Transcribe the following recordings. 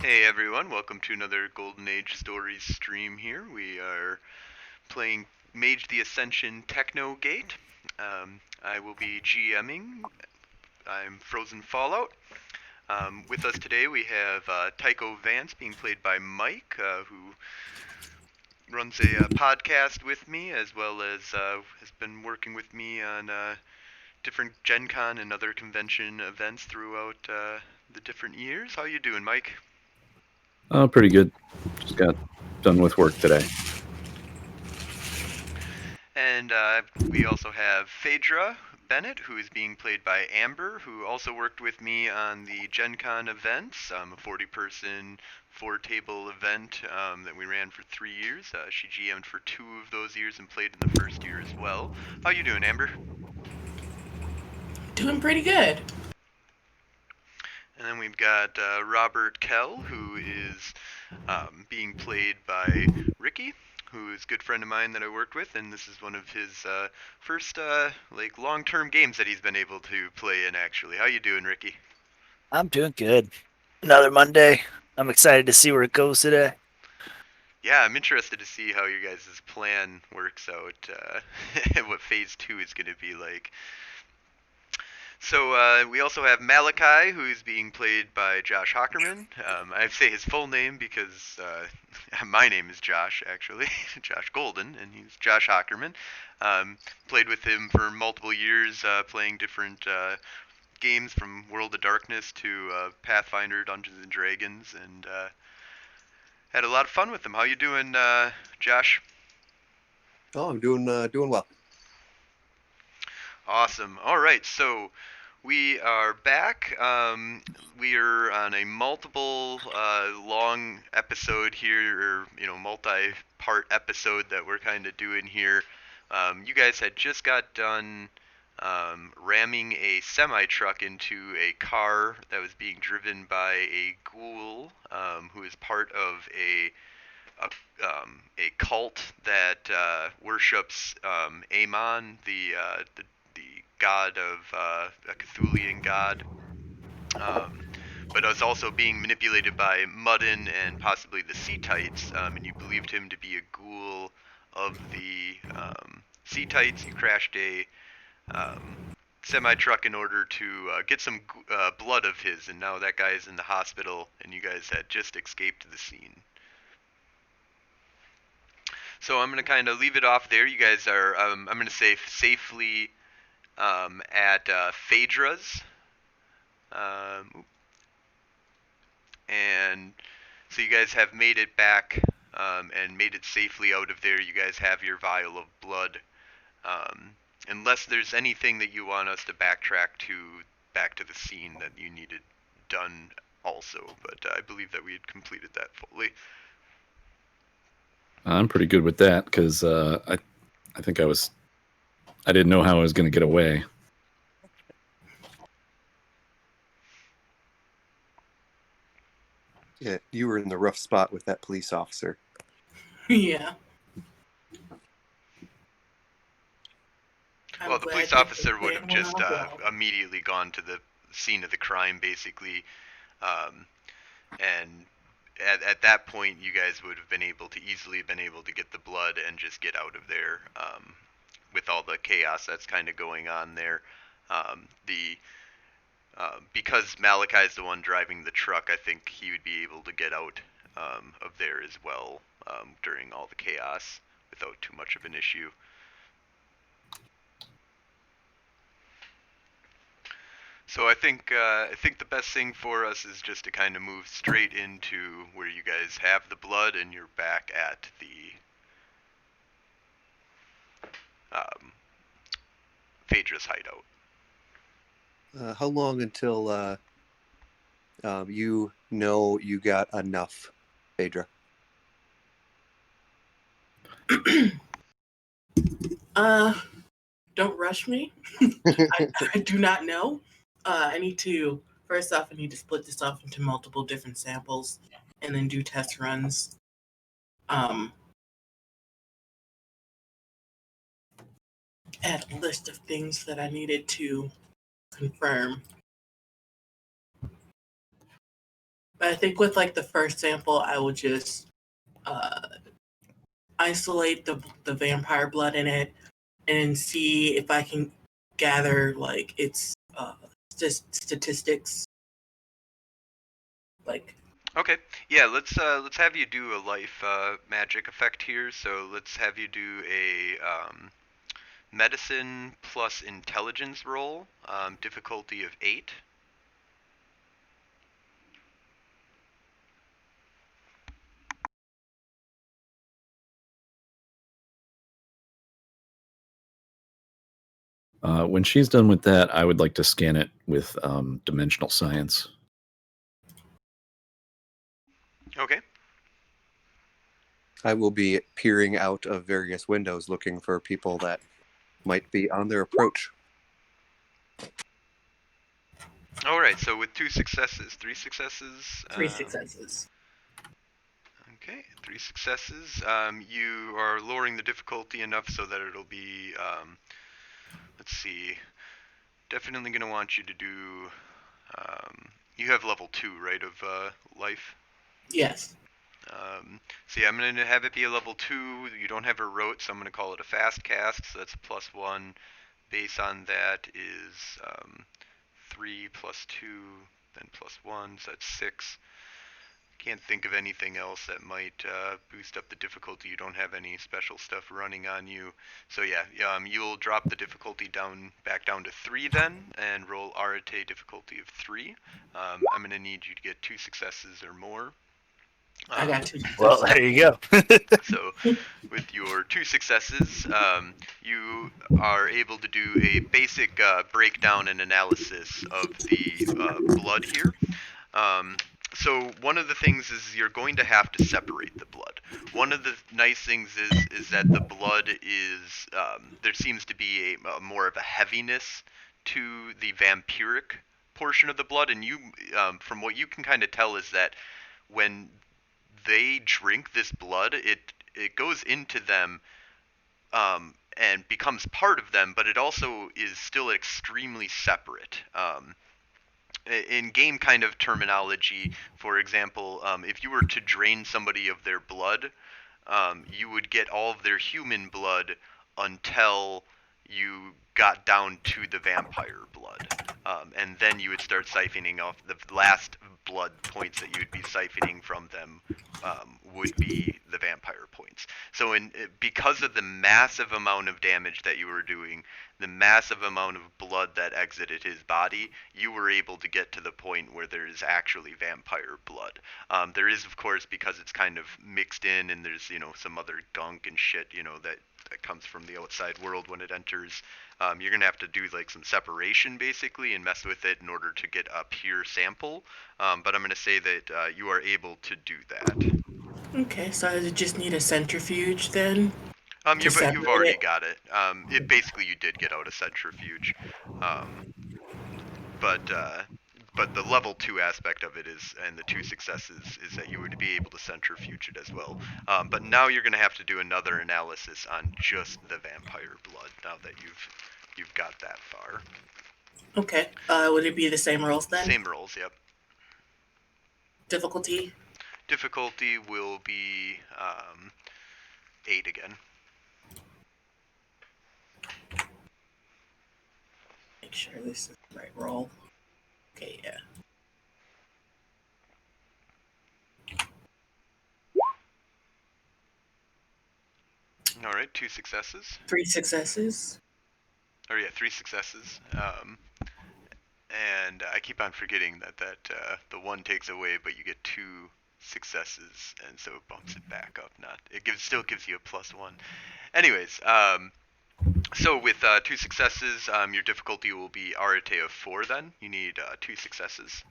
Hey everyone, welcome to another Golden Age Stories stream here. We are playing Mage the Ascension Technogate. I will be GMing. I'm Frozen Fallout. With us today we have Tycho Vance being played by Mike, who runs a podcast with me as well as has been working with me on different Gen Con and other convention events throughout the different years. How you doing, Mike? Oh, pretty good. Just got done with work today. And we also have Phaedra Bennett, who is being played by Amber, who also worked with me on the Gen Con events, a 40-person, 4-table event that we ran for 3 years. She GM'd for 2 of those years and played in the first year as well. How you doing, Amber? Doing pretty good. And then we've got Robert Kell, who is being played by Ricky, who is a good friend of mine that I worked with, and this is one of his first long-term games that he's been able to play in. Actually, how you doing, Ricky? I'm doing good. Another Monday. I'm excited to see where it goes today. Yeah, I'm interested to see how you guys' plan works out. What phase 2 is going to be like. So we also have Malachi, who's being played by Josh Hockerman. I say his full name because my name is Josh, actually, Josh Golden, and he's Josh Hockerman. Played with him for multiple years, playing different games from World of Darkness to Pathfinder, Dungeons and Dragons, and had a lot of fun with him. How you doing, Josh? Oh, I'm doing well. Awesome. All right, so we are back. We are on a multiple long episode here, or multi-part episode that we're kind of doing here. You guys had just got done ramming a semi-truck into a car that was being driven by a ghoul who is part of a cult that worships Amon, the god of a Cthulian god, but is also being manipulated by Muddin and possibly the Sea-Tights, and you believed him to be a ghoul of the Sea-Tights. You crashed a semi-truck in order to get some blood of his, and now that guy is in the hospital, and you guys had just escaped the scene. So I'm going to kind of leave it off there. You guys are, I'm going to say, safely at Phaedra's. And so you guys have made it back and made it safely out of there. You guys have your vial of blood. Unless there's anything that you want us to backtrack back to the scene that you needed done also. But I believe that we had completed that fully. I'm pretty good with that because I think I didn't know how I was going to get away. Yeah, you were in the rough spot with that police officer. Yeah. Well, the police officer would have just immediately gone to the scene of the crime, basically, and at that point, you guys would have been able to easily get the blood and just get out of there. With all the chaos that's kind of going on there, because Malachi's the one driving the truck, I think he would be able to get out of there as well during all the chaos without too much of an issue. So I think the best thing for us is just to kind of move straight into where you guys have the blood and you're back at the Phaedra's hideout. How long until you know you got enough, Phaedra? Don't rush me. I do not know. I need to split this off into multiple different samples and then do test runs. Add a list of things that I needed to confirm. But I think with like the first sample, I will just isolate the vampire blood in it and see if I can gather like its statistics. Like, Okay, yeah, let's have you do a life magic effect here. So let's have you do a medicine plus intelligence roll, difficulty of 8. When she's done with that, I would like to scan it with dimensional science. Okay. I will be peering out of various windows looking for people that might be on their approach. All right. So with 2 successes, 3 successes. 3 successes. Okay, 3 successes. You are lowering the difficulty enough so that it'll be. Let's see. Definitely gonna want you to do. You have level 2, right, of life? Yes. So yeah, I'm going to have it be a level 2. You don't have a rote, so I'm going to call it a fast cast, so that's a +1. Base on that is 3 plus 2, then +1, so that's 6. Can't think of anything else that might boost up the difficulty. You don't have any special stuff running on you. So yeah, you'll drop the difficulty back down to 3 then, and roll Arate difficulty of 3. I'm going to need you to get 2 successes or more. I got 2 successes. Well, there you go. So with your 2 successes, you are able to do a basic breakdown and analysis of the blood here. So one of the things is you're going to have to separate the blood. One of the nice things is that the blood is there seems to be a more of a heaviness to the vampiric portion of the blood, and you from what you can kind of tell is that when they drink this blood, it goes into them and becomes part of them, but it also is still extremely separate. In game kind of terminology, for example, if you were to drain somebody of their blood, you would get all of their human blood until you got down to the vampire blood. And then you would start siphoning off the last blood points that you would be siphoning from them would be the vampire points. So because of the massive amount of damage that you were doing, the massive amount of blood that exited his body, you were able to get to the point where there is actually vampire blood. There is, of course, because it's kind of mixed in, and there's some other gunk and shit that comes from the outside world when it enters. You're gonna have to do like some separation basically and mess with it in order to get a pure sample. But I'm gonna say that you are able to do that. Okay, so I just need a centrifuge then? You've already got it. Basically you did get out a centrifuge, but the level 2 aspect of it is, and the 2 successes, is that you would be able to centrifuge it as well. But now you're going to have to do another analysis on just the vampire blood now that you've got that far. Okay. Would it be the same rolls then? Same rolls, yep. Difficulty? Difficulty will be 8 again. Make sure this is the right roll. Okay, yeah. All right, 2 successes. 3 successes. Or yeah, 3 successes. And I keep on forgetting that the 1 takes away, but you get 2 successes, and so it bumps it back up. Still gives you a +1. Anyways, so with 2 successes, your difficulty will be Arate of 4. Then you need 2 successes.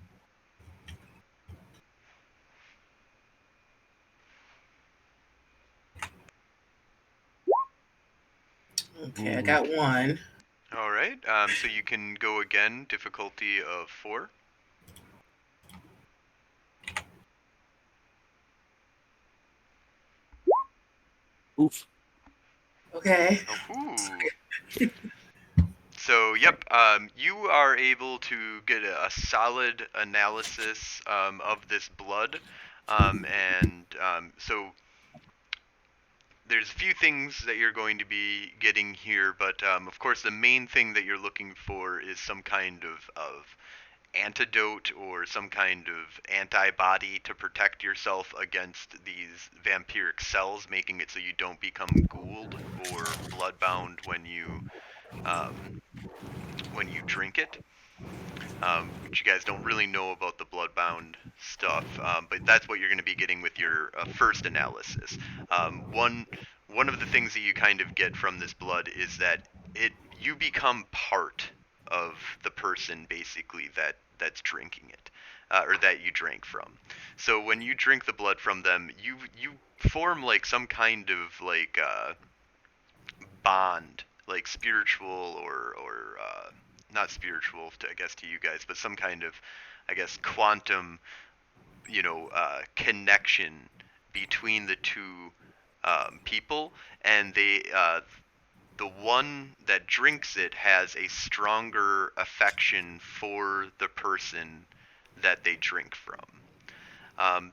Okay, I got 1. All right. So you can go again. Difficulty of 4. Oof. Okay. Oh, so yep, you are able to get a solid analysis of this blood, so there's a few things that you're going to be getting here, but of course the main thing that you're looking for is some kind of antidote or some kind of antibody to protect yourself against these vampiric cells, making it so you don't become ghouled or bloodbound when you drink it. Which you guys don't really know about the bloodbound stuff, but that's what you're going to be getting with your first analysis. One of the things that you kind of get from this blood is that you become part of the person basically that's drinking it, or that you drank from. So when you drink the blood from them, you form like some kind of like bond, like spiritual or not spiritual, I guess, to you guys, but some kind of, I guess, quantum, connection between the two people, and the one that drinks it has a stronger affection for the person that they drink from.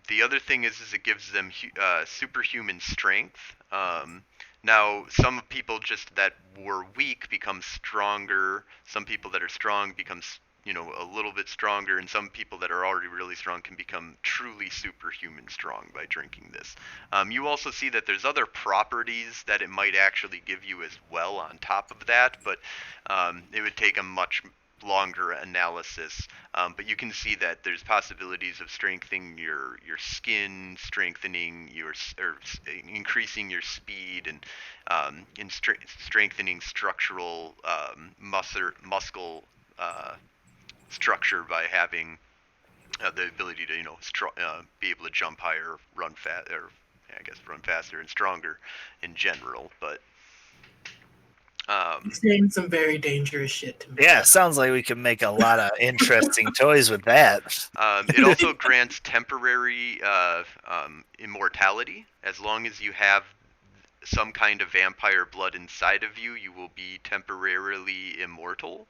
The other thing is it gives them superhuman strength. Now, some people just that were weak become stronger. Some people that are strong become, a little bit stronger, and some people that are already really strong can become truly superhuman strong by drinking this. You also see that there's other properties that it might actually give you as well on top of that, but it would take a much longer analysis, but you can see that there's possibilities of strengthening your skin, strengthening increasing your speed, and strengthening structural muscle structure by having the ability to be able to jump higher, run fast, or I guess run faster and stronger in general, but. Saying some very dangerous shit to me. Yeah, sounds like we can make a lot of interesting toys with that. It also grants temporary immortality. As long as you have some kind of vampire blood inside of you, you will be temporarily immortal.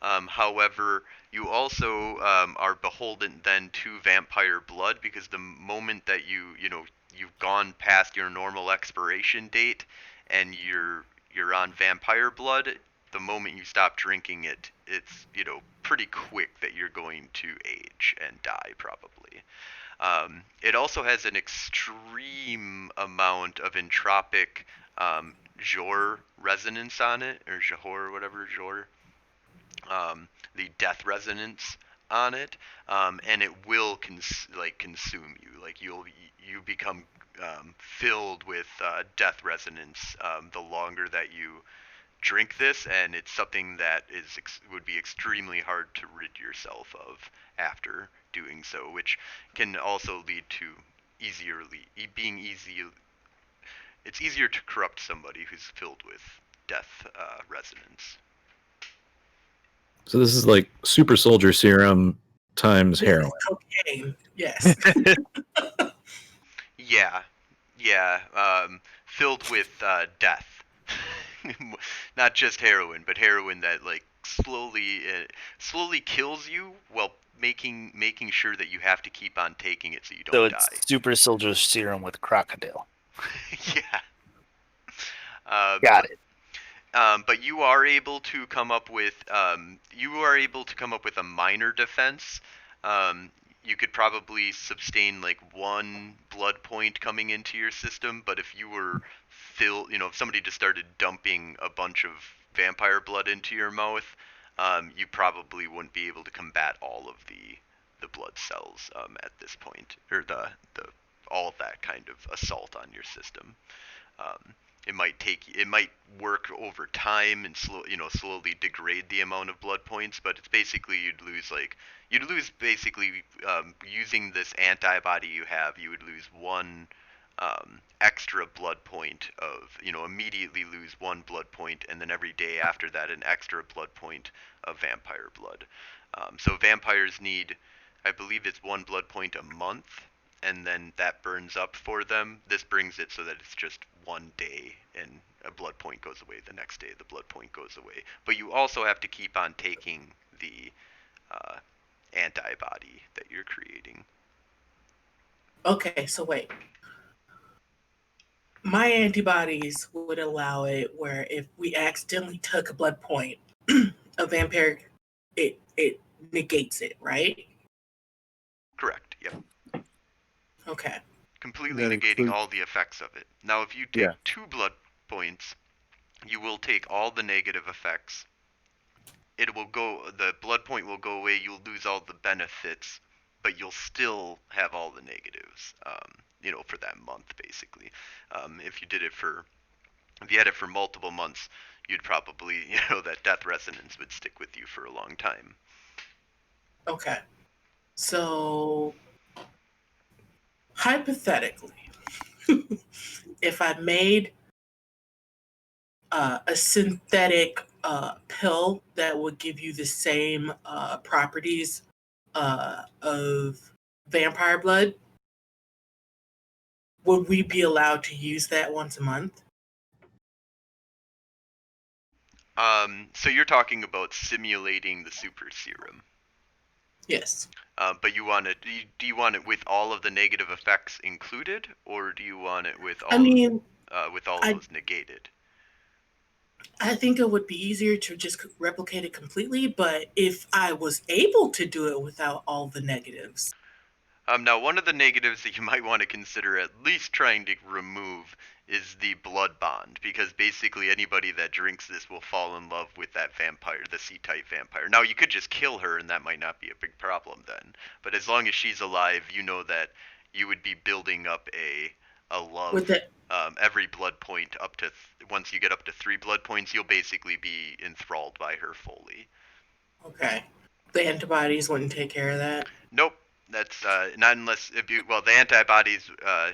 However, you also are beholden then to vampire blood, because the moment that you've gone past your normal expiration date and you're on vampire blood, the moment you stop drinking it, it's pretty quick that you're going to age and die probably. It also has an extreme amount of entropic Jor resonance on it, or Jahor, whatever, Jor. The death resonance on it, and it will consume you. Like you become filled with death resonance the longer that you drink this, and it's something that would be extremely hard to rid yourself of after doing so, which can also lead to it's easier to corrupt somebody who's filled with death resonance. So this is like super soldier serum times heroin. Cocaine, yes. Yeah, filled with death. Not just heroin, but heroin that like slowly kills you while making sure that you have to keep on taking it so you don't die. So it's super soldier serum with crocodile. Yeah. Got it. But you are able to come up with a minor defense. You could probably sustain like one blood point coming into your system, but if you were if somebody just started dumping a bunch of vampire blood into your mouth, you probably wouldn't be able to combat all of the blood cells at this point, or all of that kind of assault on your system. It might work over time and slowly degrade the amount of blood points, but it's basically you'd lose using this antibody you have, you would lose one extra blood point immediately lose one blood point, and then every day after that an extra blood point of vampire blood. So vampires need, I believe it's one blood point a month, and then that burns up for them. This brings it so that it's just 1 day, and a blood point goes away. The next day, the blood point goes away. But you also have to keep on taking the antibody that you're creating. Okay, so wait. My antibodies would allow it where if we accidentally took a blood point, a vampire, it negates it, right? Correct. Yep. Okay. Completely That negating includes- all the effects of it. Now, if you take Yeah. 2 blood points, you will take all the negative effects. The blood point will go away. You'll lose all the benefits, but you'll still have all the negatives. For that month, basically. If you had it for multiple months, you'd probably, that death resonance would stick with you for a long time. Okay. So, hypothetically, if I made a synthetic pill that would give you the same properties of vampire blood, would we be allowed to use that once a month? So you're talking about simulating the super serum. Yes. But do you want it with all of the negative effects included, or do you want it with all of those negated? I think it would be easier to just replicate it completely, but if I was able to do it without all the negatives. Now, one of the negatives that you might want to consider at least trying to remove is the blood bond, because basically anybody that drinks this will fall in love with that vampire, the C-type vampire. Now, you could just kill her, and that might not be a big problem then. But as long as she's alive, you know that you would be building up a love. With it, Every blood point once you get up to 3 blood points, you'll basically be enthralled by her fully. okay. The antibodies wouldn't take care of that. Nope. That's not unless the antibodies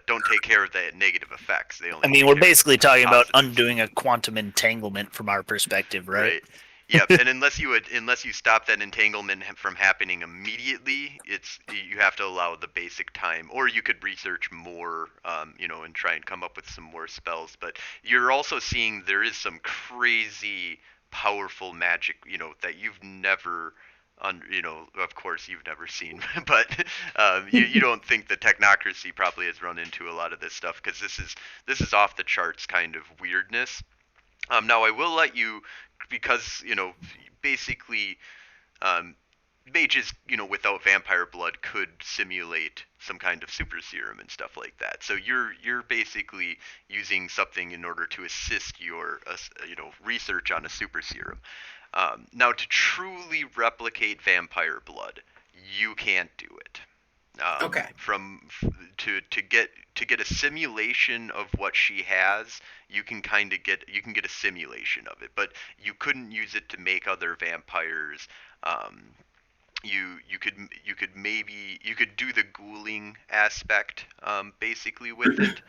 don't take care of the negative effects. They only. I mean, we're basically talking about undoing a quantum entanglement from our perspective, right? Yep. And unless you stop that entanglement from happening immediately, you have to allow the basic time, or you could research more, and try and come up with some more spells. But you're also seeing there is some crazy powerful magic, that you've never. Of course you've never seen, but you don't think the technocracy probably has run into a lot of this stuff, because this is off the charts kind of weirdness. Now I will let you, because basically mages without vampire blood could simulate some kind of super serum and stuff like that. So you're basically using something in order to assist your research on a super serum. Now, to truly replicate vampire blood, you can't do it. Okay. To get a simulation of what she has, you can get a simulation of it, but you couldn't use it to make other vampires. You could do the ghouling aspect basically with it,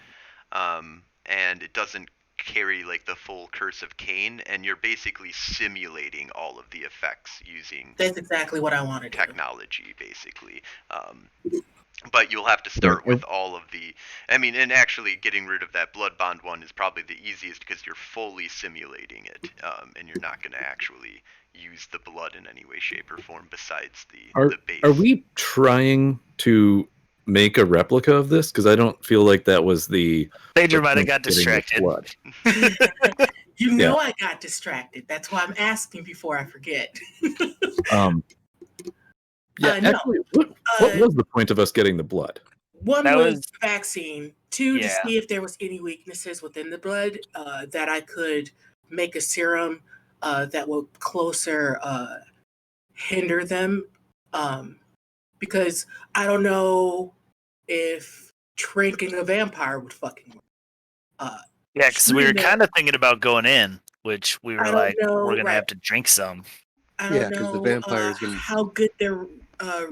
and it doesn't carry like the full curse of Cain, and you're basically simulating all of the effects using That's exactly what I wanted. technology, basically. But you'll have to start with all of and actually getting rid of that blood bond one is probably the easiest, because you're fully simulating it, and you're not going to actually use the blood in any way, shape, or form besides the base. Are we trying to make a replica of this? Because I don't feel like that was the... Pedro might have got distracted. I got distracted. That's why I'm asking before I forget. Actually, what was the point of us getting the blood? One was vaccine. 2, to see if there was any weaknesses within the blood that I could make a serum that would closer hinder them. Because I don't know if drinking a vampire would fucking work. Yeah, because we were kind of thinking about going in, which we were like, we're going to have to drink some. I don't because the know vampires how good their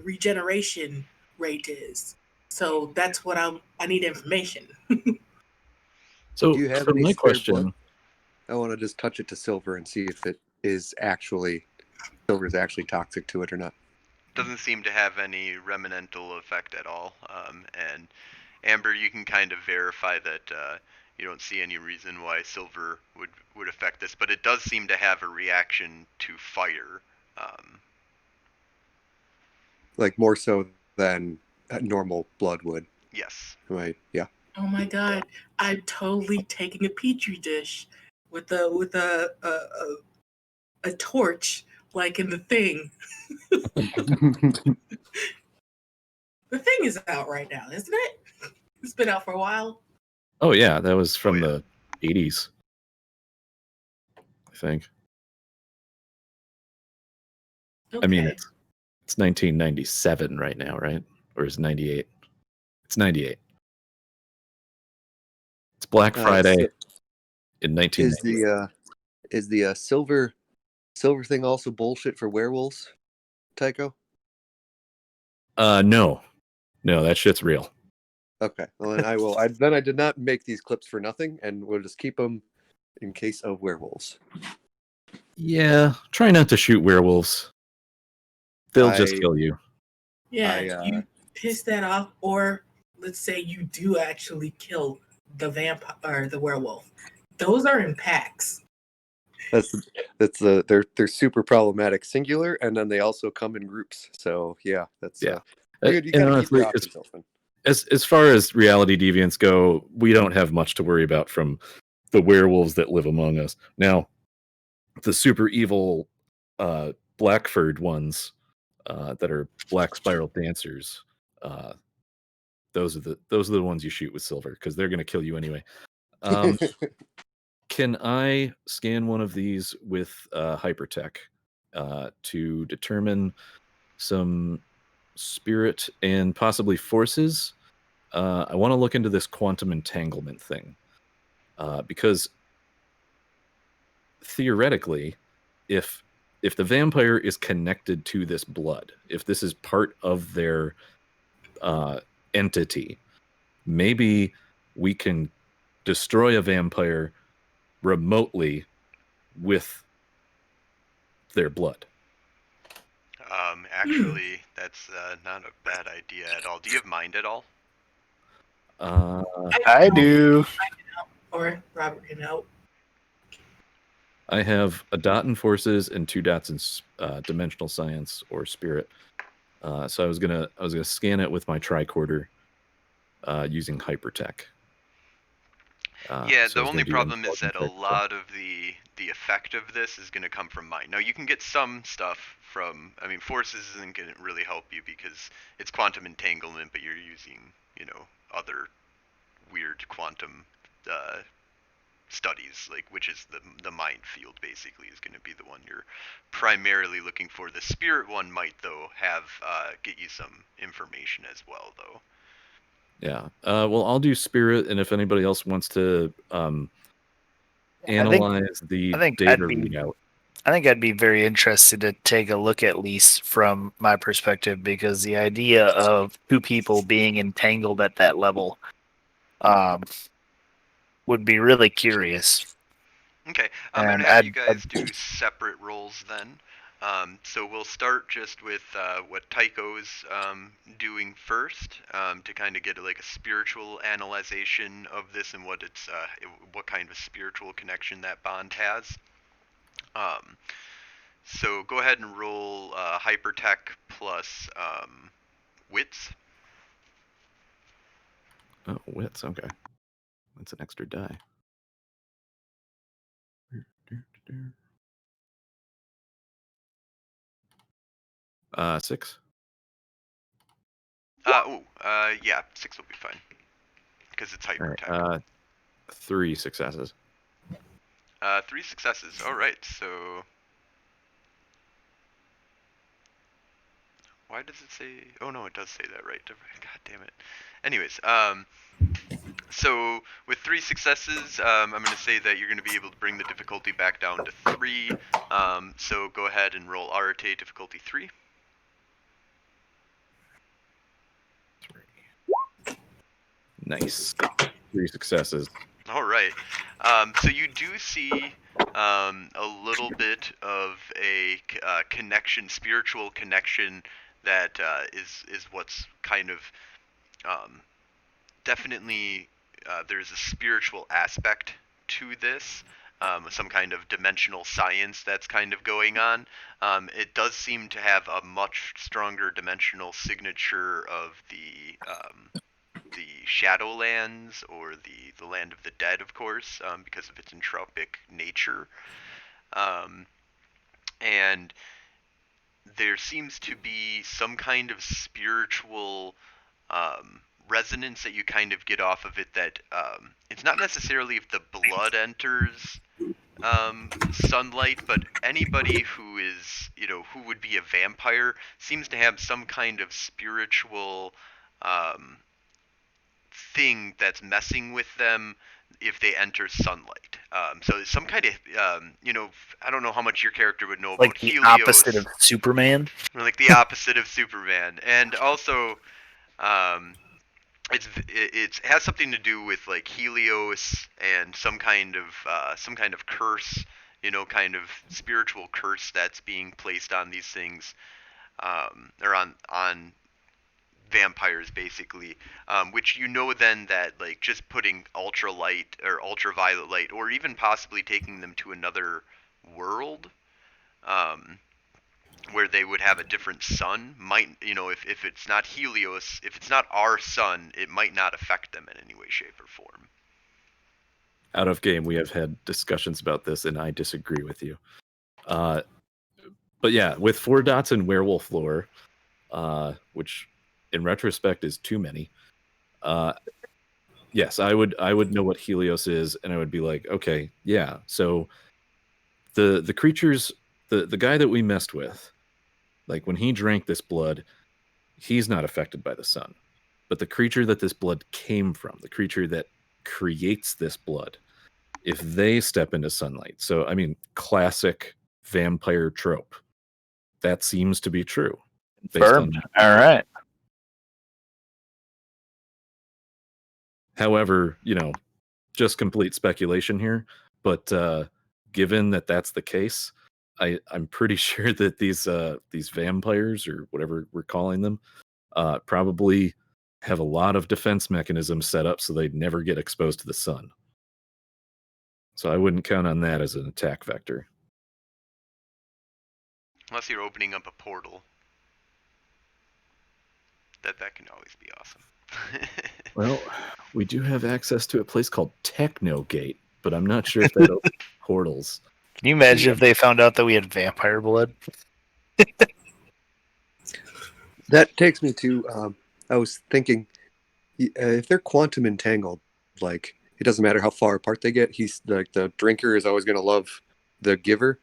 regeneration rate is. So that's what I need information. So do you have for any my spare question, blood? I want to just touch it to Silver and see if it is actually Silver's actually toxic to it or not. Doesn't seem to have any remanental effect at all. And Amber, you can kind of verify that you don't see any reason why silver would affect this, but it does seem to have a reaction to fire. Like more so than normal blood would. Yes. Right. Yeah. Oh my god! I'm totally taking a petri dish with a torch, like in the Thing. The Thing is out right now, isn't it? It's been out for a while. Oh yeah, that was from the 80s, I think. Okay. I mean, it's 1997 right now, right? Or is it 98? It's 98. It's Black Friday in 1998. Is the silver thing also bullshit for werewolves, Tycho? No, that shit's real. Okay, well then I will. I did not make these clips for nothing, and we'll just keep them in case of werewolves. Yeah, try not to shoot werewolves. They'll just kill you. Yeah, you piss that off, or let's say you do actually kill the vampire or the werewolf. Those are in packs. They're super problematic singular, and then they also come in groups. So yeah, that's you gotta keep your options open. As far as reality deviants go, we don't have much to worry about from the werewolves that live among us. Now, the super evil Blackford ones that are black spiral dancers, those are the ones you shoot with silver because they're going to kill you anyway. Can I scan one of these with hypertech to determine some spirit and possibly forces? I want to look into this quantum entanglement thing because theoretically, if the vampire is connected to this blood, if this is part of their entity, maybe we can destroy a vampire remotely with their blood. Actually, that's not a bad idea at all. Do you have mind at all? I do. Or Robert can help. I have a dot in forces and 2 dots in dimensional science or spirit. So I was gonna scan it with my tricorder using hypertech. Yeah, the only problem is that a lot of the effect of this is going to come from mind. Now, you can get some stuff from, I mean, forces isn't going to really help you because it's quantum entanglement, but you're using, other weird quantum studies, like, which is the mind field, basically, is going to be the one you're primarily looking for. The spirit one might, though, have get you some information as well, though. Yeah. Well, I'll do spirit, and if anybody else wants to analyze the data readout. I think I'd be very interested to take a look, at least from my perspective, because the idea of two people being entangled at that level would be really curious. Okay, I'm going to have you guys do separate rolls then. So we'll start just with what Tycho's doing first to kind of get like a spiritual analyzation of this and what kind of spiritual connection that bond has. So go ahead and roll hypertech plus wits. Oh, wits. Okay, that's an extra die. 6. Yeah, 6 will be fine because it's hypertech. Right, 3 successes. 3 successes. All right. So why does it say? Oh no, it does say that, right? God damn it. Anyways, so with 3 successes, I'm going to say that you're going to be able to bring the difficulty back down to 3. So go ahead and roll Arate difficulty 3. 3. Nice. 3 successes. All right. So you do see a little bit of a connection, spiritual connection that is what's kind of definitely there's a spiritual aspect to this, some kind of dimensional science that's kind of going on. It does seem to have a much stronger dimensional signature of the Shadowlands, or the land of the dead, of course, because of its entropic nature. And there seems to be some kind of spiritual resonance that you kind of get off of it, that it's not necessarily if the blood enters sunlight, but anybody who is, who would be a vampire seems to have some kind of spiritual um, thing that's messing with them if they enter sunlight. So some kind of, I don't know how much your character would know Like about the Helios. opposite of Superman? Or like the opposite of Superman. And also, um, it has something to do with like Helios and some kind of curse, kind of spiritual curse that's being placed on these things, or on vampires basically, which then that like just putting ultralight or ultraviolet light, or even possibly taking them to another world, um, where they would have a different sun, might, if it's not Helios, if it's not our sun, it might not affect them in any way, shape, or form. Out of game, we have had discussions about this, and I disagree with you. But yeah, with 4 dots in werewolf lore, which in retrospect is too many, yes, I would know what Helios is, and I would be like, okay, yeah. So the creatures, the guy that we messed with, like when he drank this blood, he's not affected by the sun. But the creature that this blood came from, the creature that creates this blood, if they step into sunlight, so I mean, classic vampire trope, that seems to be true. Confirmed. All right. However, just complete speculation here, but given that that's the case, I'm pretty sure that these vampires, or whatever we're calling them, probably have a lot of defense mechanisms set up so they'd never get exposed to the sun. So I wouldn't count on that as an attack vector. Unless you're opening up a portal. That can always be awesome. Well, we do have access to a place called Technogate, but I'm not sure if that opens portals. Can you imagine if they found out that we had vampire blood? That takes me to, I was thinking, if they're quantum entangled, like, it doesn't matter how far apart they get, he's like, the drinker is always going to love the giver.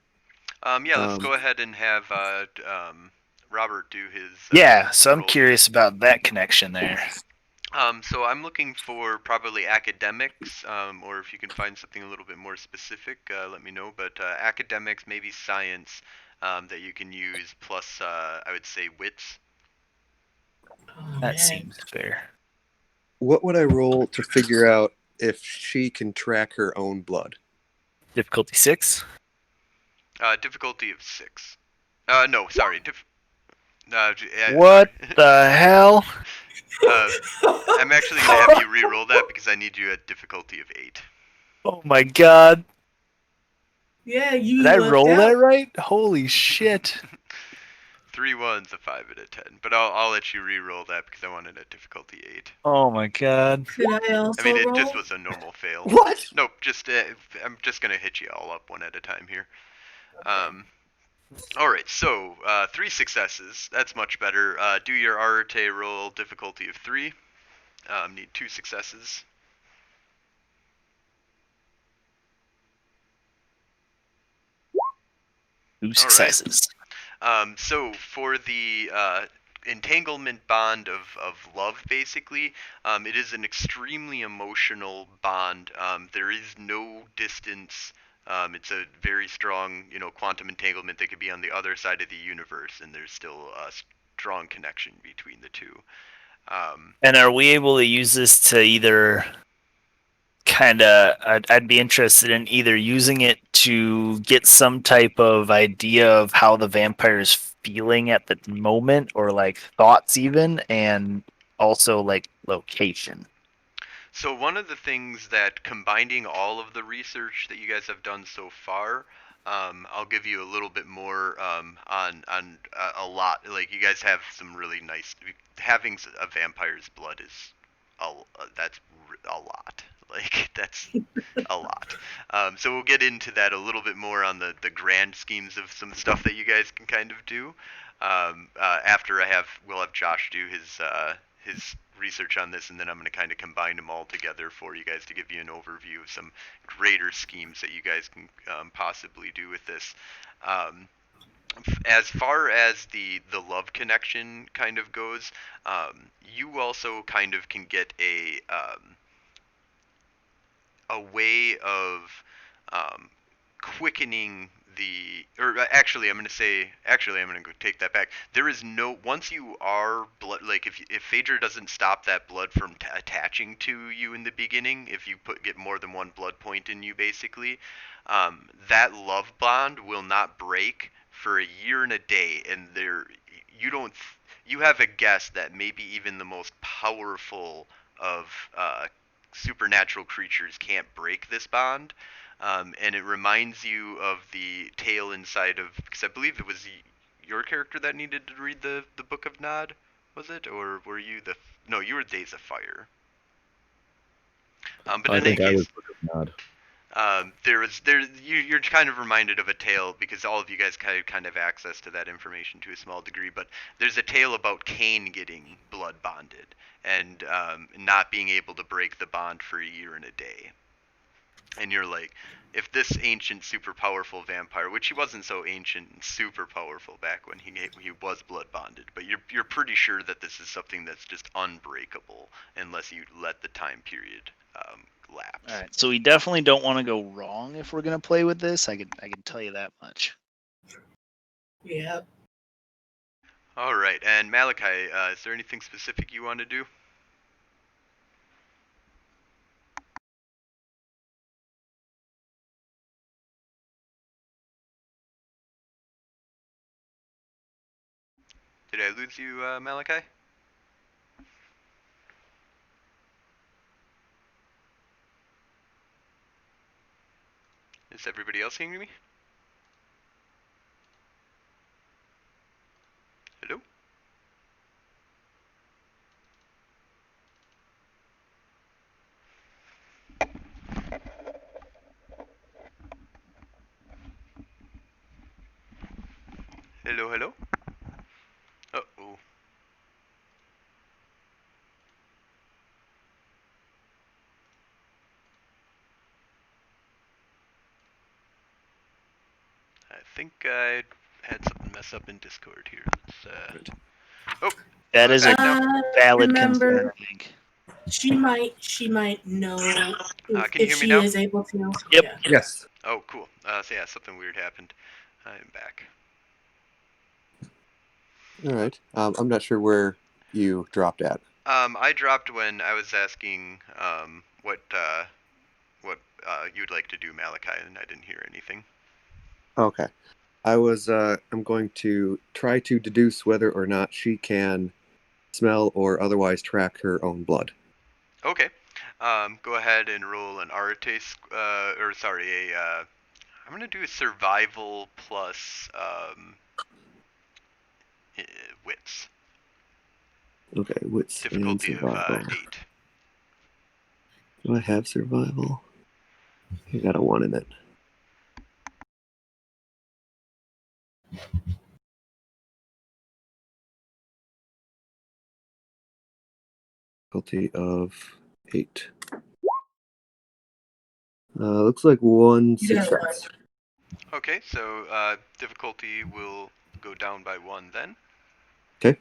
Yeah, let's go ahead and have Robert do his. Yeah, so I'm curious about that connection there. So I'm looking for probably academics, or if you can find something a little bit more specific, let me know. But academics, maybe science, that you can use, plus I would say wits. That seems fair. What would I roll to figure out if she can track her own blood? Difficulty 6? Difficulty of 6. No, sorry. What the hell? I'm actually going to have you re-roll that because I need you at difficulty of 8. Oh my god. Yeah, you. Did I roll that right? Holy shit. 3 1s, a 5, and a 10. But I'll let you re-roll that because I wanted at difficulty 8. Oh my god. Could I also I mean, it roll? just was a normal fail. What? Nope, I'm just going to hit you all up one at a time here. Alright, so 3 successes. That's much better. Do your Arate roll difficulty of 3. Need 2 successes. Two successes. So for the entanglement bond of love, basically, it is an extremely emotional bond. There is no distance. It's a very strong, quantum entanglement that could be on the other side of the universe, and there's still a strong connection between the two. And are we able to use this to either I'd be interested in either using it to get some type of idea of how the vampire is feeling at the moment, or like thoughts even, and also like location. So one of the things that combining all of the research that you guys have done so far, I'll give you a little bit more on a lot. Like you guys have some really nice. Having a vampire's blood is that's a lot. Like that's a lot. So we'll get into that a little bit more on the grand schemes of some stuff that you guys can kind of do. After we'll have Josh do his research on this, and then I'm going to kind of combine them all together for you guys to give you an overview of some greater schemes that you guys can possibly do with this. As far as the love connection kind of goes, you also kind of can get a way of quickening actually I'm going to go take that back. There is no, once you are blood, like if Phaedra doesn't stop that blood from attaching to you in the beginning, if you get more than one blood point in you basically, that love bond will not break for a year and a day, and you have a guess that maybe even the most powerful of supernatural creatures can't break this bond. And it reminds you of the tale inside of, because I believe it was your character that needed to read the Book of Nod, was it? Or were you no, you were Days of Fire. But I in any think I was case, Book of Nod. you're kind of reminded of a tale, because all of you guys kind of have access to that information to a small degree, but there's a tale about Cain getting blood bonded and not being able to break the bond for a year and a day. And you're like, if this ancient, super powerful vampire, which he wasn't so ancient and super powerful back when he was blood bonded, but you're pretty sure that this is something that's just unbreakable unless you let the time period lapse. All right, so we definitely don't want to go wrong if we're gonna play with this. I can tell you that much. Yeah. All right, and Malachi, is there anything specific you want to do? Did I lose you, Malachi? Is everybody else hearing me? Hello? Hello, hello? Uh-oh. I think I had something mess up in Discord here. Let's, oh, That is a back now. valid remember, concern, I think. she might know Can you if hear me she now? is able to. Yep. Yeah. Yes. Oh, cool. So yeah, something weird happened. I am back. All right. I'm not sure where you dropped at. I dropped when I was asking what you'd like to do, Malachi, and I didn't hear anything. Okay. I'm going to try to deduce whether or not she can smell or otherwise track her own blood. Okay. Go ahead and roll an Arate, I'm gonna do a survival plus wits. Okay, wits and Difficulty of survival. 8. Do I have survival? I got a 1 in it. Difficulty of 8. Looks like 1 You got success. Okay, so difficulty will go down by 1 then. Okay.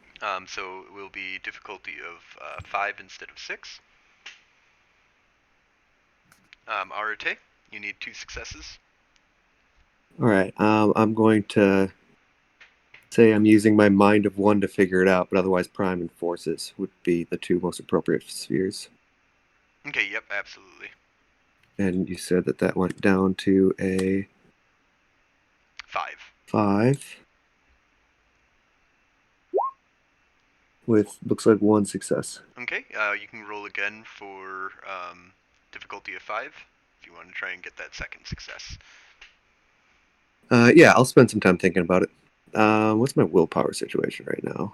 So it will be difficulty of 5 instead of 6. Arate, you need 2 successes. All right. I'm going to say I'm using my mind of 1 to figure it out, but otherwise prime and forces would be the 2 most appropriate spheres. Okay, yep, absolutely. And you said that went down to a 5. 5. With, looks like 1 success. Okay, you can roll again for difficulty of 5 if you want to try and get that second success. Yeah, I'll spend some time thinking about it. What's my willpower situation right now?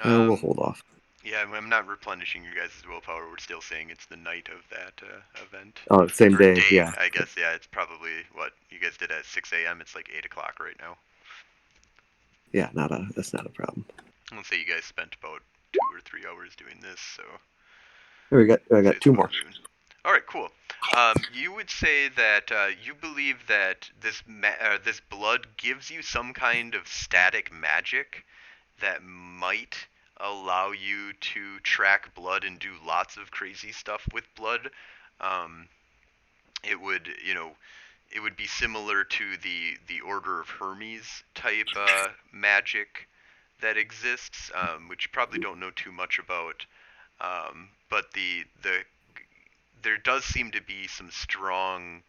We'll hold off. Yeah, I'm not replenishing your guys' willpower. We're still saying it's the night of that event. Oh, same Or day, yeah. I guess, yeah. It's probably, what, you guys did at 6 a.m.? It's like 8 o'clock right now. Yeah, that's not a problem. Let's say you guys spent about 2 or 3 hours doing this, so... I got it's 2 about more. noon. All right, cool. You would say that you believe that this blood gives you some kind of static magic that might allow you to track blood and do lots of crazy stuff with blood. It would, it would be similar to the Order of Hermes type magic that exists, which you probably don't know too much about. But there does seem to be some strong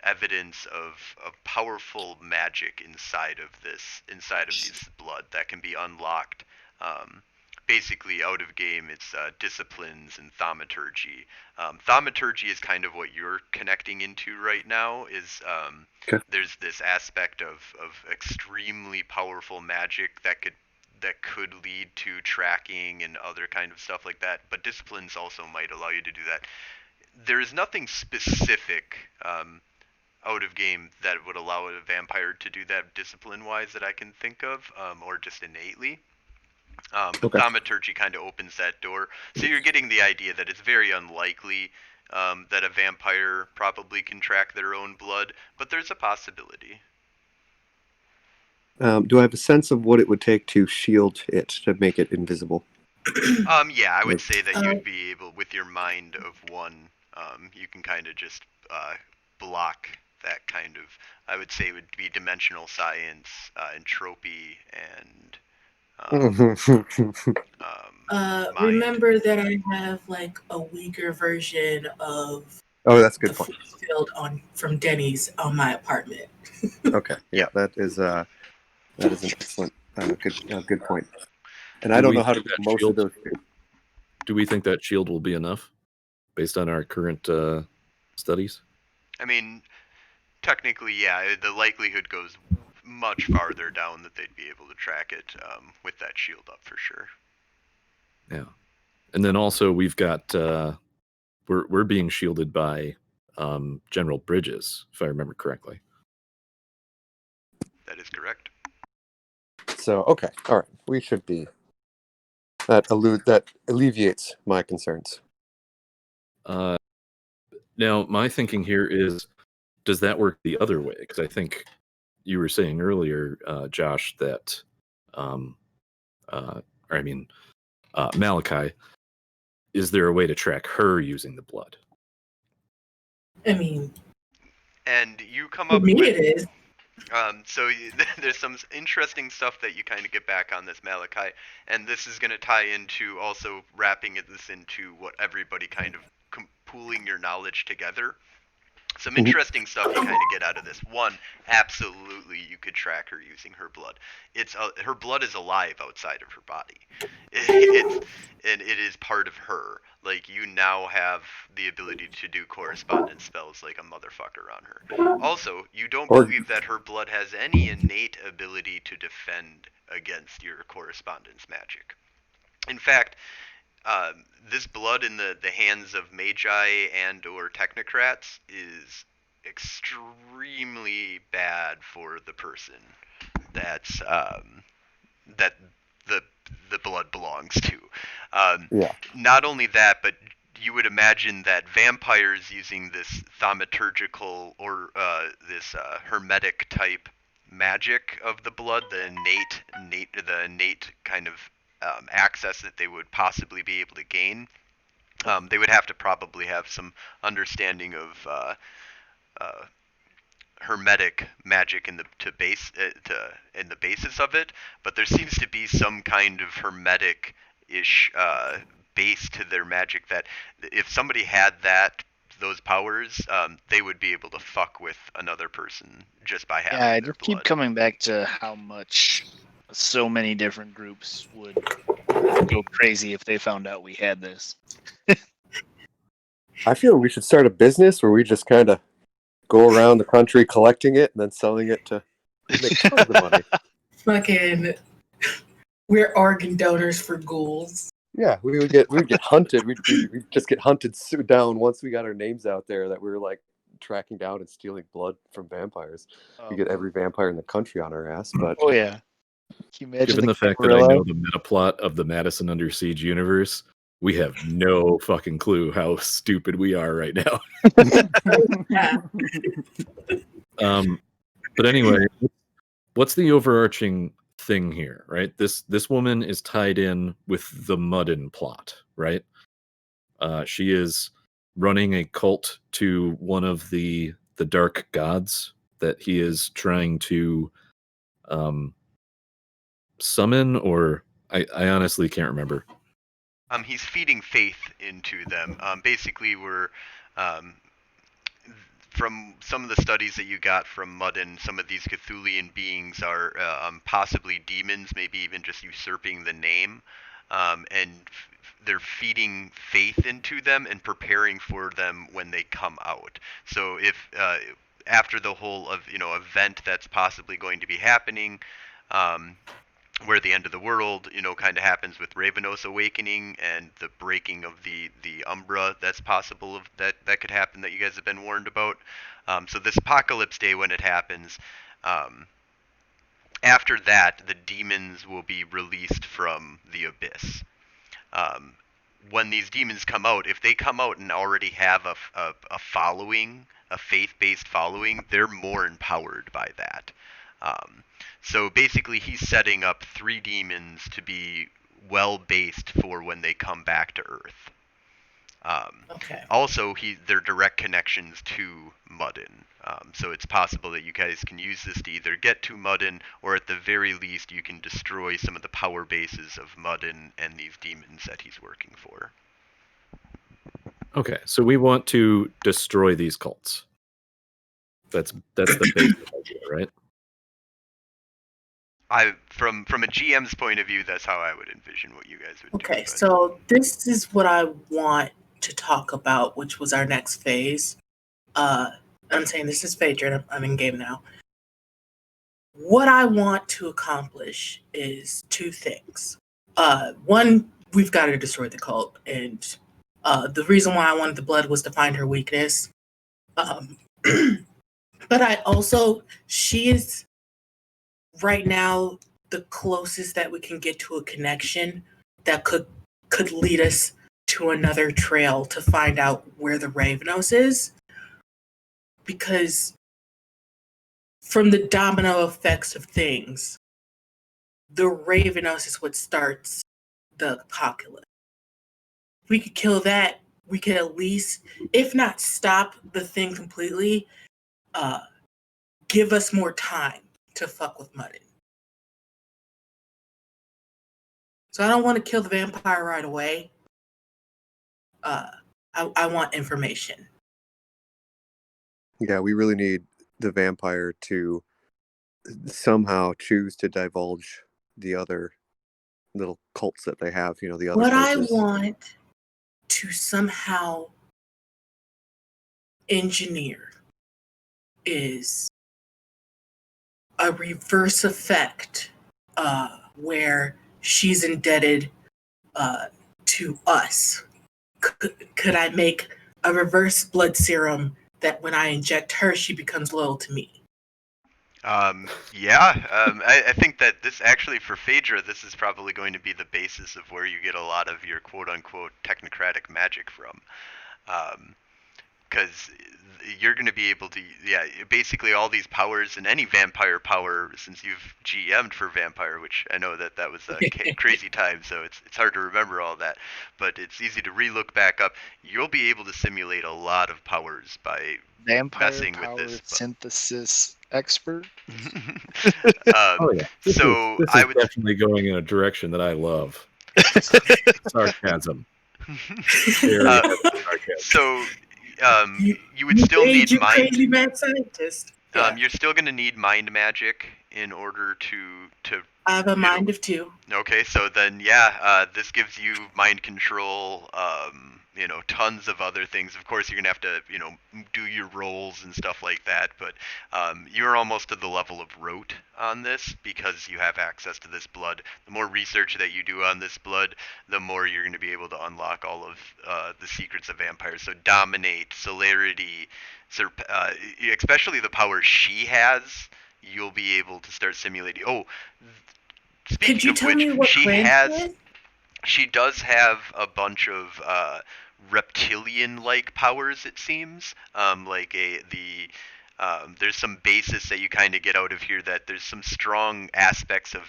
evidence of powerful magic inside of this blood that can be unlocked. Basically, out of game, it's disciplines and thaumaturgy. Thaumaturgy is kind of what you're connecting into right now. Okay. There's this aspect of extremely powerful magic that could lead to tracking and other kind of stuff like that. But disciplines also might allow you to do that. There is nothing specific out of game that would allow a vampire to do that discipline-wise that I can think of, or just innately. But Okay. thaumaturgy kind of opens that door. So you're getting the idea that it's very unlikely that a vampire probably can track their own blood, but there's a possibility. Do I have a sense of what it would take to shield it, to make it invisible? Yeah, I would say that you'd be able, with your mind of one, you can kind of just block that kind of, I would say it would be dimensional science, entropy, and mind. Remember that I have like a weaker version of Oh, that's a the good point. force field from Denny's on my apartment. Okay, yeah, that is an excellent, good point. And I Do don't we know how to think do that most shield- of those. Do we think that shield will be enough based on our current studies? I mean, technically, yeah, the likelihood goes much farther down that they'd be able to track it with that shield up for sure. Yeah, and then also we've got we're being shielded by General Bridges, if I remember correctly. That is correct. So okay, all right, we should be. That alleviates my concerns. Now, my thinking here is, does that work the other way? Because I think you were saying earlier, Josh, that, Malachi, is there a way to track her using the blood? I mean, And you come for up me with... it is. There's some interesting stuff that you kind of get back on this Malachi, and this is going to tie into also wrapping this into what everybody kind of pooling your knowledge together. Some interesting stuff you kind of get out of this. One, absolutely, you could track her using her blood. Her blood is alive outside of her body. And it is part of her. Like, you now have the ability to do correspondence spells like a motherfucker on her. Also, you don't believe that her blood has any innate ability to defend against your correspondence magic. In fact, this blood in the hands of Magi and or Technocrats is extremely bad for the person that's that the blood belongs to. Yeah. Not only that, but you would imagine that vampires using this thaumaturgical or this hermetic type magic of the blood, the innate kind of access that they would possibly be able to gain, they would have to probably have some understanding of hermetic magic in the basis of it, but there seems to be some kind of hermetic-ish base to their magic that if somebody had that, those powers, they would be able to fuck with another person just by having Yeah, I their just keep blood. coming back to how much so many different groups would go crazy if they found out we had this. I feel we should start a business where we just kind of go around the country collecting it and then selling it to make tons of money. Fucking, we're organ donors for ghouls. Yeah, we would get hunted. We'd just get hunted down once we got our names out there that we were like tracking down and stealing blood from vampires. We get every vampire in the country on our ass. But Oh yeah. Can you imagine Given the fact that gorilla? I know the meta plot of the Madison Under Siege universe, we have no fucking clue how stupid we are right now. Yeah. But anyway, what's the overarching thing here, right? This woman is tied in with the Muddin plot, right? She is running a cult to one of the dark gods that he is trying to summon, or I honestly can't remember. He's feeding faith into them. Basically, we're from some of the studies that you got from Muddin, some of these Cthulian beings are possibly demons, maybe even just usurping the name, and they're feeding faith into them and preparing for them when they come out. So if after the whole event that's possibly going to be happening, where the end of the world, kind of happens with Ravenos awakening and the breaking of the Umbra, that's possible that could happen, that you guys have been warned about. So this apocalypse day, when it happens, after that, the demons will be released from the abyss. When these demons come out, if they come out and already have a following, a faith-based following, they're more empowered by that. So basically, he's setting up 3 demons to be well-based for when they come back to Earth. Okay. Also, they're direct connections to Muddin. So it's possible that you guys can use this to either get to Muddin, or at the very least, you can destroy some of the power bases of Muddin and these demons that he's working for. Okay, so we want to destroy these cults. That's the basic idea, right? From a GM's point of view, that's how I would envision what you guys would do. Okay, but- so this is what I want to talk about, which was our next phase. I'm saying this is Phaedra, I'm in game now. What I want to accomplish is 2 things. One, we've got to destroy the cult, and the reason why I wanted the blood was to find her weakness. But she is right now the closest that we can get to a connection that could lead us to another trail to find out where the Ravenos is. Because from the domino effects of things, the Ravenos is what starts the apocalypse. If we could kill that, we could at least, if not stop the thing completely, give us more time to fuck with Muddin. So I don't want to kill the vampire right away. I want information. yeah, we really need the vampire to somehow choose to divulge the other little cults that they have, the other What places. I want to somehow engineer is a reverse effect where she's indebted to us. Could I make a reverse blood serum that when I inject her, she becomes loyal to me? I think that this actually, for Phaedra, this is probably going to be the basis of where you get a lot of your quote-unquote technocratic magic from. Because you're going to be able to, basically all these powers and any vampire power, since you've GM'd for vampire, which I know that was a crazy time, so it's hard to remember all that, but it's easy to re-look back up. You'll be able to simulate a lot of powers by Vampire messing with power this. synthesis expert. Oh yeah, this is I would definitely going in a direction that I love. Sarcasm. Very heavy sarcasm. So you would still made need you mind. crazy mad scientist. Yeah. You're still going to need mind magic in order to I have a mind of 2. Okay, so then this gives you mind control. Tons of other things. Of course, you're gonna have to do your rolls and stuff like that. But you're almost to the level of rote on this because you have access to this blood. The more research that you do on this blood, the more you're going to be able to unlock all of the secrets of vampires. So dominate, celerity, especially the powers she has. You'll be able to start simulating. Oh, speaking Could you of tell which, me what she does have a bunch of reptilian-like powers. It seems there's some basis that you kind of get out of here that there's some strong aspects of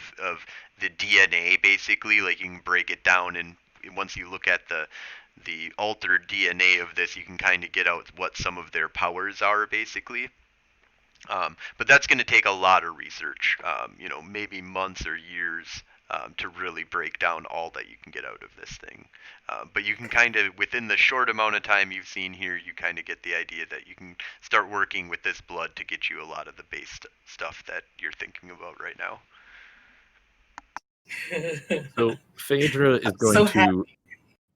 the DNA basically. Like you can break it down, and once you look at the altered DNA of this, you can kind of get out what some of their powers are basically. But that's going to take a lot of research, maybe months or years to really break down all that you can get out of this thing. But you can kind of, within the short amount of time you've seen here, you kind of get the idea that you can start working with this blood to get you a lot of the base stuff that you're thinking about right now. So Phaedra is going to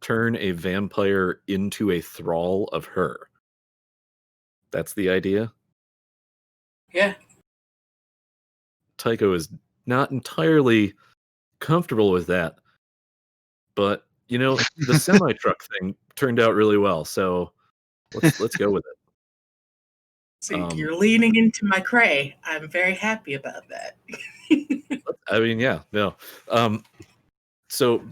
turn a vampire into a thrall of her. That's the idea? Yeah. Tycho is not entirely comfortable with that. But, the semi-truck thing turned out really well, so let's go with it. So you're leaning into my cray. I'm very happy about that. I mean, yeah, no. So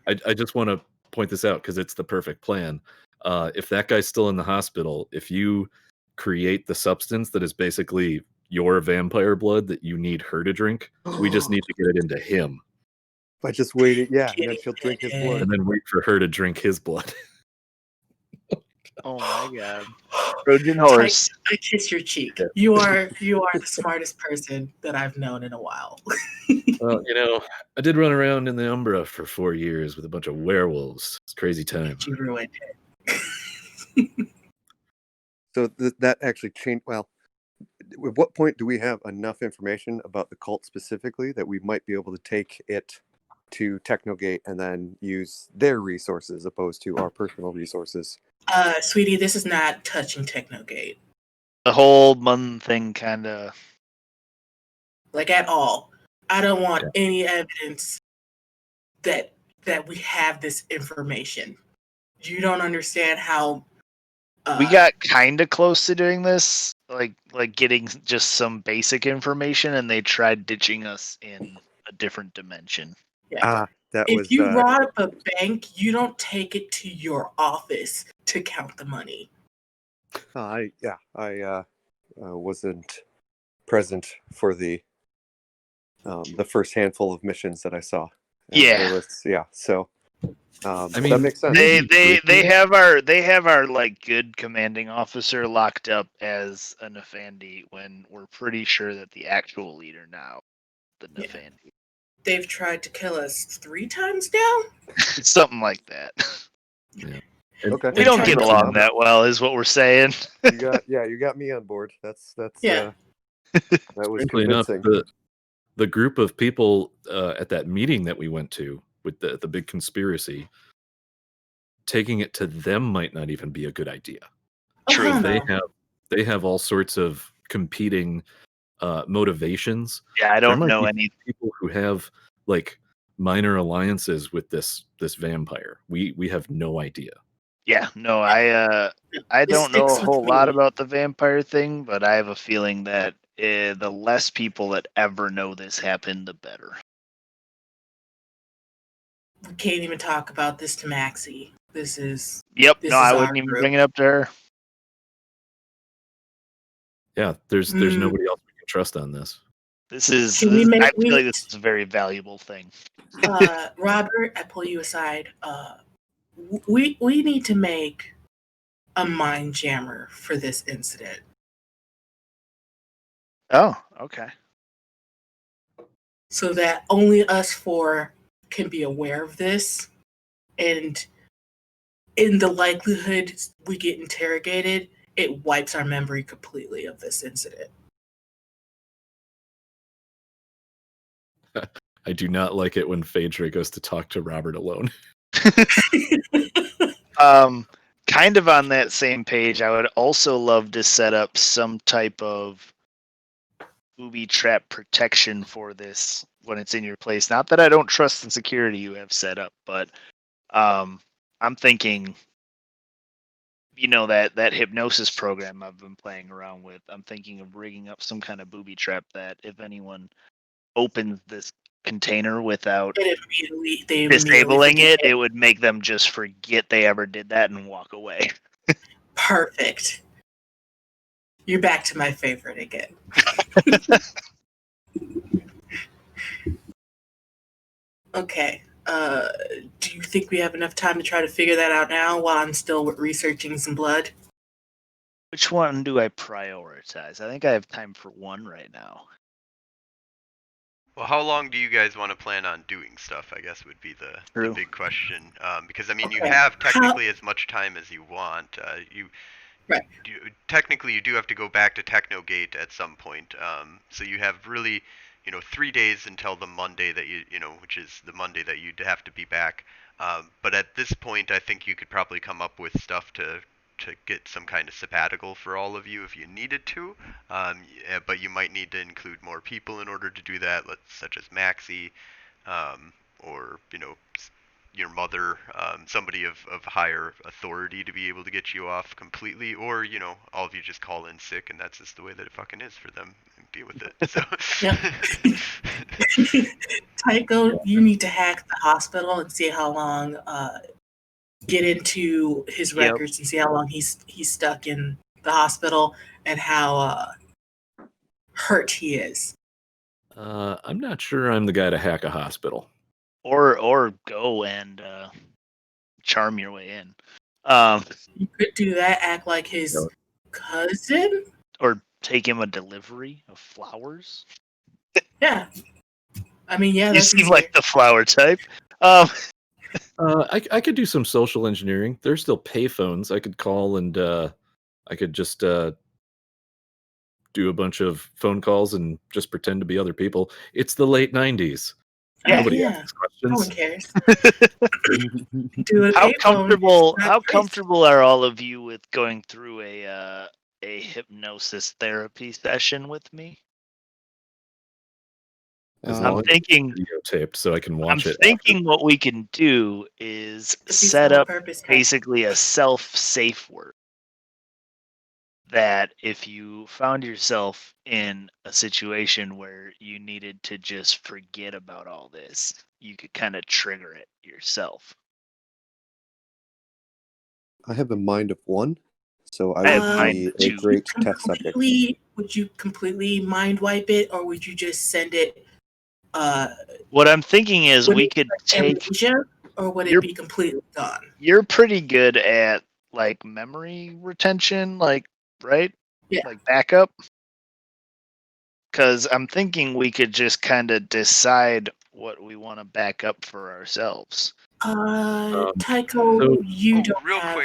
I just want to point this out because it's the perfect plan. If that guy's still in the hospital, if you create the substance that is basically your vampire blood that you need her to drink, we just need to get it into him. If I just waited, and then she'll drink his blood. And then wait for her to drink his blood. Oh my god. Trojan horse. I kiss your cheek. You are the smartest person that I've known in a while. Well, I did run around in the Umbra for 4 years with a bunch of werewolves. It's a crazy time. You ruined it. So that actually changed. Well, at what point do we have enough information about the cult specifically that we might be able to take it to Technogate and then use their resources opposed to our personal resources? Sweetie, this is not touching Technogate. The whole Mun thing kind of... Like, at all. I don't want any evidence that we have this information. You don't understand how... we got kind of close to doing this, like getting just some basic information, and they tried ditching us in a different dimension. Yeah. If you rob a bank, you don't take it to your office to count the money. I wasn't present for the first handful of missions that I saw. So I mean, that makes sense. They have our like good commanding officer locked up as a Nefandi when we're pretty sure that the actual leader now, the Nefandi. Yeah. They've tried to kill us 3 times now? Something like that. Yeah. Okay. We don't get along that well, is what we're saying. You got me on board. That's yeah. That was convincing. Enough, the group of people at that meeting that we went to with the big conspiracy, taking it to them might not even be a good idea. True. They have all sorts of competing motivations. Yeah, I don't know any people who have like minor alliances with this vampire. We have no idea. Yeah, no, I don't know a whole lot about the vampire thing, but I have a feeling that the less people that ever know this happened, the better. We can't even talk about this to Maxie. This is... Yep, I wouldn't even bring it up to her. Yeah, there's nobody else we can trust on this. I feel like this is a very valuable thing. Robert, I pull you aside. We need to make a mind jammer for this incident. Oh, okay. So that only us 4 can be aware of this, and in the likelihood we get interrogated, it wipes our memory completely of this incident. I do not like it when Phaedra goes to talk to Robert alone. Kind of on that same page, I would also love to set up some type of booby trap protection for this when it's in your place. Not that I don't trust the security you have set up, but I'm thinking, that hypnosis program I've been playing around with. I'm thinking of rigging up some kind of booby trap that if anyone opens this container without They immediately disabling forget. it would make them just forget they ever did that and walk away. Perfect. You're back to my favorite again. Okay. Do you think we have enough time to try to figure that out now while I'm still researching some blood? Which one do I prioritize? I think I have time for one right now. Well, how long do you guys want to plan on doing stuff, I guess would be the True. big question. Because, I mean, you Okay. have technically as much time as you want. Right. Technically, you do have to go back to Technogate at some point. So you have really, 3 days until the Monday that which is the Monday that you'd have to be back. But at this point, I think you could probably come up with stuff to get some kind of sabbatical for all of you if you needed to. But you might need to include more people in order to do that, such as Maxie, or your mother, somebody of higher authority to be able to get you off completely, or all of you just call in sick, and that's just the way that it fucking is for them. Deal with it. So. Tycho, you need to hack the hospital and see how long. Get into his records and see how long he's stuck in the hospital and how hurt he is. I'm not sure I'm the guy to hack a hospital. Or go and charm your way in. You could do that, act like his cousin. Or take him a delivery of flowers. Yeah. I mean, yeah. You seem like the flower type. I could do some social engineering. There's still payphones. I could call and I could just do a bunch of phone calls and just pretend to be other people. It's the late 90s. Nobody asks questions. No one cares. Do a How payphone. comfortable are all of you with going through a hypnosis therapy session with me? I'm thinking videotaped so I can watch it. I'm thinking what we can do is set up basically a self-safe word that if you found yourself in a situation where you needed to just forget about all this, you could kind of trigger it yourself. I have a mind of one, so I have would be a great test subject. Would you completely mind wipe it, or would you just send it? What I'm thinking is we could take amnesia, or would it be completely gone? You're pretty good at like memory retention, right? Yeah. Like backup. Because I'm thinking we could just kind of decide what we want to back up for ourselves. Tycho, you don't have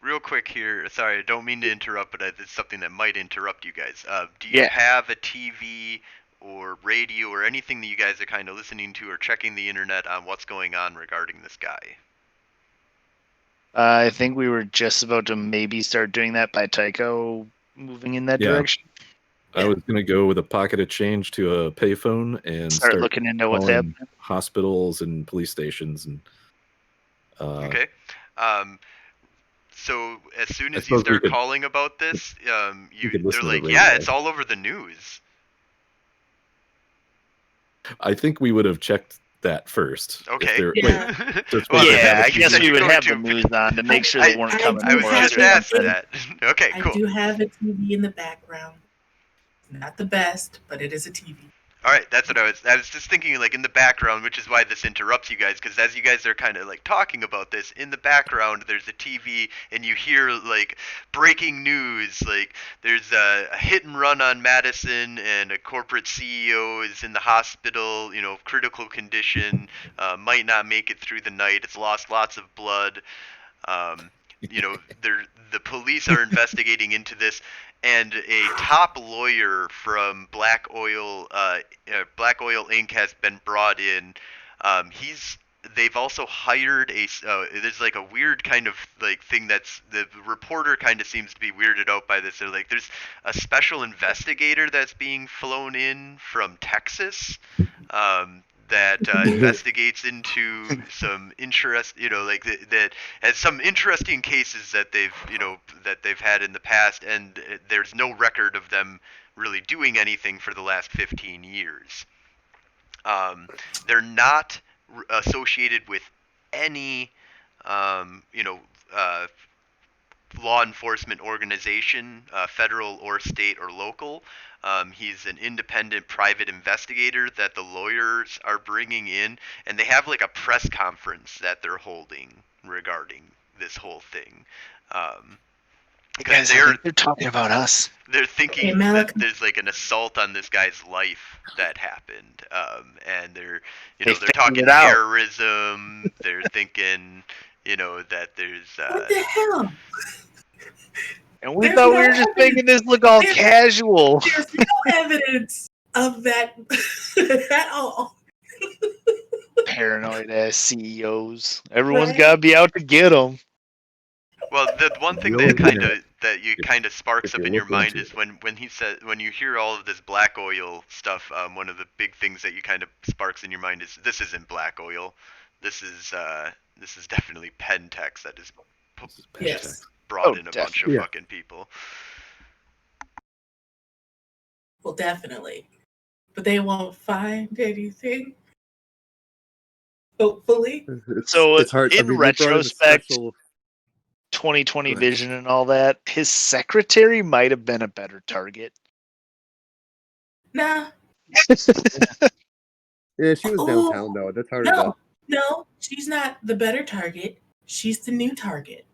Real quick here. Sorry, I don't mean to interrupt, but it's something that might interrupt you guys. Do you have a TV or radio or anything that you guys are kind of listening to or checking the internet on what's going on regarding this guy? I think we were just about to maybe start doing that by Tycho moving in that direction. I was going to go with a pocket of change to a payphone and start looking into what's happening. Hospitals and police stations. And okay. So as soon as you start calling about this, they're like, yeah, it's all over the news. I think we would have checked that first. Okay. I guess we would have the news on to make sure they weren't coming for us. I was just asking that. Okay, cool. I do have a TV in the background. Not the best, but it is a TV. All right, that's what I was just thinking, like in the background, which is why this interrupts you guys, because as you guys are kind of like talking about this, in the background there's a TV and you hear like breaking news, like there's a hit and run on Madison and a corporate CEO is in the hospital, critical condition, might not make it through the night, it's lost lots of blood. You know, the police are investigating into this, and a top lawyer from Black Oil Inc. has been brought in. He's They've also hired there's like a weird kind of like thing that's the reporter kind of seems to be weirded out by this. They're like, there's a special investigator that's being flown in from Texas. That investigates into some that has some interesting cases that they've had in the past, and there's no record of them really doing anything for the last 15 years. They're not associated with any um, you know uh, law enforcement organization, federal or state or local. He's an independent private investigator that the lawyers are bringing in, and they have like a press conference that they're holding regarding this whole thing. Because they're talking about us. They're thinking that there's like an assault on this guy's life that happened, and they're talking terrorism. They're thinking that there's what the hell? And we thought we were just making this look all casual. There's no evidence of that at all. Paranoid ass CEOs. Everyone's got to be out to get them. Well, the one thing that kind of sparks up in your mind is when you hear all of this black oil stuff. One of the big things that you kind of sparks in your mind is, this isn't black oil. This is definitely Pentex that is brought in a bunch of fucking people. Well, definitely, but they won't find anything. Hopefully. So it's hard. In retrospect, 2020 vision and all that, his secretary might have been a better target. Nah. Yeah, she was downtown though. That's hard enough. No, she's not the better target. She's the new target.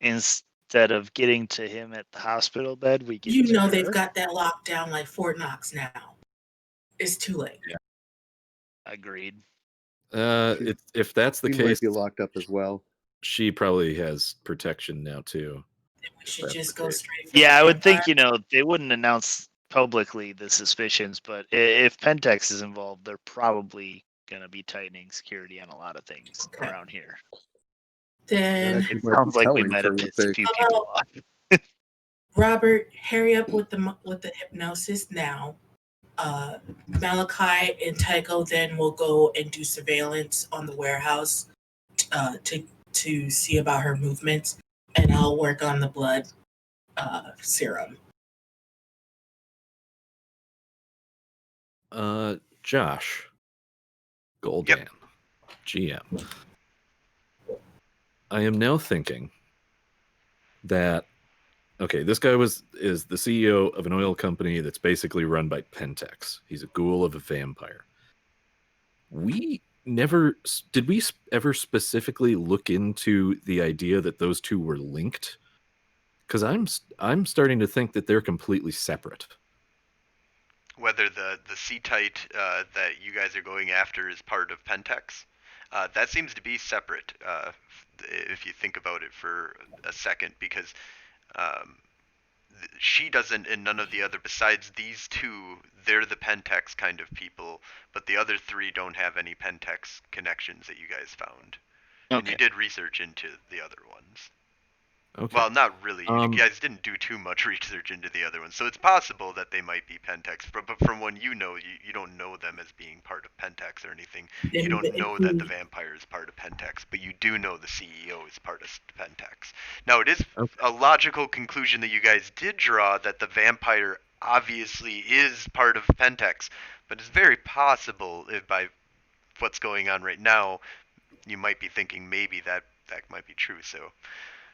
Instead of getting to him at the hospital bed, we get to her. They've got that locked down like Fort Knox now. It's too late. Yeah. Agreed. If that's the she case, might be locked up as well. She probably has protection now too. Then we should just go straight. Yeah, I would think they wouldn't announce publicly the suspicions, but if Pentex is involved, they're probably gonna be tightening security on a lot of things around here. Then it sounds like we might have pissed a few people off. Robert, hurry up with the hypnosis now. Malachi and Tycho then will go and do surveillance on the warehouse to see about her movements, and I'll work on the blood serum. Josh Goldan, GM. I am now thinking that this guy is the CEO of an oil company that's basically run by Pentex. He's a ghoul of a vampire. Did we ever specifically look into the idea that those two were linked? Because I'm starting to think that they're completely separate. Whether the C-Tite that you guys are going after is part of Pentex, that seems to be separate. If you think about it for a second, because she doesn't, and none of the other, besides these two, they're the Pentex kind of people, but the other three don't have any Pentex connections that you guys found. And you did research into the other ones. Okay. Well, not really. You guys didn't do too much research into the other ones, so it's possible that they might be Pentex. But from what you know, you don't know them as being part of Pentex or anything. You don't know that the vampire is part of Pentex, but you do know the CEO is part of Pentex. Now, it is a logical conclusion that you guys did draw that the vampire obviously is part of Pentex, but it's very possible by what's going on right now, you might be thinking maybe that might be true. So.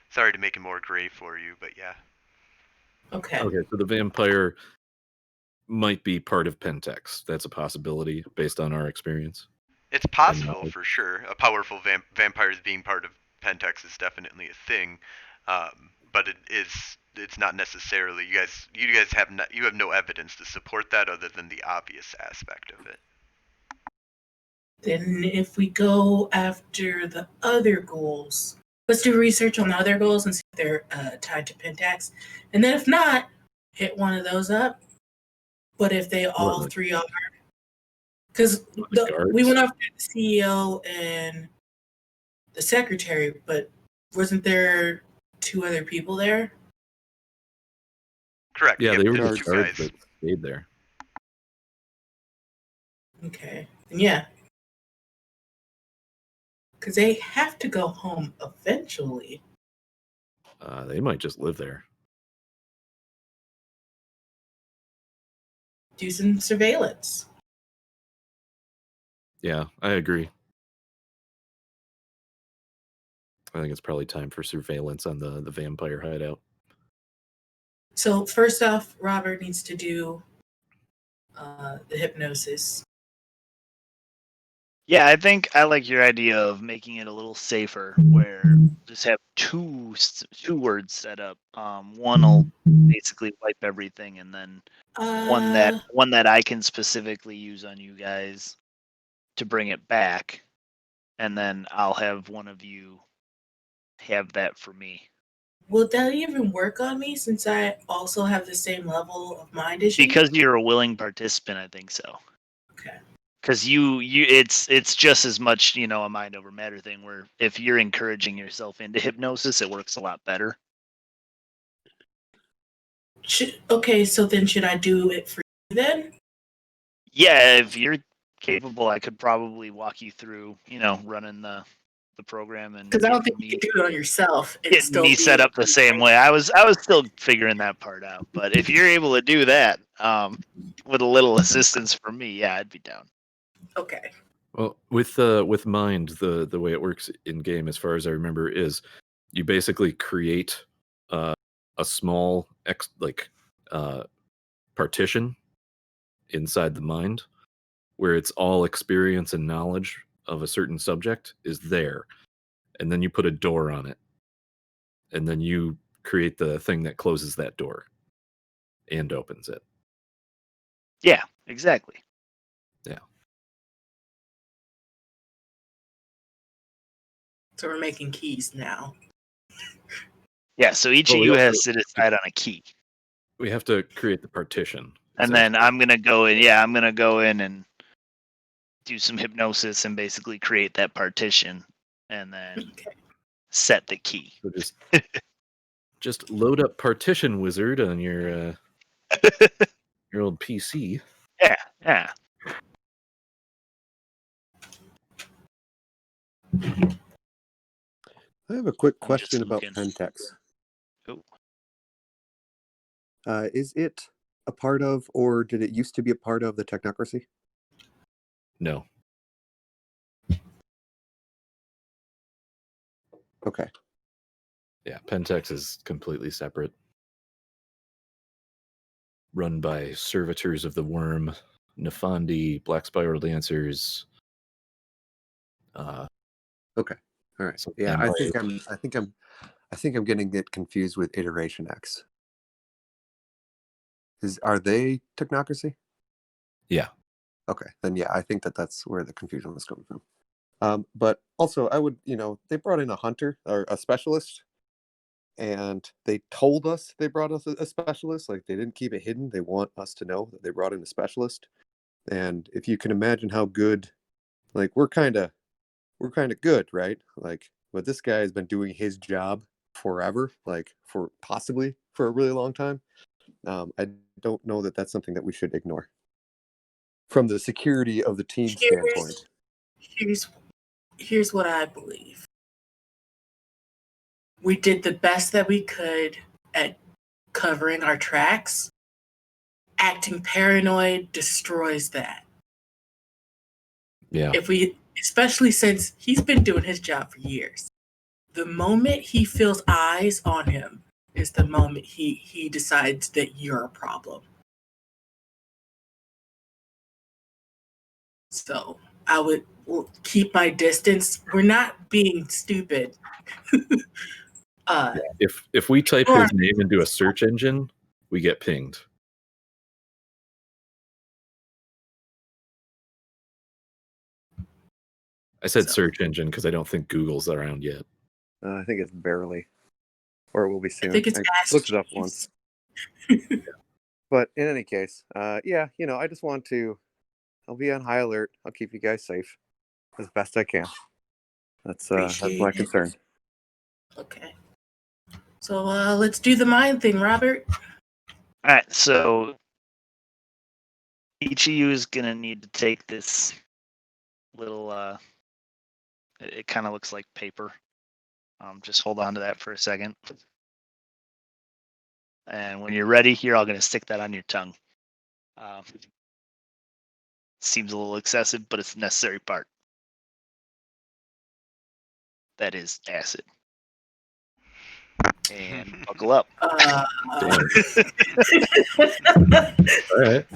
Sorry to make it more gray for you, but yeah. Okay, so the vampire might be part of Pentex. That's a possibility based on our experience. It's possible for sure. A powerful vampires being part of Pentex is definitely a thing, but it's not necessarily. You guys have no evidence to support that other than the obvious aspect of it. Then if we go after the other goals, let's do research on the other goals and see if they're tied to Pentax. And then if not, hit one of those up. But if they all What, three are, because the guards? we went after the CEO and the secretary, but wasn't there two other people there? Correct. Yeah, yep, they were there's the two guards guys. that stayed there. Okay. And yeah. Because they have to go home eventually. They might just live there. Do some surveillance. Yeah, I agree. I think it's probably time for surveillance on the vampire hideout. So first off, Robert needs to do the hypnosis. Yeah, I think I like your idea of making it a little safer, where just have two words set up. One will basically wipe everything, and then one that I can specifically use on you guys to bring it back, and then I'll have one of you have that for me. Will that even work on me since I also have the same level of mind as you? Because you're a willing participant, I think so. Okay. Because it's just as much, a mind over matter thing, where if you're encouraging yourself into hypnosis, it works a lot better. Okay, so then should I do it for you then? Yeah, if you're capable, I could probably walk you through, running the program, and Because I don't think you can do it on yourself and getting still me be set up the same way. I was still figuring that part out, but if you're able to do that, with a little assistance from me, yeah, I'd be down. Okay. Well, with mind, the way it works in game, as far as I remember, is you basically create a small partition inside the mind where it's all experience and knowledge of a certain subject is there, and then you put a door on it, and then you create the thing that closes that door and opens it. Yeah, exactly. Yeah. So we're making keys now. Yeah, so each of you has to decide on a key. We have to create the partition. And then I'm gonna go in and do some hypnosis and basically create that partition, and then set the key. So just load up Partition Wizard on your old PC. Yeah. I have a quick question about Pentax. Oh. Is it a part of, or did it used to be a part of the Technocracy? No. Okay. Yeah, Pentax is completely separate. Run by servitors of the worm, Nefandi, Black Spiral Dancers. Okay. All right. Yeah, I think I'm getting it confused with Iteration X. Are they Technocracy? Yeah. Okay, then yeah, I think that's where the confusion was coming from. But also, I would, they brought in a hunter or a specialist, and they told us they brought us a specialist. Like, they didn't keep it hidden. They want us to know that they brought in a specialist. And if you can imagine how good, like, we're kind of good, right? Like, but this guy has been doing his job forever, like possibly for a really long time. I don't know that that's something that we should ignore from the security of the team standpoint. Here's what I believe. We did the best that we could at covering our tracks. Acting paranoid destroys that. Yeah. Especially since he's been doing his job for years. The moment he feels eyes on him is the moment he decides that you're a problem. So I would keep my distance. We're not being stupid. If we type his name into a search engine, we get pinged. I said So- search engine because I don't think Google's around yet. I think it's barely, or it will be soon. I think it's looked it up Ascension. once. But in any case, yeah, I just want to. I'll be on high alert. I'll keep you guys safe as best I can. That's my Appreciate it. concern. Okay. So let's do the mind thing, Robert. All right, so each of you is gonna need to take this little. It kind of looks like paper. Just hold on to that for a second. And when you're ready, you're all gonna stick that on your tongue. Seems a little excessive, but it's a necessary part. That is acid. And buckle up. Damn. All right.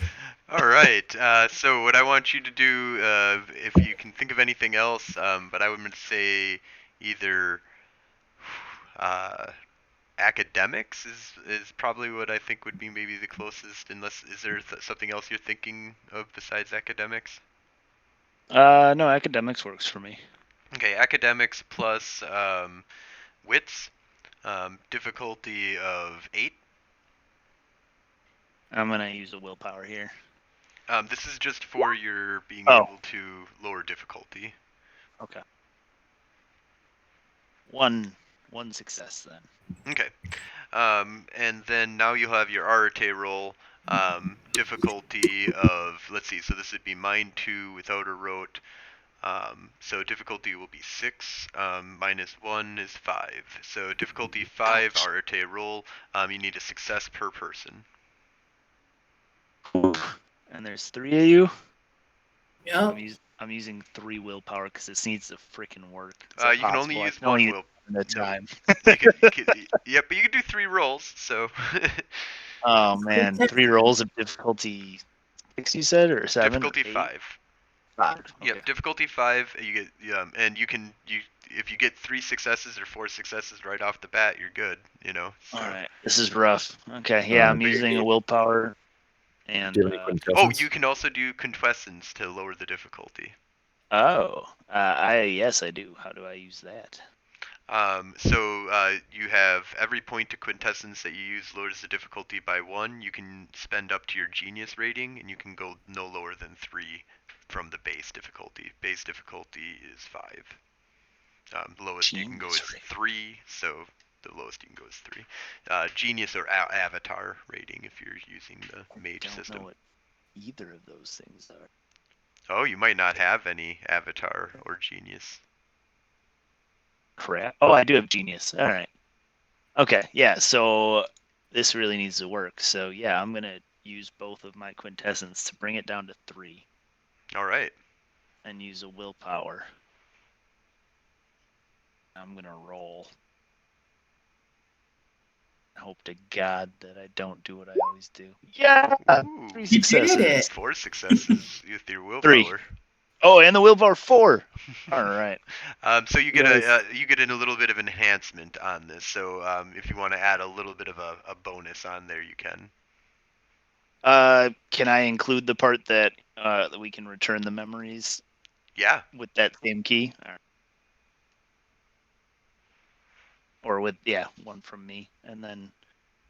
All right. So what I want you to do, if you can think of anything else, but I would say either academics is probably what I think would be maybe the closest. Unless is there something else you're thinking of besides academics? No, academics works for me. Okay, academics plus wits, difficulty of 8. I'm gonna use a willpower here. This is just for your being Oh. able to lower difficulty. Okay. One success then. Okay. And then now you'll have your Arate roll. Difficulty of, let's see, so this would be Mind 2 without a rote. So difficulty will be 6. Minus 1 is 5. So difficulty 5, Ouch. Arate roll. You need a success per person. And there's 3 of you. Yep. I'm using 3 willpower because this needs to freaking work. You can only possible? I use can only one use will. one at a time. Yep, but you can do 3 rolls, so. Oh man, 3 rolls of difficulty 6 you said, or 7? Difficulty or 8? 5. 5. Okay. Yep, difficulty 5. You get and you if you get 3 successes or 4 successes right off the bat, you're good. So. All right. This is rough. Okay. Yeah, I'm but you're- using a willpower. And Do you have any Oh, quintessence? you can also do quintessence to lower the difficulty. yes I do. How do I use that? So you have every point of quintessence that you use lowers the difficulty by 1. You can spend up to your genius rating, and you can go no lower than 3 from the base difficulty. Base difficulty is 5. Lowest you can go is 3, so the lowest you can go is 3. Genius or avatar rating if you're using the Mage I don't system. know what either of those things are. Oh, you might not have any avatar or genius. Crap. Oh, I do have genius. All right. Okay. Yeah. So this really needs to work. So yeah, I'm gonna use both of my quintessence to bring it down to 3. All right. And use a willpower. I'm gonna roll. Hope to God that I don't do what I always do. Yeah. Ooh, 3 You did successes. it. 4 successes with your willpower. 3. Oh, and the willpower 4. All right. So you get Nice. you get in a little bit of enhancement on this. So if you want to add a little bit of a bonus on there, you can. Can I include the part that we can return the memories Yeah. with that same key? Or with, one from me. And then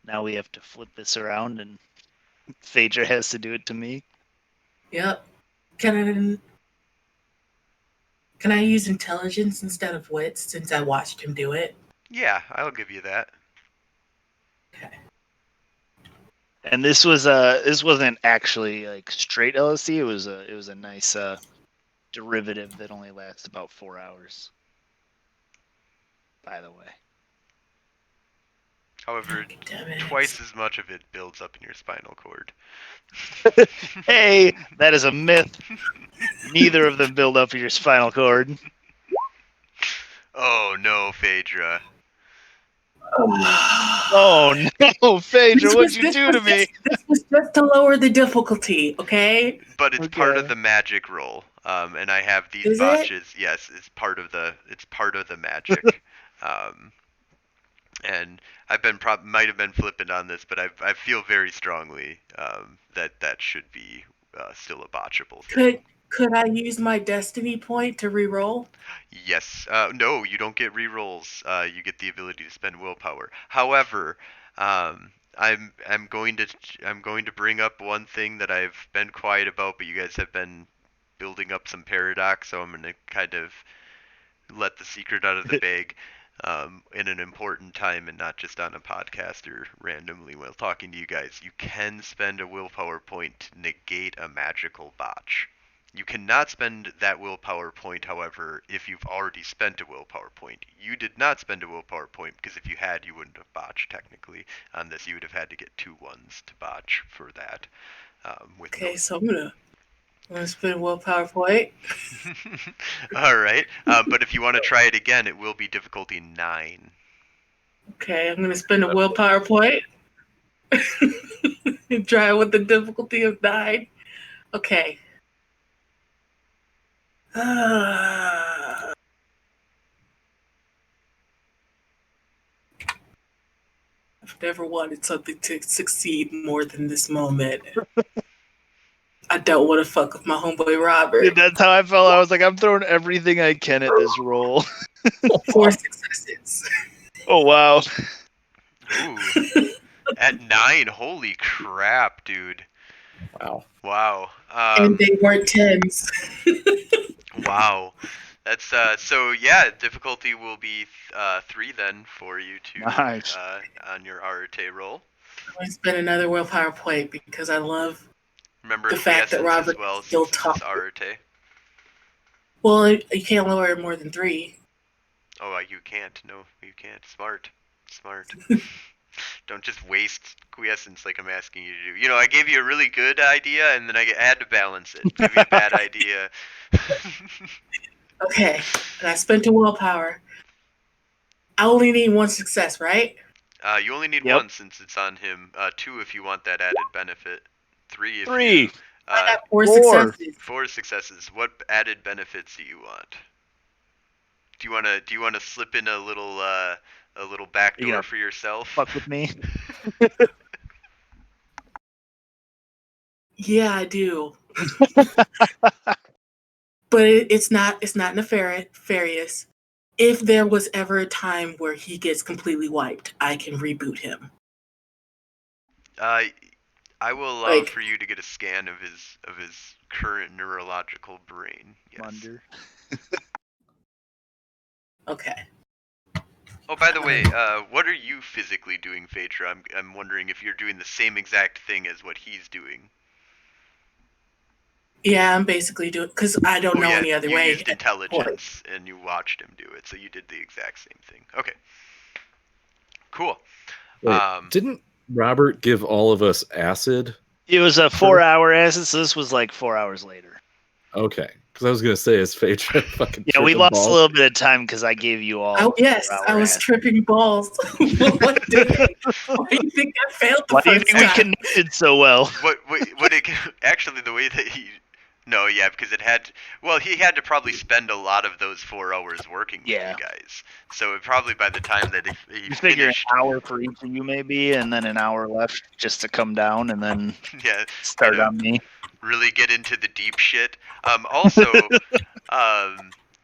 now we have to flip this around and Phaedra has to do it to me. Yep. Can I use intelligence instead of wits since I watched him do it? Yeah, I'll give you that. Okay. And this wasn't actually like straight LSD. It was a nice derivative that only lasts about 4 hours. By the way. However, Damn it. twice as much of it builds up in your spinal cord. Hey, that is a myth. Neither of them build up your spinal cord. Oh no, Phaedra. Oh no, Phaedra, what'd you do to me? This was just to lower the difficulty, okay? But it's part of Okay. the magic roll. And I have these Is it? botches. Yes, it's part of the magic. And I've been might have been flippant on this, but I feel very strongly that should be still a botchable thing. Could I use my destiny point to reroll? Yes. No, you don't get rerolls. You get the ability to spend willpower. However, I'm going to bring up one thing that I've been quiet about, but you guys have been building up some paradox, so I'm going to kind of let the secret out of the bag in an important time and not just on a podcast or randomly while talking to you guys. You can spend a willpower point to negate a magical botch. You cannot spend that willpower point, however, if you've already spent a willpower point. You did not spend a willpower point because if you had, you wouldn't have botched technically. On this, you would have had to get 2 ones to botch for that. With Okay, so I'm gonna spend a willpower point. All right, but if you want to try it again, it will be difficulty 9. Okay, I'm gonna spend a willpower point. And try with the difficulty of 9. Okay. I've never wanted something to succeed more than this moment. I don't want to fuck with my homeboy Robert. Dude, that's how I felt. I was like, I'm throwing everything I can at this roll. 4 successes. Oh wow. Ooh. At 9, holy crap, dude. Wow. Wow. And they weren't 10s. Wow. That's so yeah, difficulty will be 3 then for you to Nice. on your Arate roll. I'm going to spend another willpower point because I love Remember the fact that Robert as well still since it's talks. Arate. Well, you can't lower more than 3. Oh, you can't. No, you can't. Smart. Don't just waste quiescence like I'm asking you to do. You know, I gave you a really good idea, and then I had to balance it. Give you a bad idea. Okay, and I spent a willpower. I only need 1 success, right? You only need Yep. 1 since it's on him. 2 if you want that added benefit. 3 if 3. you... I got 4 4. successes. 4 successes. What added benefits do you want? Do you wanna slip in a little backdoor Yeah. for yourself? Fuck with me. Yeah, I do. But it's not nefarious. If there was ever a time where he gets completely wiped, I can reboot him. I will allow for you to get a scan of his current neurological brain. Yes. Wonder. Okay. Oh, by the way, what are you physically doing, Phaedra? I'm wondering if you're doing the same exact thing as what he's doing. Yeah, I'm basically doing because I don't know any other you way. You used intelligence and you watched him do it, so you did the exact same thing. Okay. Cool. Wait, didn't Robert give all of us acid? It was a 4-hour acid, so this was like 4 hours later. Okay, because I was gonna say, is Phaedra fucking? Yeah, we tripping lost balls? a little bit of time because I gave you all. Oh yes, 4-hour I was acid. tripping balls. What did why do you think I failed the Why do you first think we time? connected so well? What it actually the way that he no, yeah, because it had he had to probably spend a lot of those 4 hours working with you guys. So it probably by the time that he You figure finished, an hour for each of you maybe, and then an hour left just to come down and then yeah, start kind of on me. really get into the deep shit. Also,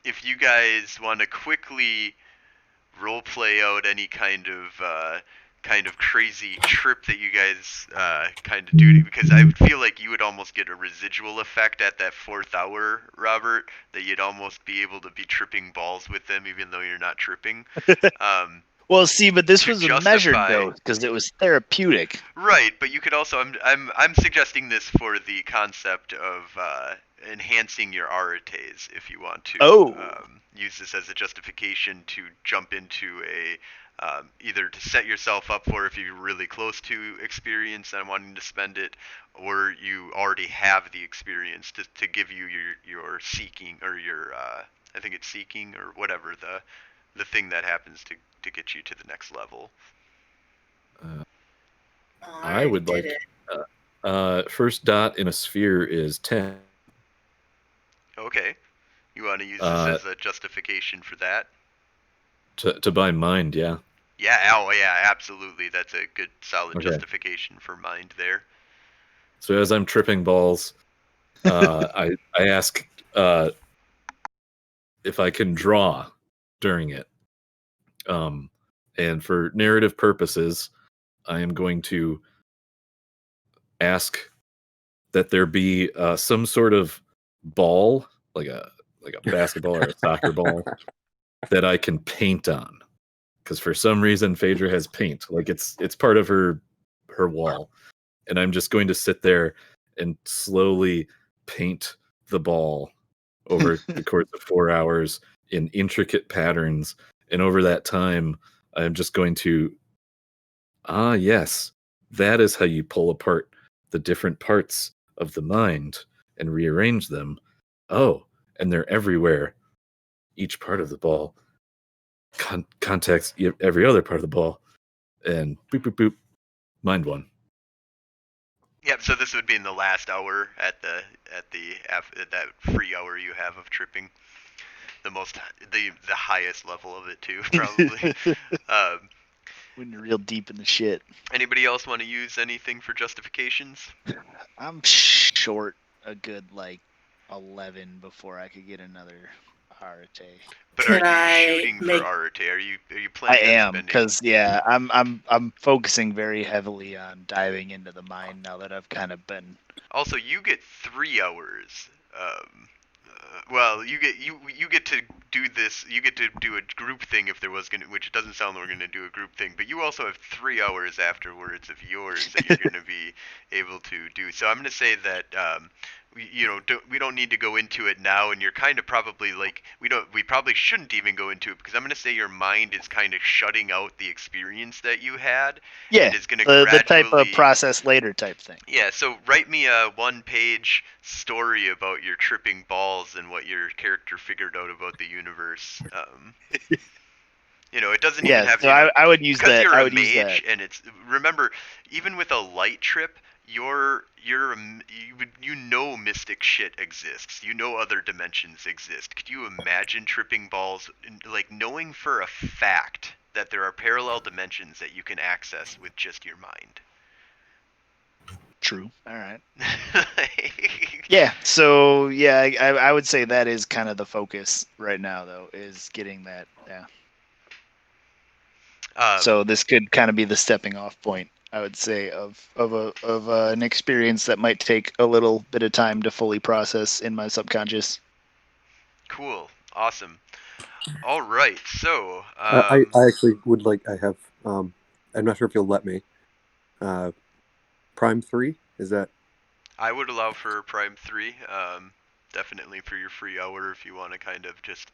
if you guys want to quickly role play out any kind of crazy trip that you guys kind of do, because I feel like you would almost get a residual effect at that 4th hour, Robert, that you'd almost be able to be tripping balls with them even though you're not tripping. Well, see, but this to was a measured justify- dose because it was therapeutic. Right, but you could also I'm suggesting this for the concept of enhancing your arates if you want to use this as a justification to jump into a either to set yourself up for if you're really close to experience and wanting to spend it, or you already have the experience to give you your seeking or your I think it's seeking or whatever the thing that happens to get you to the next level. I would like first dot in a sphere is 10. Okay. You want to use this as a justification for that? To buy mind, yeah. Yeah, oh yeah, absolutely. That's a good solid justification for mind there. So as I'm tripping balls, I ask if I can draw during it. And for narrative purposes, I am going to ask that there be some sort of ball, like a basketball or a soccer ball, that I can paint on. Because for some reason, Phaedra has paint, like it's part of her wall, and I'm just going to sit there and slowly paint the ball over the course of 4 hours in intricate patterns. And over that time, I'm just going to, yes, that is how you pull apart the different parts of the mind and rearrange them. Oh, and they're everywhere. Each part of the ball contacts every other part of the ball. And boop, boop, boop. Mind one. Yep. So this would be in the last hour at that free hour you have of tripping. The highest level of it too, probably. When you're real deep in the shit. Anybody else want to use anything for justifications? I'm short a good 11 before I could get another Arate. But Can are I you shooting make- for Arate? Are you I planning on am spending? because I'm focusing very heavily on diving into the mine now that I've kind of been. Also, you get 3 hours. Well, you get to do this. You get to do a group thing if there was gonna, which it doesn't sound like we're gonna do a group thing. But you also have 3 hours afterwards of yours that you're gonna be able to do. So I'm gonna say that we don't need to go into it now, and you're kind of probably we probably shouldn't even go into it because I'm gonna say your mind is kind of shutting out the experience that you had. Yeah, and it's gonna the type of gradually- process later type thing. Yeah, so write me a 1-page story about your tripping balls and what your character figured out about the universe. It doesn't even Yeah, have. so I would use because that. you're I a would use that. mage, and it's remember, even with a light trip, you know mystic shit exists. You know other dimensions exist. Could you imagine tripping balls, like knowing for a fact that there are parallel dimensions that you can access with just your mind? True. All right. Yeah. So yeah, I would say that is kind of the focus right now, though, is getting that. Yeah. So this could kind of be the stepping off point, I would say, of an experience that might take a little bit of time to fully process in my subconscious. Cool. Awesome. All right. So I actually would like. I have. I'm not sure if you'll let me. Prime 3 is that? I would allow for Prime 3. Definitely for your free hour if you want to kind of just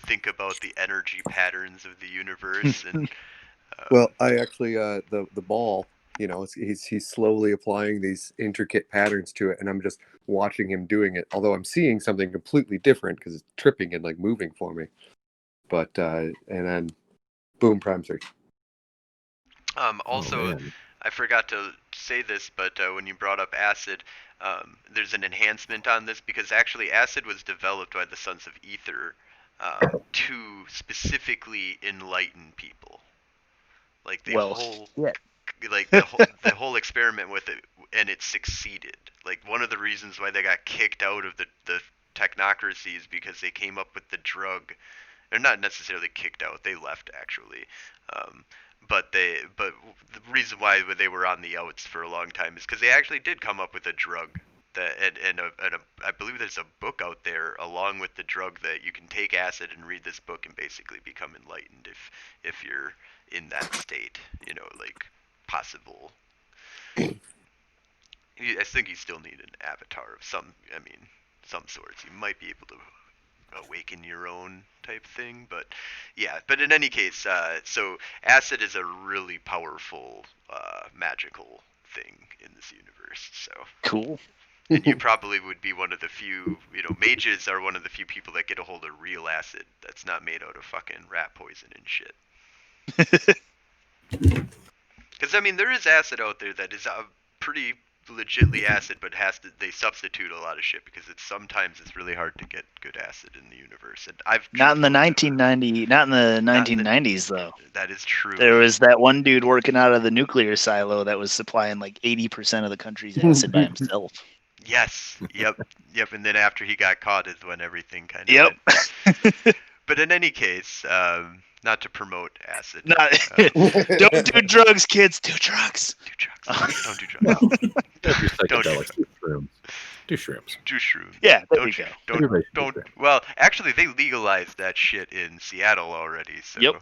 think about the energy patterns of the universe and. Well, I actually the ball. He's slowly applying these intricate patterns to it, and I'm just watching him doing it. Although I'm seeing something completely different because it's tripping and moving for me. But and then, boom, Prime 3. Also, I forgot to say this, but when you brought up acid, there's an enhancement on this because actually acid was developed by the Sons of Ether to specifically enlighten people. Like the whole experiment with it, and it succeeded. Like one of the reasons why they got kicked out of the technocracy is because they came up with the drug. They're not necessarily kicked out; they left actually. But the reason why they were on the outs for a long time is because they actually did come up with a drug that I believe there's a book out there along with the drug that you can take acid and read this book and basically become enlightened if you're in that state, possible. I think you still need an avatar of some sorts. You might be able to awaken your own type thing, but yeah. But in any case, so acid is a really powerful magical thing in this universe. So cool. And you probably would be one of the few, mages are one of the few people that get a hold of real acid that's not made out of fucking rat poison and shit. Because there is acid out there that is pretty legitly acid, but they substitute a lot of shit because sometimes it's really hard to get good acid in the universe. And not in the 1990s though. That is true. There was that one dude working out of the nuclear silo that was supplying 80% of the country's acid by himself. Yes. Yep. And then after he got caught is when everything kind of Yep. went. But in any case, not to promote acid. Don't do drugs, kids. Do drugs. Do drugs. Don't do drugs. No. Don't do Don't do psychedelics. Do shrooms. Do shrooms. Do shrooms. Yeah, there Don't you go. Everybody should do don't. shrooms. Well, actually, they legalized that shit in Seattle already. So, Yep.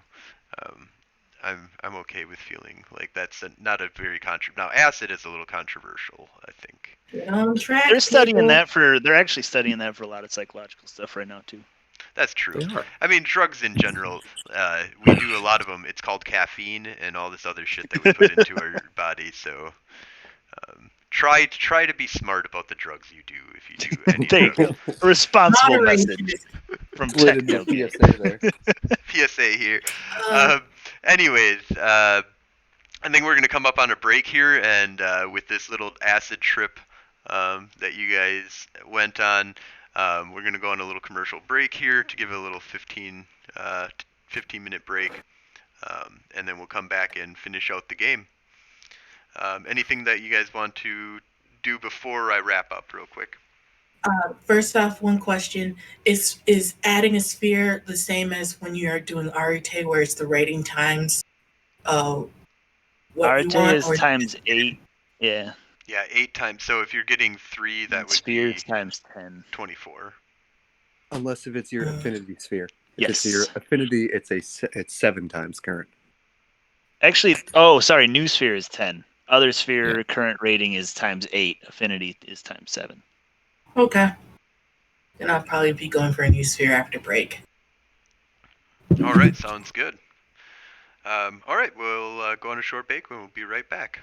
I'm okay with feeling like that's not a very now acid is a little controversial, I think. Get on track. They're studying people. that for. They're actually studying that for a lot of psychological stuff right now too. That's true. They are. I mean, drugs in general, we do a lot of them. It's called caffeine and all this other shit that we put into our body. So, try to be smart about the drugs you do if you do any There you drugs. go. A responsible Moderation message is- from Slid in the Technogate. PSA there. PSA here. Uh, Anyways, I think we're gonna come up on a break here, and with this little acid trip that you guys went on, we're gonna go on a little commercial break here to give it a little 15-minute break, and then we'll come back and finish out the game. Anything that you guys want to do before I wrap up, real quick? First off, one question: is adding a sphere the same as when you are doing Arite, where it's the rating times what you Arte want, is or times 8. Yeah. Yeah, 8 times. So if you're getting 3, that would Spheres be times 10. 24. Unless if it's your affinity sphere. If Yes. it's your affinity, it's 7 times current. Actually, sorry. New sphere is 10. Other sphere current rating is times 8. Affinity is times 7. okay? Then I'll probably be going for a new sphere after break. All right, sounds good. All right, we'll go on a short break and we'll be right back.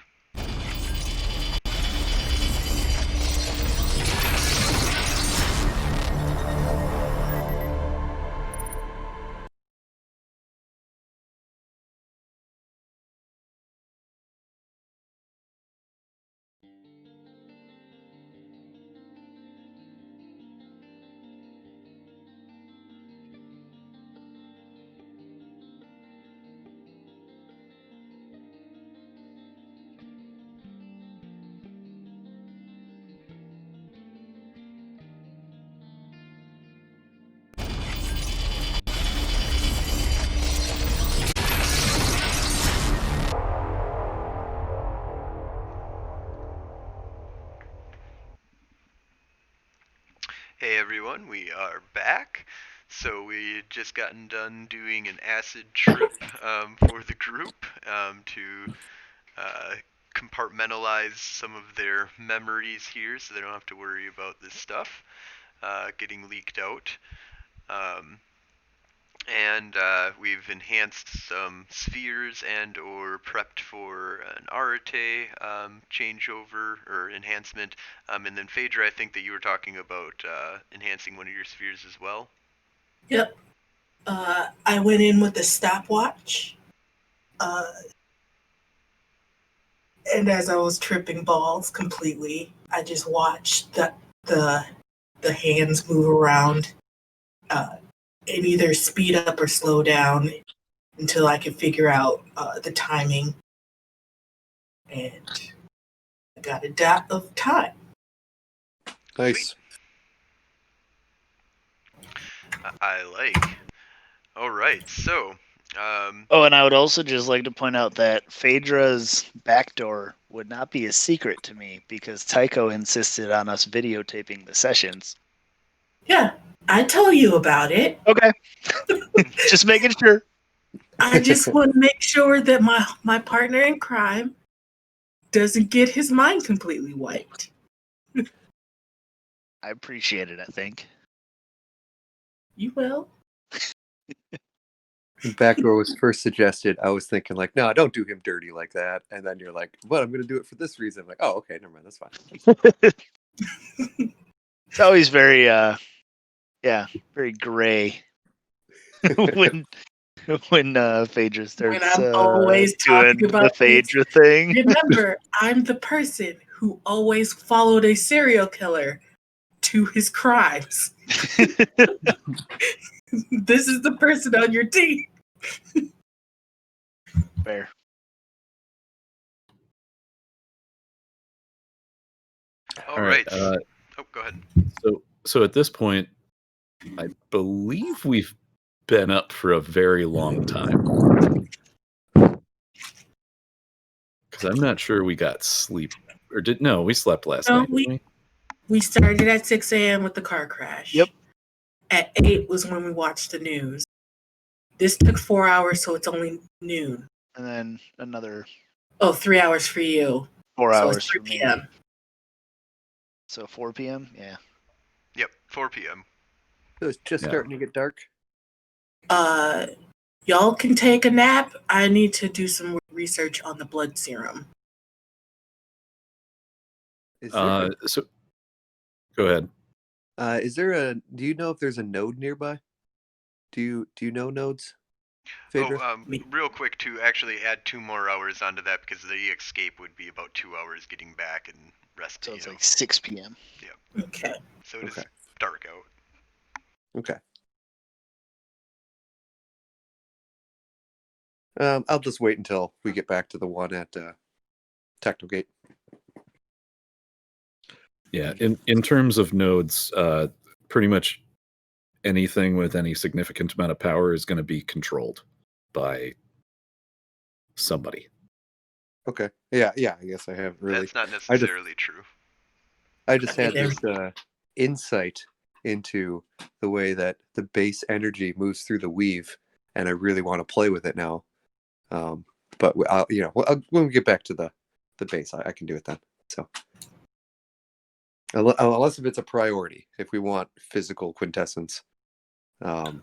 Hey everyone, we are back. So we had just gotten done doing an acid trip for the group to compartmentalize some of their memories here so they don't have to worry about this stuff getting leaked out. And we've enhanced some spheres and or prepped for an Arate changeover or enhancement. And then Phaedra, I think that you were talking about enhancing one of your spheres as well. Yep. I went in with a stopwatch. And as I was tripping balls completely, I just watched the hands move around and either speed up or slow down until I could figure out the timing. And I got a dot of time. Nice. I like. All right, so. Oh, and I would also just like to point out that Phaedra's backdoor would not be a secret to me because Tycho insisted on us videotaping the sessions. Yeah, I told you about it. Okay. Just making sure. I just want to make sure that my partner in crime doesn't get his mind completely wiped. I appreciate it, I think. You will. When Backdoor was first suggested, I was thinking like, no, don't do him dirty like that. And then you're like, well, I'm going to do it for this reason. I'm like, oh, okay, never mind, that's fine. It's always very, very gray when Phaedra starts I'm always doing talking about the Phaedra thing. Remember, I'm the person who always followed a serial killer to his crimes. This is the person on your team. Fair. All right. go ahead. So at this point, I believe we've been up for a very long time. Because I'm not sure we got sleep. No, we slept last No, night, didn't we started at 6 a.m. with the car crash. Yep. At 8 was when we watched the news. This took 4 hours, so it's only noon. And then another Oh, 3 hours for you. 4 So hours it's 3 for me. p.m. So 4 p.m. Yeah. Yep, 4 p.m. So it's just Yeah. starting to get dark. Y'all can take a nap. I need to do some research on the blood serum. Is there, So go ahead. do you know if there's a node nearby? Do you know nodes? Phaedra? Real quick to actually add 2 more hours onto that because the escape would be about 2 hours getting back and rest. So it's like 6 p.m. Okay. So it is Okay. dark out. Okay. I'll just wait until we get back to the one at Technogate. Yeah, in terms of nodes, pretty much anything with any significant amount of power is going to be controlled by somebody. Okay. Yeah. I guess I haven't really. That's not necessarily true. I just had Okay, this insight into the way that the base energy moves through the weave, and I really want to play with it now. But when we get back to the base, I can do it then. So unless if it's a priority, if we want physical quintessence. I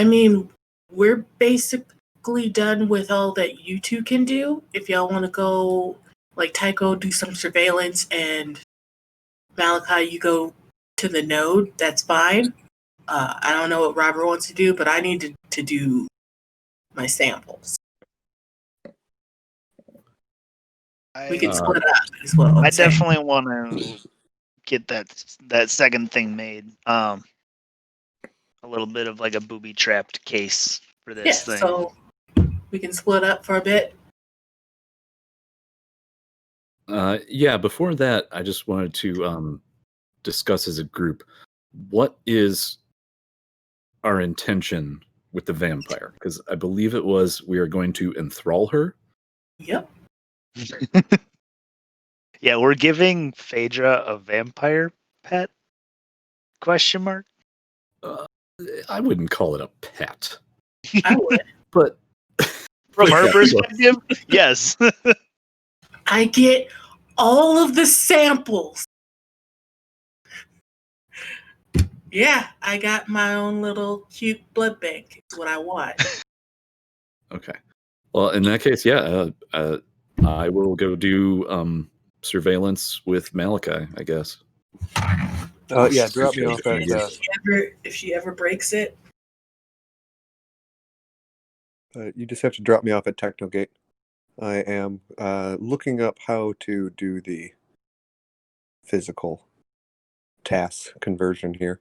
mean, we're basically done with all that you two can do. If y'all want to go, like Tycho, do some surveillance, and Malachi, you go to the node, that's fine. I don't know what Robert wants to do, but I need to do my samples. We can split up as well. I definitely want to get that second thing made. A little bit of like a booby trapped case for this thing. So we can split up for a bit. Yeah, before that, I just wanted to discuss as a group what is our intention with the vampire, because I believe it was we are going to enthrall her. Yep. Yeah, we're giving Phaedra a vampire pet? Question mark. I wouldn't call it a pet, I would. but From her Yeah, perspective, yes. I get all of the samples. Yeah, I got my own little cute blood bank. It's what I want. Okay. Well, in that case, yeah, I will go do surveillance with Malachi, I guess. Yeah, drop me off at. If she ever breaks it. You just have to drop me off at Technogate. I am looking up how to do the physical task conversion here.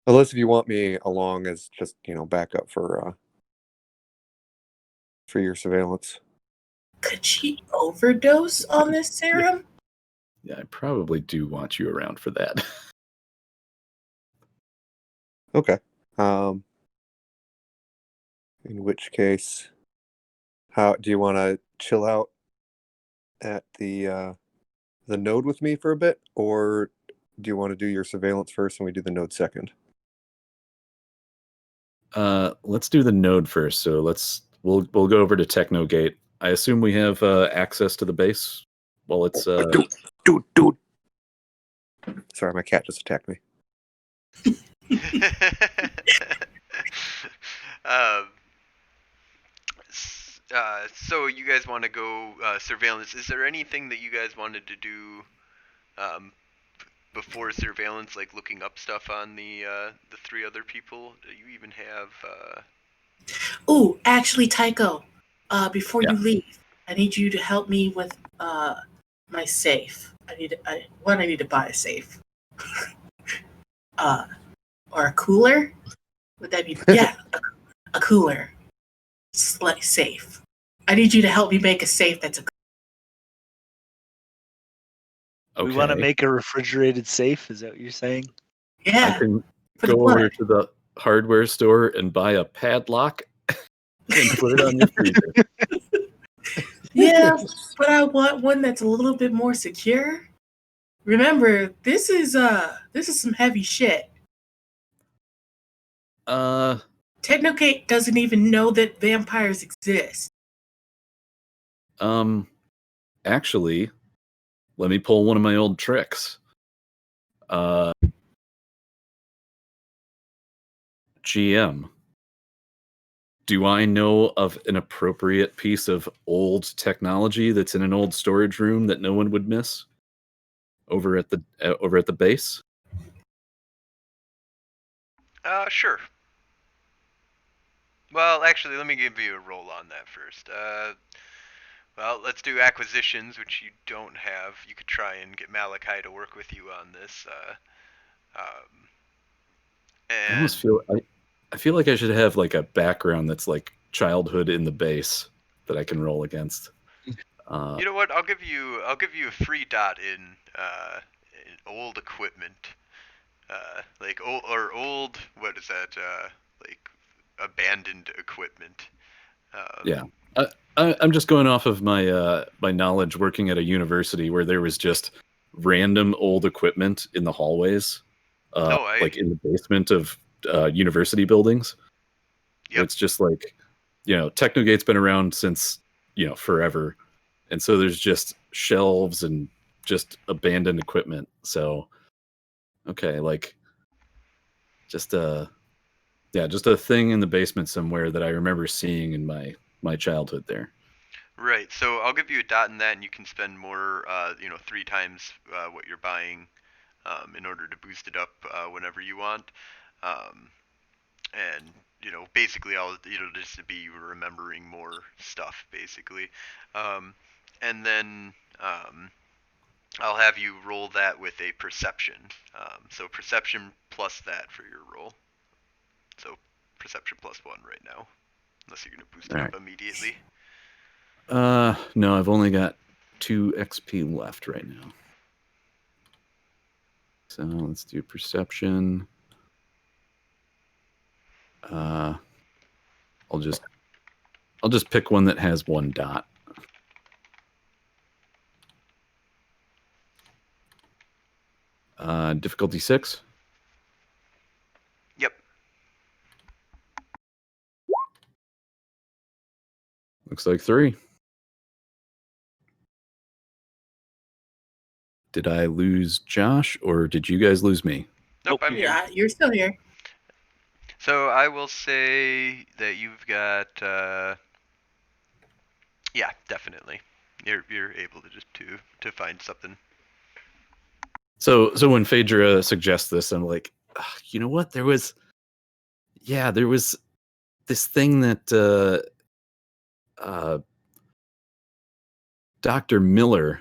Unless if you want me along as just backup for your surveillance. Could she overdose on this serum? Yeah, I probably do want you around for that. Okay. In which case, how do you want to chill out at the node with me for a bit, or do you want to do your surveillance first and we do the node second? Let's do the node first. So we'll go over to Technogate. I assume we have access to the base while it's Dude. Sorry, my cat just attacked me. So you guys want to go surveillance. Is there anything that you guys wanted to do before surveillance, like looking up stuff on the 3 other people? Do you even have Oh, actually, Tycho, before Yeah. you leave, I need you to help me with my safe. I need to buy a safe. Or a cooler? Would that be a cooler. Like safe. I need you to help me make a safe that's a Okay. We want to make a refrigerated safe. Is that what you're saying? I Yeah, can for the go over blood. to the hardware store and buy a padlock and put it on your freezer. Yeah, but I want one that's a little bit more secure. Remember, this is some heavy shit. Uh, Technogate doesn't even know that vampires exist. actually, let me pull one of my old tricks. GM, do I know of an appropriate piece of old technology that's in an old storage room that no one would miss over at the base? Sure. Well, actually, let me give you a roll on that first. Well, let's do acquisitions, which you don't have. You could try and get Malachi to work with you on this. I almost And feel I feel like I should have like a background that's like childhood in the base that I can roll against. you know what? I'll give you a free dot in old equipment. Like old, what is that? Like abandoned equipment. Yeah. I'm just going off of my my knowledge working at a university where there was just random old equipment in the hallways, No, like in the basement of university buildings. Yep. It's just like, Technogate's been around since, forever. And so there's just shelves and just abandoned equipment. So, okay, like just just a thing in the basement somewhere that I remember seeing in my childhood there. Right. So I'll give you a dot in that, and you can spend more, 3 times what you're buying, in order to boost it up whenever you want. Um, and basically, it'll just be remembering more stuff, basically. And then I'll have you roll that with a perception. So perception plus that for your roll. So perception +1 right now, unless you're gonna boost it All up right. immediately. No, I've only got 2 XP left right now. So let's do perception. I'll just pick one that has 1 dot. Difficulty 6. Yep. Looks like 3. Did I lose Josh or did you guys lose me? Nope, I'm here. Yeah, you're still here. So I will say that you've got, yeah, definitely. You're able to just to find something. So when Phaedra suggests this, I'm like, you know what? There was this thing that Dr. Miller.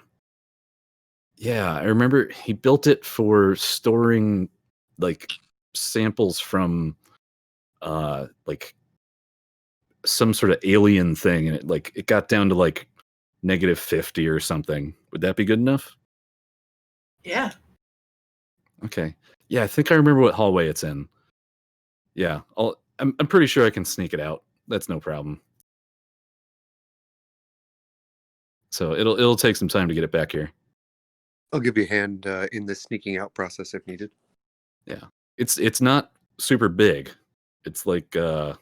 Yeah, I remember he built it for storing like samples from like some sort of alien thing, and it got down to like -50 or something. Would that be good enough? Yeah. Okay. Yeah, I think I remember what hallway it's in. Yeah, I'm pretty sure I can sneak it out. That's no problem. So it'll take some time to get it back here. I'll give you a hand in the sneaking out process if needed. Yeah. It's not super big. It's like the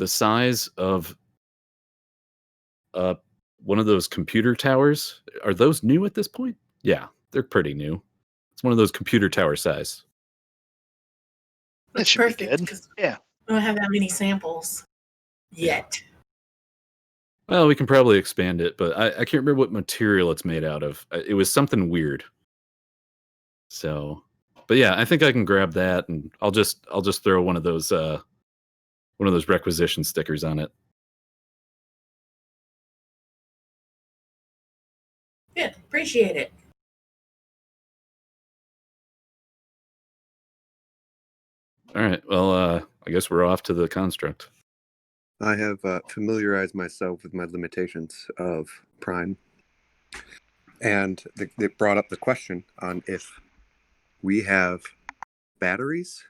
size of one of those computer towers. Are those new at this point? Yeah, they're pretty new. It's one of those computer tower size. That That's should be perfect good. because Yeah. we don't have that many samples yet. Well, we can probably expand it, but I can't remember what material it's made out of. It was something weird. So, but yeah, I think I can grab that, and I'll just throw one of those requisition stickers on it. Yeah, appreciate it. All right. Well, I guess we're off to the construct. I have familiarized myself with my limitations of Prime. And they brought up the question on if we have batteries,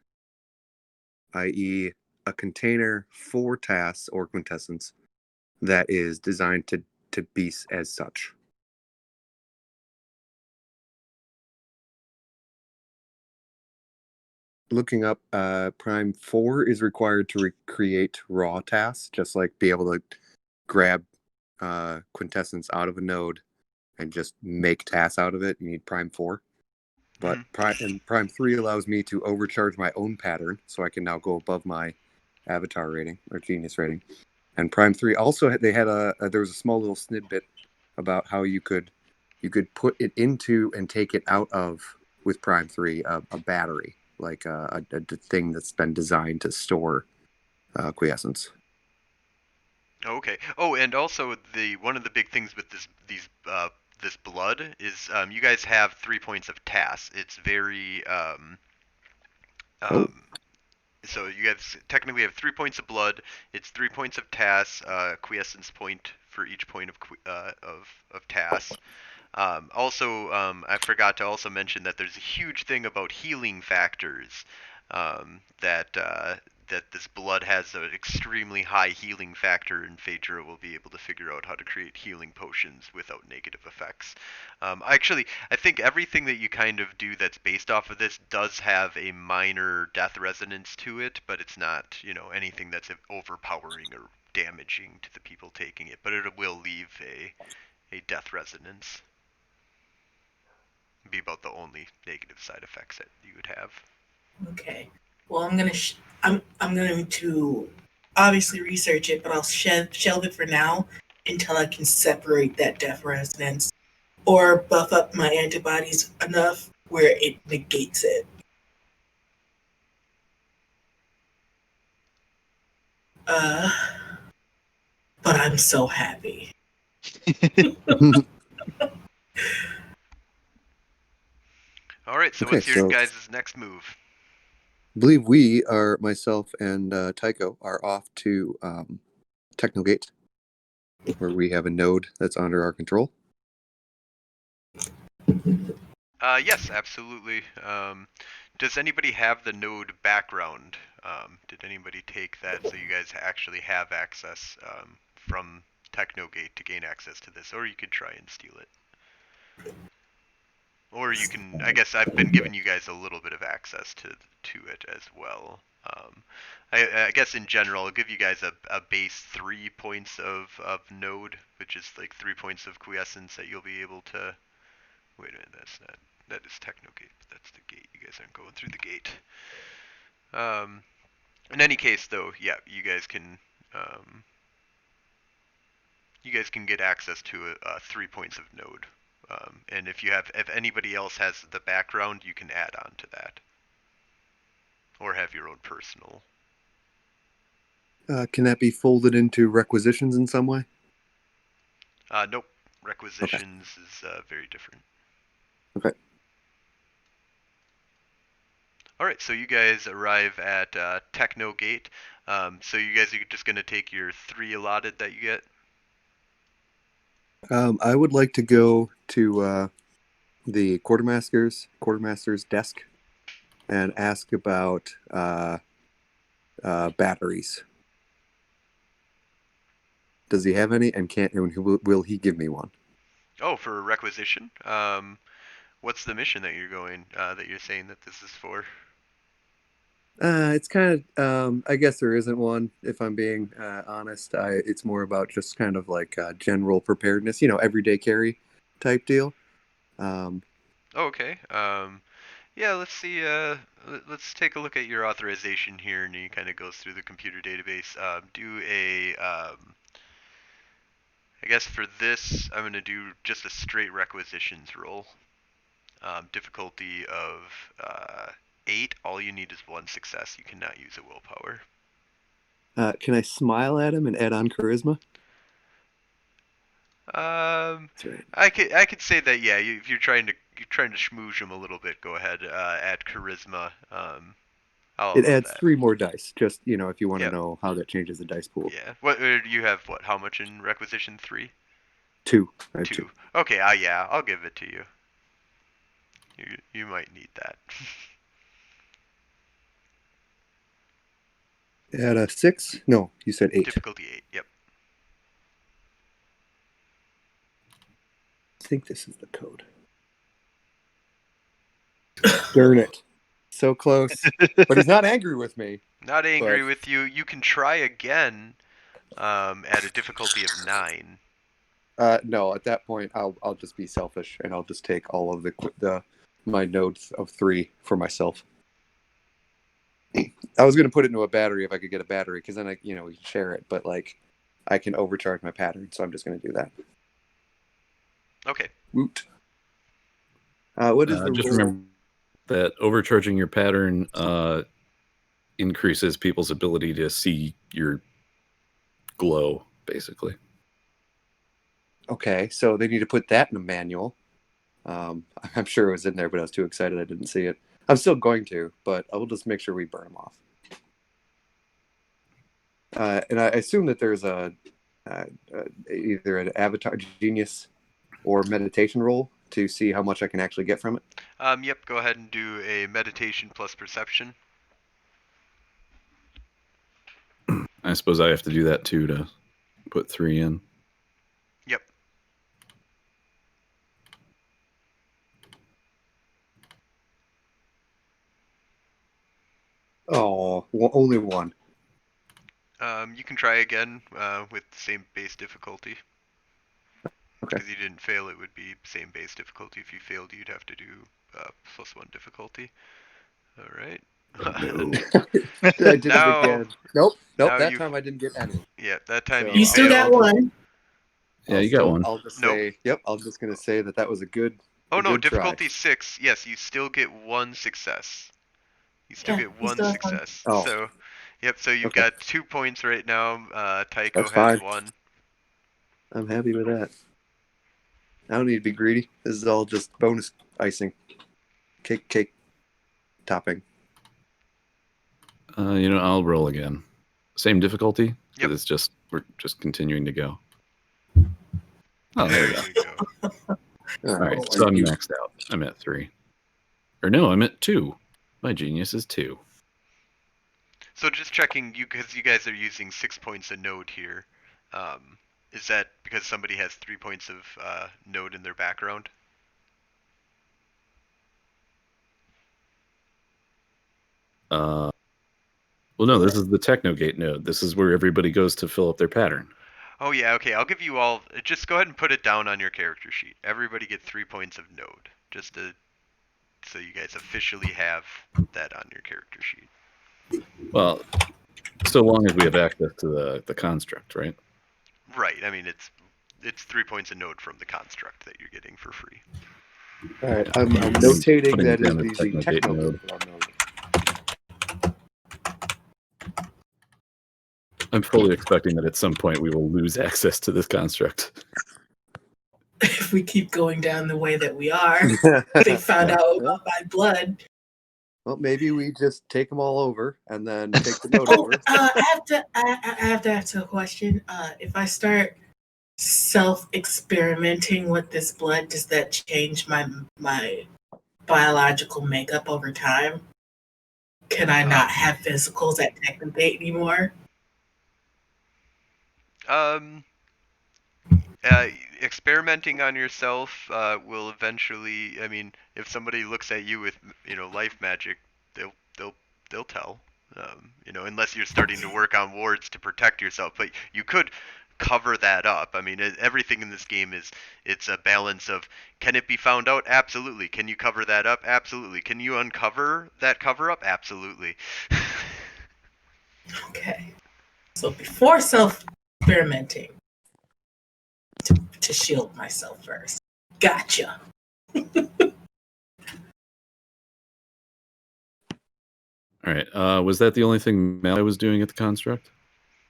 i.e., a container for tasks or quintessence that is designed to be as such. Looking up, Prime 4 is required to create raw tasks, just like be able to grab quintessence out of a node and just make tasks out of it. You need Prime 4. But Prime 3 allows me to overcharge my own pattern, so I can now go above my avatar rating or genius rating. And Prime 3 also, they had there was a small little snippet about how you could put it into and take it out of, with Prime 3, a battery, like a thing that's been designed to store quiescence. Okay. Oh, and also one of the big things with this blood is you guys have 3 points of TAS. It's very so you guys technically have 3 points of blood. It's 3 points of TAS, quiescence point for each point of TAS. I forgot to also mention that there's a huge thing about healing factors. That this blood has an extremely high healing factor, and Phaedra will be able to figure out how to create healing potions without negative effects. I think everything that you kind of do that's based off of this does have a minor death resonance to it, but it's not, anything that's overpowering or damaging to the people taking it. But it will leave a death resonance. Be about the only negative side effects that you would have. Okay. Well, I'm going to obviously research it, but I'll shelve it for now until I can separate that death resonance or buff up my antibodies enough where it negates it. But I'm so happy. All right, so Okay, what's your guys' next move? I believe myself and Tycho, are off to Technogate, where we have a node that's under our control. Yes, absolutely. Does anybody have the node background? Did anybody take that so you guys actually have access from Technogate to gain access to this? Or you could try and steal it. Or you can, I guess I've been giving you guys a little bit of access to it as well. I guess in general, I'll give you guys a base 3 points of node, which is like 3 points of quiescence that you'll be able to... Wait a minute, that's not... That is Technogate, but that's the gate. You guys aren't going through the gate. In any case, though, yeah, you guys can get access to 3 points of node. And if anybody else has the background, you can add on to that, or have your own personal. Can that be folded into requisitions in some way? Nope. Requisitions is very different. Okay. All right, so you guys arrive at Technogate. So you guys are just going to take your 3 allotted that you get? I would like to go to the quartermaster's desk and ask about batteries. Does he have any, and will he give me one? Oh, for requisition? What's the mission that you're going, that you're saying that this is for? It's kind of, I guess there isn't one, if I'm being honest. It's more about just kind of like general preparedness, everyday carry type deal. Okay. Yeah, let's see. Let's take a look at your authorization here, and he kind of goes through the computer database. Do a, I guess for this, I'm going to do just a straight requisitions roll. Difficulty of 8. All you need is 1 success. You cannot use a willpower. Can I smile at him and add on charisma? That's right. I could say that, yeah. If you're trying to schmooze him a little bit, go ahead. Add charisma. It adds that. 3 more dice. Just if you want to Yep. know how that changes the dice pool. Yeah. What you have? What? How much in requisition 3? 2. I have 2. Okay, yeah, I'll give it to you. You might need that. At a 6? No, you said 8. Difficulty 8. Yep. I think this is the code. Darn it. So close. But he's not angry with me. Not angry But- with you. You can try again at a difficulty of 9. No, at that point, I'll just be selfish and I'll just take all of my nodes of 3 for myself. I was going to put it into a battery if I could get a battery, because then we can share it. But like, I can overcharge my pattern, so I'm just going to do that. Okay. Woot. What is the just rule? remember that overcharging your pattern increases people's ability to see your glow, basically. Okay, so they need to put that in a manual. I'm sure it was in there, but I was too excited I didn't see it. I'm still going to, but I will just make sure we burn them off. And I assume that there's either an avatar genius or meditation roll to see how much I can actually get from it. Yep, go ahead and do a meditation plus perception. I suppose I have to do that too to put 3 in. Yep. Oh, only 1. You can try again with the same base difficulty. Okay. Because you didn't fail, it would be same base difficulty. If you failed, you'd have to do +1 difficulty. All right. I did Now- it again. Nope. now That you- time I didn't get any. Yeah, that time So- you You still got failed. one. Yeah, you got one. I'll just Nope. say, yep. I'm just gonna say that was a good. Oh a no, good try. difficulty 6. Yes, you still get 1 success. You still Yeah, get he 1 still has one. success. Oh. So, yep. So you've Okay. got 2 points right now. Tycho That's has fine. 1. I'm happy with that. I don't need to be greedy. This is all just bonus icing. Cake topping. I'll roll again. Same difficulty? Yep. Because we're just continuing to go. Oh, there we go. All right, so I'm maxed out. I'm at 3. Or no, I'm at 2. My genius is 2. So just checking, because you guys are using 6 points a node here. Is that because somebody has 3 points of node in their background? Well, no, this is the Technogate node. This is where everybody goes to fill up their pattern. Oh yeah, okay. I'll give you all. Just go ahead and put it down on your character sheet. Everybody get 3 points of node, so you guys officially have that on your character sheet. Well, so long as we have access to the construct, right? Right. I mean, it's 3 points a node from the construct that you're getting for free. All right. I'm notating Putting that it down is as using Technogate Technogate. node. I'm fully expecting that at some point we will lose access to this construct. If we keep going down the way that we are, they found out about my blood. Well, maybe we just take them all over and then take the node Oh, over. I have to ask a question. If I start self-experimenting with this blood, does that change my biological makeup over time? Can I not have physicals at Technogate anymore? Experimenting on yourself will eventually. I mean, if somebody looks at you with life magic, they'll tell. Unless you're starting to work on wards to protect yourself, but you could cover that up. I mean, everything in this game it's a balance of, can it be found out? Absolutely. Can you cover that up? Absolutely. Can you uncover that cover up? Absolutely. Okay. So before self-experimenting, to shield myself first. Gotcha. All right. Was that the only thing Malloy was doing at the construct?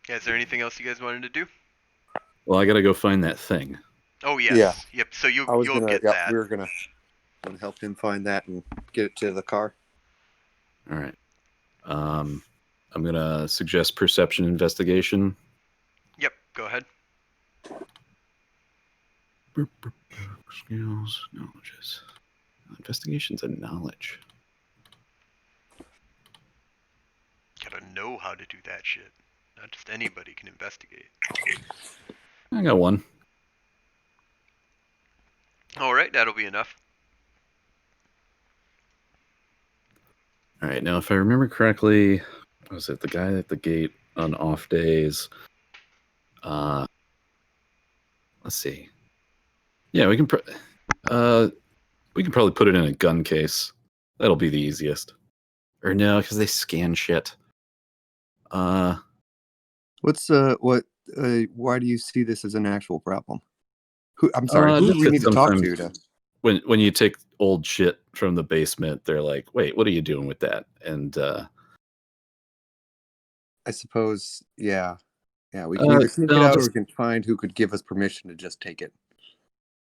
Yeah, is there anything else you guys wanted to do? Well, I got to go find that thing. Oh yes. Yeah. Yep. So you'll get yeah, that. we were gonna help him find that and get it to the car. All right. I'm gonna suggest perception investigation. Yep. Go ahead. Skills, knowledges, investigations, and knowledge. Gotta know how to do that shit. Not just anybody can investigate. I got one. All right, that'll be enough. All right, now if I remember correctly, was it the guy at the gate on off days? Let's see. Yeah, we can probably put it in a gun case. That'll be the easiest. Or no, because they scan shit. What's what? Why do you see this as an actual problem? Who? I'm sorry. Who just do we that need to talk to? sometimes when you take old shit from the basement, they're like, "Wait, what are you doing with that?" And I suppose, yeah. We can either sneak it out, or we can find who could give us permission to just take it.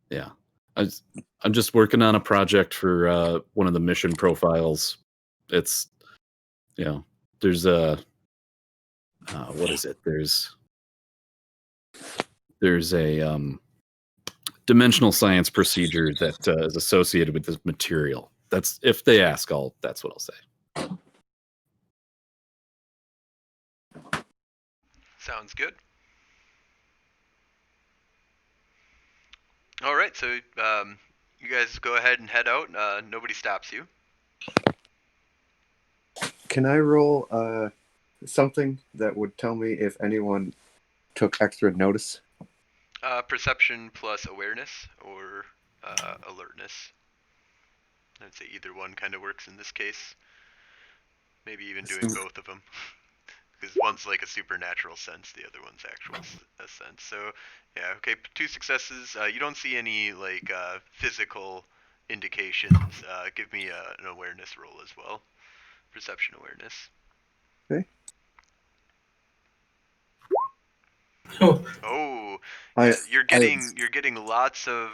Yeah, I'm just working on a project for one of the mission profiles. It's, there's a what is it? There's a dimensional science procedure that is associated with this material. That's, if they ask, that's what I'll say. Sounds good. All right, so you guys go ahead and head out. Nobody stops you. Can I roll something that would tell me if anyone took extra notice? Perception plus awareness or alertness. I'd say either one kind of works in this case. Maybe even doing both of them. Because one's like a supernatural sense, the other one's actual a sense. So, yeah, okay, 2 successes. You don't see any like physical indications. Give me an awareness roll as well. Perception awareness. Okay. Oh, yeah, you're getting lots of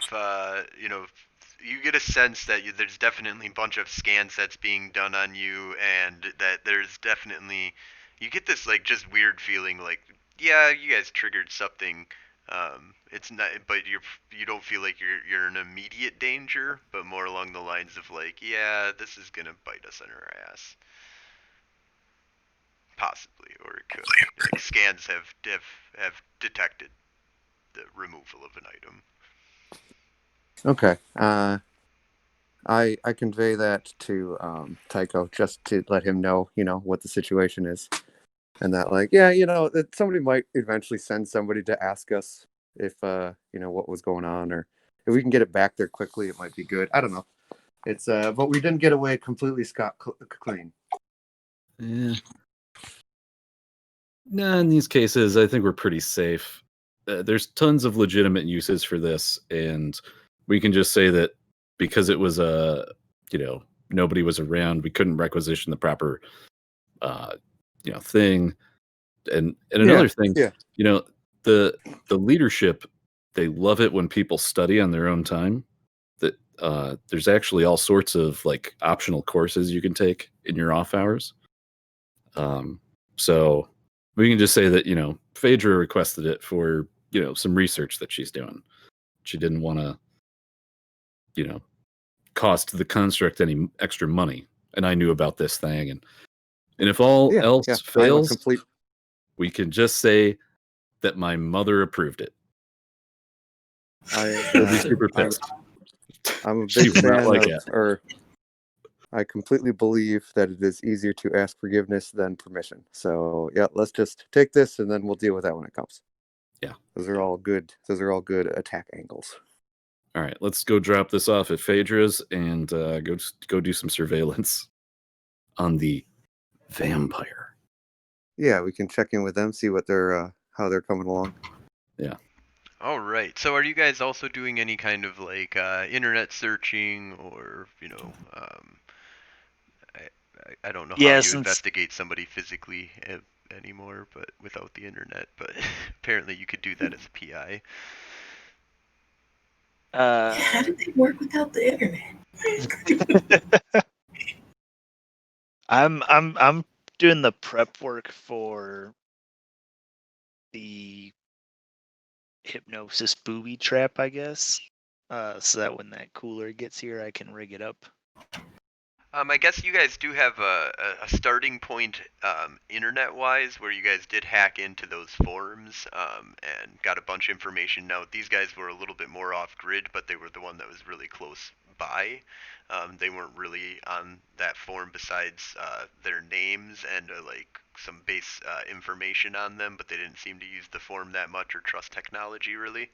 you get a sense that there's definitely a bunch of scan sets being done on you, and that there's definitely, you get this like just weird feeling like, yeah, you guys triggered something. It's not, but you don't feel like you're in immediate danger, but more along the lines of like, yeah, this is gonna bite us in our ass. Possibly, or it could. Like scans have detected the removal of an item. Okay. I convey that to Tycho just to let him know, what the situation is, and that like, yeah, that somebody might eventually send somebody to ask us if what was going on, or if we can get it back there quickly, it might be good. I don't know. It's but we didn't get away completely clean. Yeah. No, in these cases, I think we're pretty safe. There's tons of legitimate uses for this, and we can just say that because it was nobody was around, we couldn't requisition the proper, thing. And another thing, the leadership, they love it when people study on their own time. That there's actually all sorts of like optional courses you can take in your off hours. So we can just say that, Phaedra requested it for, some research that she's doing. She didn't want to, cost the construct any extra money. And I knew about this thing. And if all else fails, we can just say that my mother approved it. She'll be super pissed. I'm a big fan I completely believe that it is easier to ask forgiveness than permission. So yeah, let's just take this and then we'll deal with that when it comes. Yeah. Those are all good attack angles. All right, let's go drop this off at Phaedra's and go do some surveillance on the vampire. Yeah, we can check in with them, see what they're how they're coming along. Yeah. All right. So are you guys also doing any kind of like internet searching, or I don't know how you investigate somebody physically anymore, but without the internet. But apparently you could do that as a PI. How did they work without the internet? I'm doing the prep work for the hypnosis booby trap, I guess. So that when that cooler gets here, I can rig it up. I guess you guys do have a starting point internet-wise where you guys did hack into those forums and got a bunch of information. Now, these guys were a little bit more off-grid, but they were the one that was really close by. They weren't really on that forum besides their names and like some base information on them, but they didn't seem to use the forum that much or trust technology really.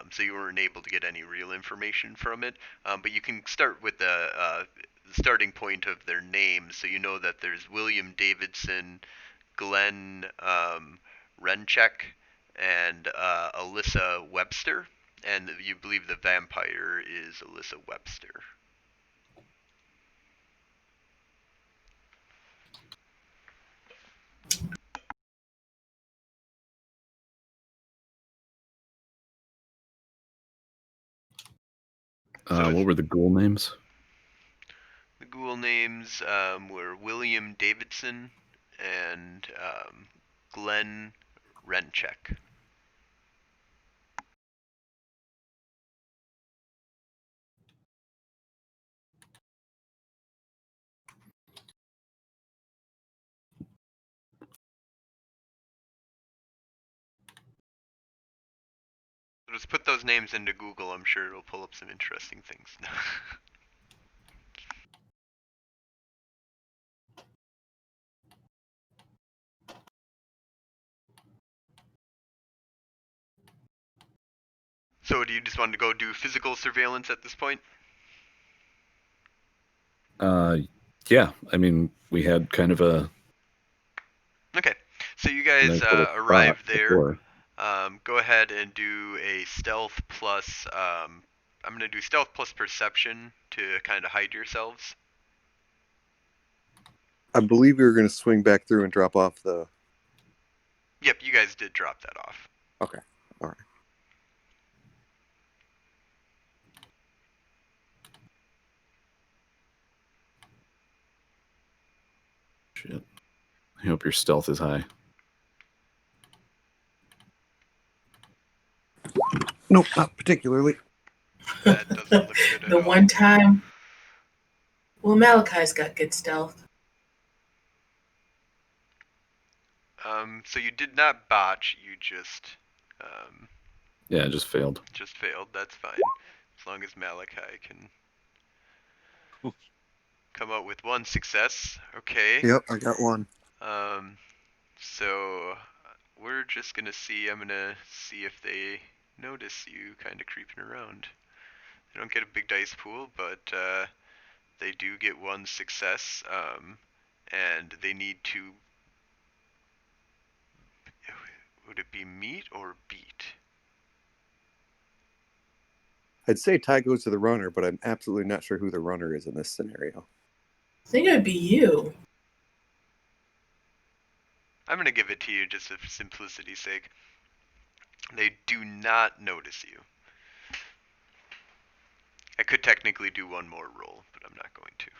So you weren't able to get any real information from it. But you can start with the starting point of their names, so you know that there's William Davidson, Glenn Renchek, and Alyssa Webster, and you believe the vampire is Alyssa Webster. What were the ghoul names? The ghoul names were William Davidson and Glenn Renchek. Just put those names into Google. I'm sure it'll pull up some interesting things. So do you just want to go do physical surveillance at this point? Yeah. I mean, we had kind of a Okay. So you guys nice little arrive spot there. before. Go ahead and do a stealth plus. I'm gonna do stealth plus perception to kind of hide yourselves. I believe we were going to swing back through and drop off the. Yep, you guys did drop that off. Okay. All right. Shit. I hope your stealth is high. Nope, not particularly. That doesn't look good at The all. one time, well, Malachi's got good stealth. So you did not botch. You just Yeah, it just failed. failed. That's fine, as long as Malachi can come out with one success. Okay. Yep, I got one. So we're just gonna see. I'm gonna see if they notice you kind of creeping around. They don't get a big dice pool, but they do get one success, and they need to. Would it be meet or beat? I'd say tie goes to the runner, but I'm absolutely not sure who the runner is in this scenario. I think it would be you. I'm gonna give it to you just for simplicity's sake. They do not notice you. I could technically do one more roll, but I'm not going to,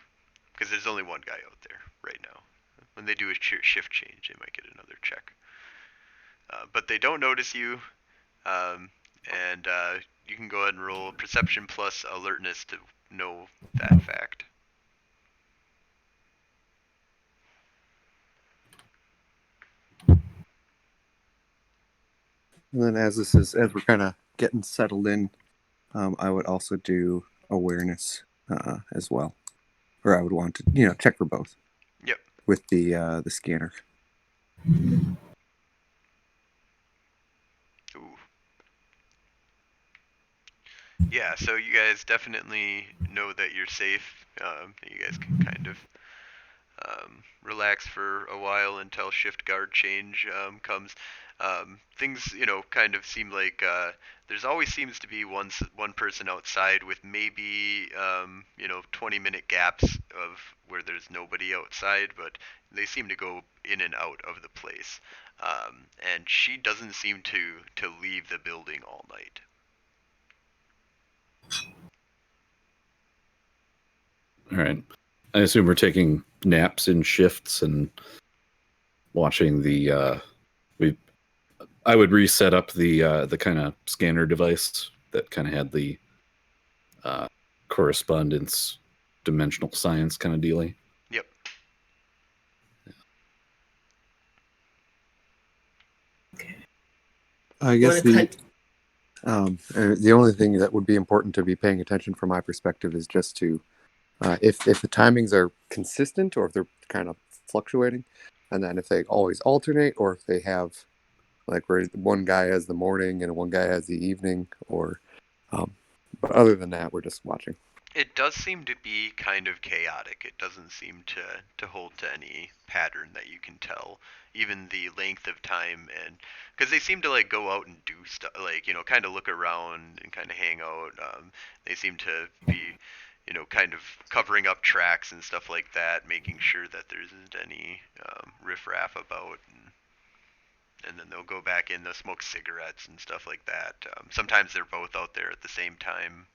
because there's only one guy out there right now. When they do a shift change, they might get another check. But they don't notice you, and you can go ahead and roll perception plus alertness to know that fact. And then as we're kind of getting settled in, I would also do awareness as well, or I would want to check for both. Yep. With the scanner. Ooh. Yeah, so you guys definitely know that you're safe. You guys can kind of relax for a while until shift guard change comes. Things, kind of seem like there's always seems to be one person outside with maybe 20-minute gaps of where there's nobody outside, but they seem to go in and out of the place. And she doesn't seem to leave the building all night. All right. I assume we're taking naps in shifts and watching the I would reset up the kind of scanner device that kind of had the correspondence, dimensional science kind of dealy. Yep. I guess Wanna the only thing that would be important to be paying attention from my perspective is just to if the timings are consistent or if they're kind of fluctuating, and then if they always alternate or if they have like where one guy has the morning and one guy has the evening, or but other than that, we're just watching. It does seem to be kind of chaotic. It doesn't seem to hold to any pattern that you can tell. Even the length of time, and because they seem to like go out and do stuff, like kind of look around and kind of hang out. They seem to be, kind of covering up tracks and stuff like that, making sure that there isn't any riffraff about. And then they'll go back in, they'll smoke cigarettes and stuff like that. Sometimes they're both out there at the same time.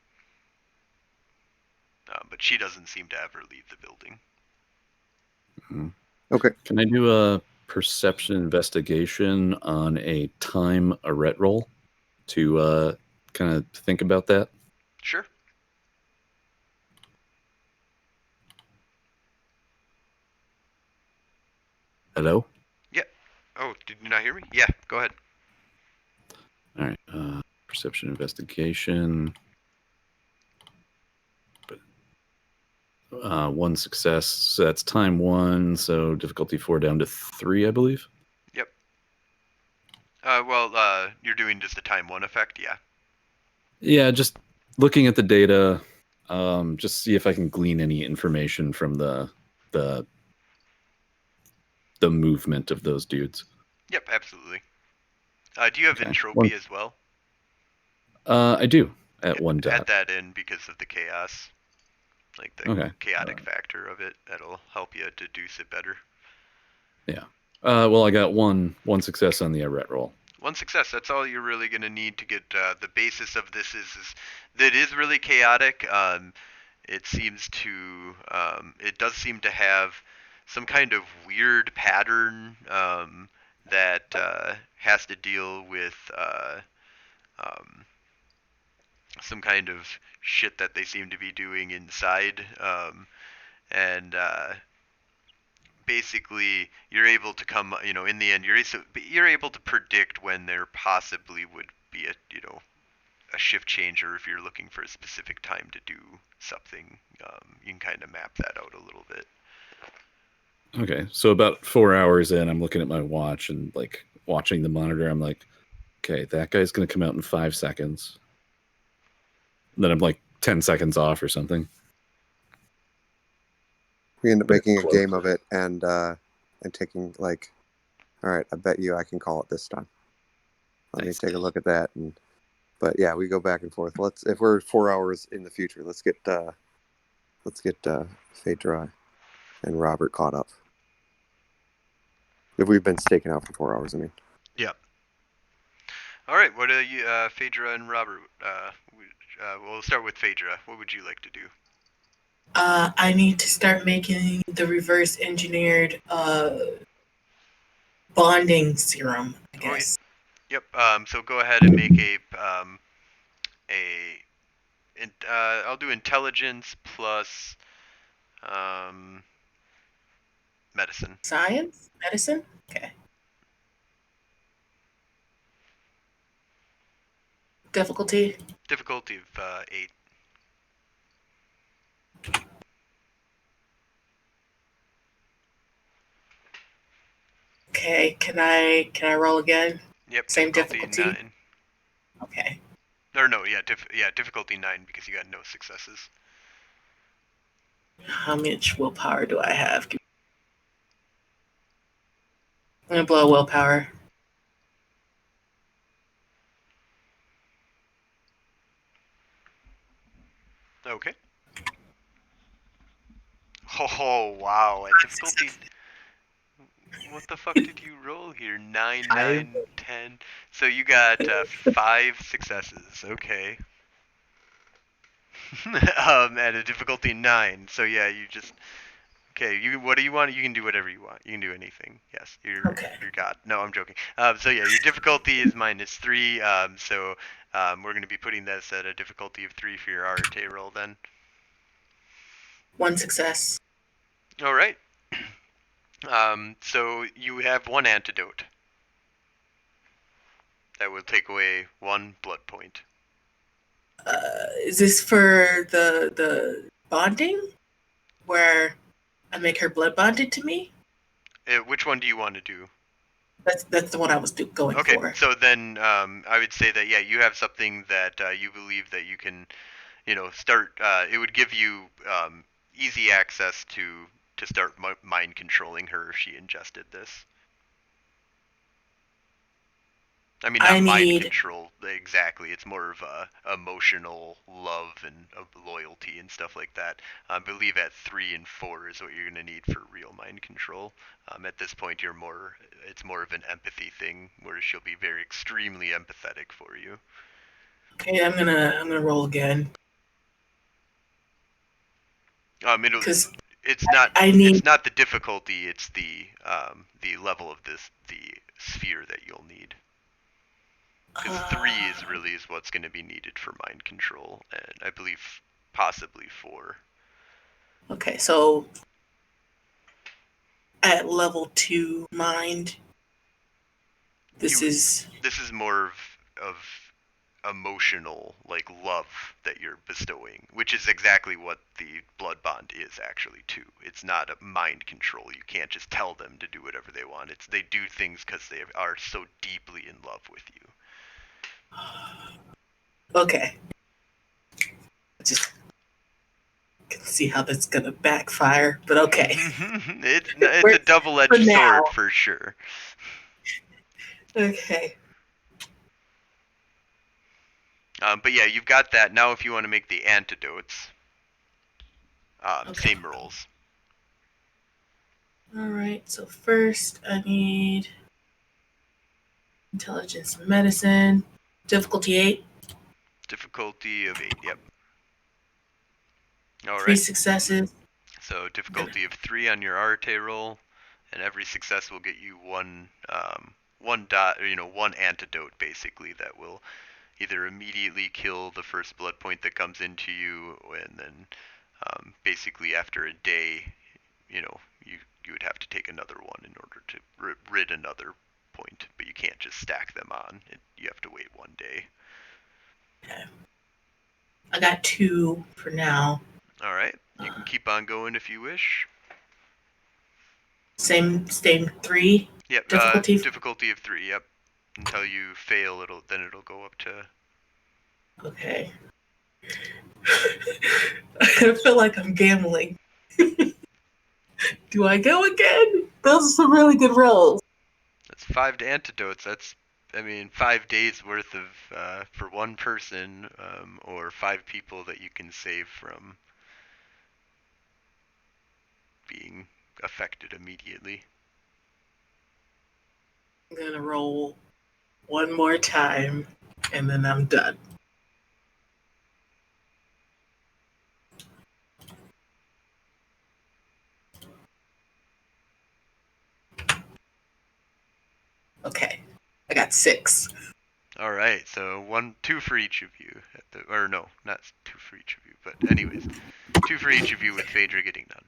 But she doesn't seem to ever leave the building. Mm-hmm. Okay. Can I do a perception investigation on a time arret roll to kind of think about that? Sure. Hello? Yeah. Oh, did you not hear me? Yeah, go ahead. All right. Perception investigation. One success. So that's time 1. So difficulty 4 down to 3, I believe. Yep. You're doing just the time 1 effect, yeah. Yeah, just looking at the data, just see if I can glean any information from the movement of those dudes. Yep, absolutely. Do you have Okay. entropy as well? I do at 1 dot. Add that in because of the chaos, like the Okay. chaotic factor of it. That'll help you deduce it better. Yeah. Well, I got one success on the arret roll. 1 success. That's all you're really going to need to get the basis of this is that it is really chaotic. It seems to it does seem to have some kind of weird pattern that has to deal with some kind of shit that they seem to be doing inside, and basically you're able to come, in the end you're able to predict when there possibly would be a shift change, or if you're looking for a specific time to do something, you can kind of map that out a little bit. Okay, so about 4 hours in, I'm looking at my watch and like watching the monitor. I'm like, okay, that guy's gonna come out in 5 seconds. And then I'm like 10 seconds off or something. We end up making a game of it and taking like, all right, I bet you I can call it this time. Let me take a look at that, but yeah, we go back and forth. If we're 4 hours in the future, let's get Phaedra and Robert caught up. If we've been staking out for 4 hours, I mean. Yeah. All right. What are you, Phaedra and Robert? We'll start with Phaedra. What would you like to do? I need to start making the reverse engineered bonding serum, I guess. Yep. So go ahead and make I'll do intelligence plus medicine. Science? Medicine? Okay. Difficulty? Difficulty of 8. Okay, can I roll again? Yep. Same difficulty? 9. Okay. Or no, yeah, difficulty 9 because you got no successes. How much willpower do I have? I'm gonna blow willpower. Okay. Oh wow! At difficulty. What the fuck did you roll here? 9, 9, 10. So you got 5 successes. Okay. At a difficulty 9. So yeah, you just. Okay, what do you want? You can do whatever you want. You can do anything. Yes, Okay. you're God. No, I'm joking. So yeah, your difficulty is -3. We're going to be putting this at a difficulty of 3 for your Arte roll then. 1 success. All right. So you have 1 antidote. That will take away 1 blood point. Is this for the bonding, where I make her blood bonded to me? Which one do you want to do? That's the one I was going Okay, for. so then I would say that, yeah, you have something that you believe that you can, start. It would give you easy access to start mind controlling her if she ingested this. I mean, not I mind need control exactly. It's more of a emotional love and loyalty and stuff like that. I believe at 3 and 4 is what you're gonna need for real mind control. At this point, it's more of an empathy thing, where she'll be very extremely empathetic for you. Okay, I'm gonna roll again It'll because it's not I need. it's not the difficulty. It's the level of the sphere that you'll need. Because 3 is what's going to be needed for mind control, and I believe possibly 4. Okay, so at level 2 mind, this is This is more of emotional, like, love that you're bestowing, which is exactly what the blood bond is actually too. It's not a mind control. You can't just tell them to do whatever they want. They do things because they are so deeply in love with you. okay. I just can see how that's gonna backfire, but okay. It's a double-edged sword now. for sure. Okay. But yeah, you've got that. Now if you want to make the antidotes, Okay. same rolls. Alright, so first I need intelligence medicine. Difficulty 8. Difficulty of 8, yep. 3 Alright, successes. so difficulty of 3 on your Arte roll, and every success will get you one antidote basically that will either immediately kill the first blood point that comes into you, and then basically after a day, you would have to take another one in order to rid another point, but you can't just stack them on. You have to wait 1 day. Okay. I got 2 for now. All right, you can keep on going if you wish. Same 3. Yep. Difficulty. Difficulty of 3. Yep. Until you fail, it'll go up to. Okay. I feel like I'm gambling. Do I go again? Those are some really good rolls. That's 5 antidotes. That's, 5 days worth of for one person, or 5 people that you can save from being affected immediately. I'm gonna roll one more time, and then I'm done. Okay, I got 6. All right, so 2 for each of you, or no, not 2 for each of you, but anyways, 2 for each of you with Phaedra getting none.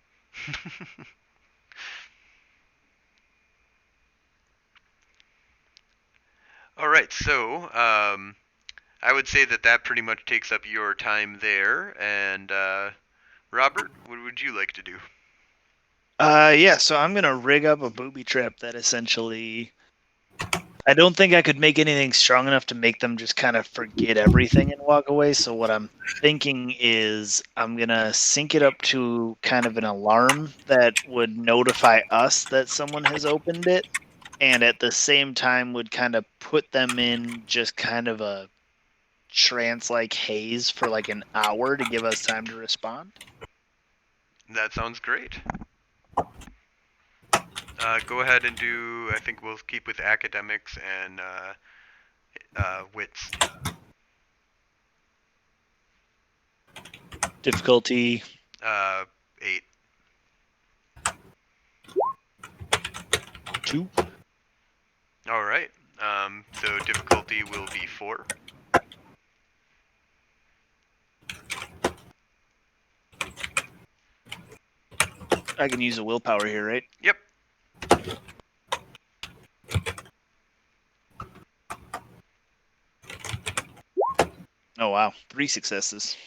All right, so I would say that pretty much takes up your time there, and Robert, what would you like to do? Yeah, so I'm gonna rig up a booby trap that essentially. I don't think I could make anything strong enough to make them just kind of forget everything and walk away. So what I'm thinking is I'm gonna sync it up to kind of an alarm that would notify us that someone has opened it, and at the same time would kind of put them in just kind of a trance-like haze for like an hour to give us time to respond. That sounds great. Go ahead and do. I think we'll keep with academics and wits. Difficulty. 8. 2. All right. So difficulty will be 4. I can use a willpower here, right? Yep. Oh wow, 3 successes.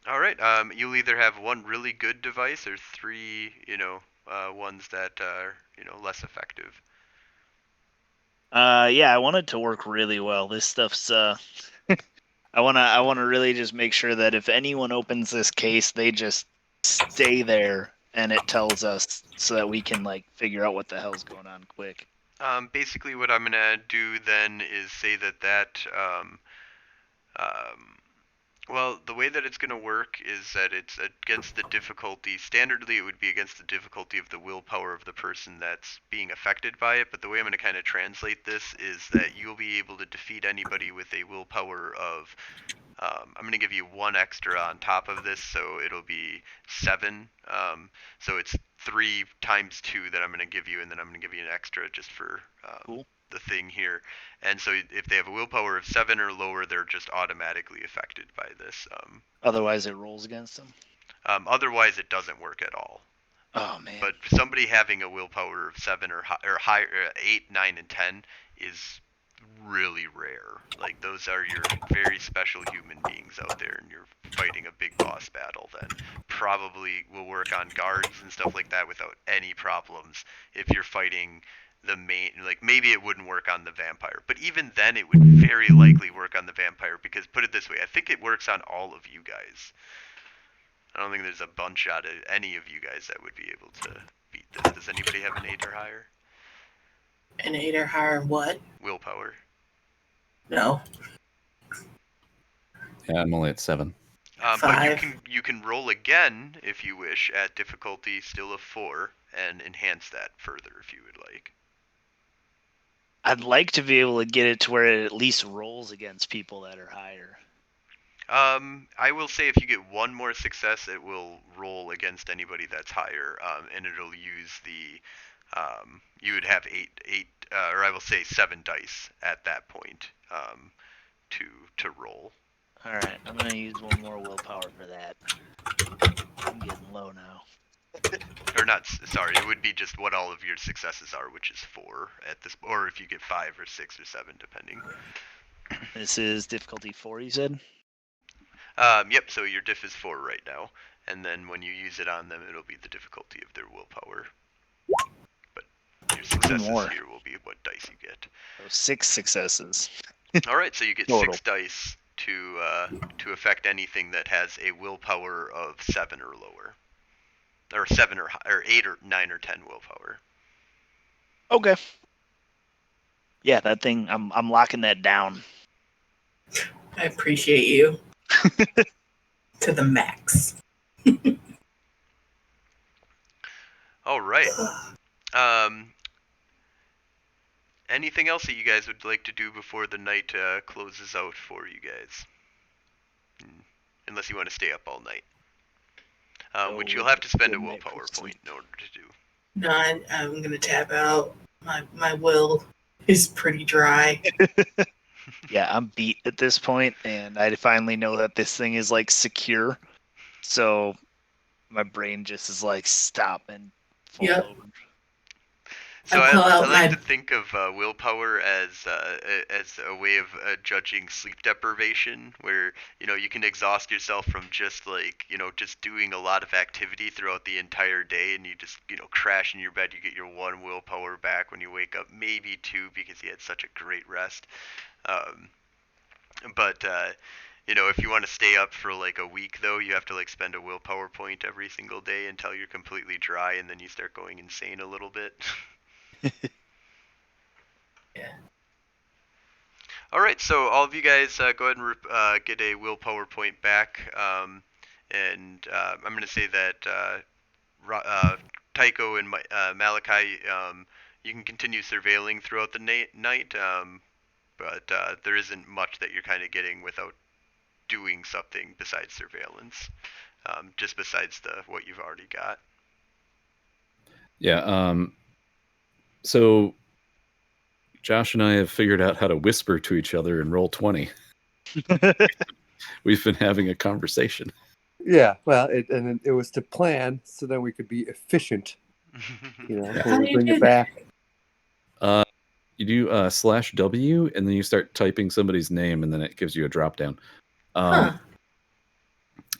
All right. You'll either have one really good device or 3, ones that are, less effective. Yeah, I want it to work really well. This stuff's I wanna really just make sure that if anyone opens this case, they just stay there and it tells us so that we can like figure out what the hell's going on quick. Basically, what I'm gonna do then is say well, the way that it's going to work is that it's against the difficulty. Standardly, it would be against the difficulty of the willpower of the person that's being affected by it. But the way I'm going to kind of translate this is that you'll be able to defeat anybody with a willpower of. I'm going to give you 1 extra on top of this, so it'll be 7. So it's 3 times 2 that I'm going to give you, and then I'm going to give you an extra just for Cool. the thing here. And so if they have a willpower of 7 or lower, they're just automatically affected by this. Otherwise, it rolls against them. Otherwise, it doesn't work at all. Oh man. But somebody having a willpower of 7 or higher, 8, 9, and 10 is really rare. Like, those are your very special human beings out there, and you're fighting a big boss battle, then probably will work on guards and stuff like that without any problems. If you're fighting the main, like, maybe it wouldn't work on the vampire, but even then it would very likely work on the vampire, because put it this way, I think it works on all of you guys. I don't think there's a bunch out of any of you guys that would be able to beat this. Does anybody have an 8 or higher? An 8 or higher what? Willpower. No. Yeah, I'm only at 7. But 5. you can roll again if you wish at difficulty still of 4 and enhance that further if you would like. I'd like to be able to get it to where it at least rolls against people that are higher. I will say if you get 1 more success, it will roll against anybody that's higher, and it'll use the you would have 8 or I will say 7 dice at that point to roll. All right, I'm gonna use 1 more willpower for that. I'm getting low now. Or not, sorry, it would be just what all of your successes are, which is 4 at this, or if you get 5 or 6 or 7, depending. This is difficulty 4, you said? Yep, so your diff is 4 right now, and then when you use it on them, it'll be the difficulty of their willpower. But your successes more. here will be what dice you get. So 6 successes. Alright, so you get Total. 6 dice to affect anything that has a willpower of 7 or lower. Or 7 or 8 or 9 or 10 willpower. Okay. Yeah, that thing, I'm locking that down. I appreciate you. To the max. All right. Anything else that you guys would like to do before the night closes out for you guys? Unless you want to stay up all night. Which you'll have to spend a willpower point in order to do. No, I'm gonna tap out. My will is pretty dry. Yeah, I'm beat at this point, and I finally know that this thing is like secure. So my brain just is like stop and fall Yep. over. So I pull I out like my- to think of willpower as a way of judging sleep deprivation, where you can exhaust yourself from just just doing a lot of activity throughout the entire day, and you just crash in your bed. You get your 1 willpower back when you wake up, maybe 2 because you had such a great rest. But if you want to stay up for like a week, though, you have to spend a willpower point every single day until you're completely dry, and then you start going insane a little bit. Yeah. All right, so all of you guys go ahead and get a willpower point back, and I'm going to say that Tycho and Malachi, you can continue surveilling throughout the night, but there isn't much that you're kind of getting without doing something besides surveillance, just besides what you've already got. Yeah. So Josh and I have figured out how to whisper to each other and roll 20. We've been having a conversation. Yeah, well, it was to plan so that we could be efficient. You know, How when do we you bring do it back. You do /W, and then you start typing somebody's name, and then it gives you a drop down. Huh.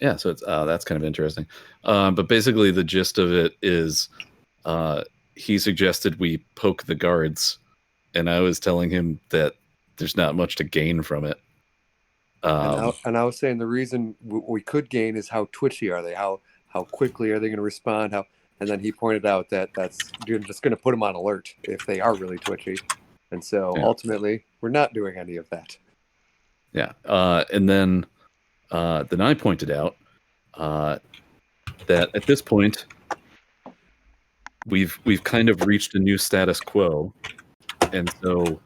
Yeah, so it's that's kind of interesting. But basically, the gist of it is, he suggested we poke the guards, and I was telling him that there's not much to gain from it. And I was saying the reason we could gain is how twitchy are they? How quickly are they going to respond? And then he pointed out that you're just going to put them on alert if they are really twitchy. And so ultimately, we're not doing any of that. Yeah. And then I pointed out that at this point, we've kind of reached a new status quo, and so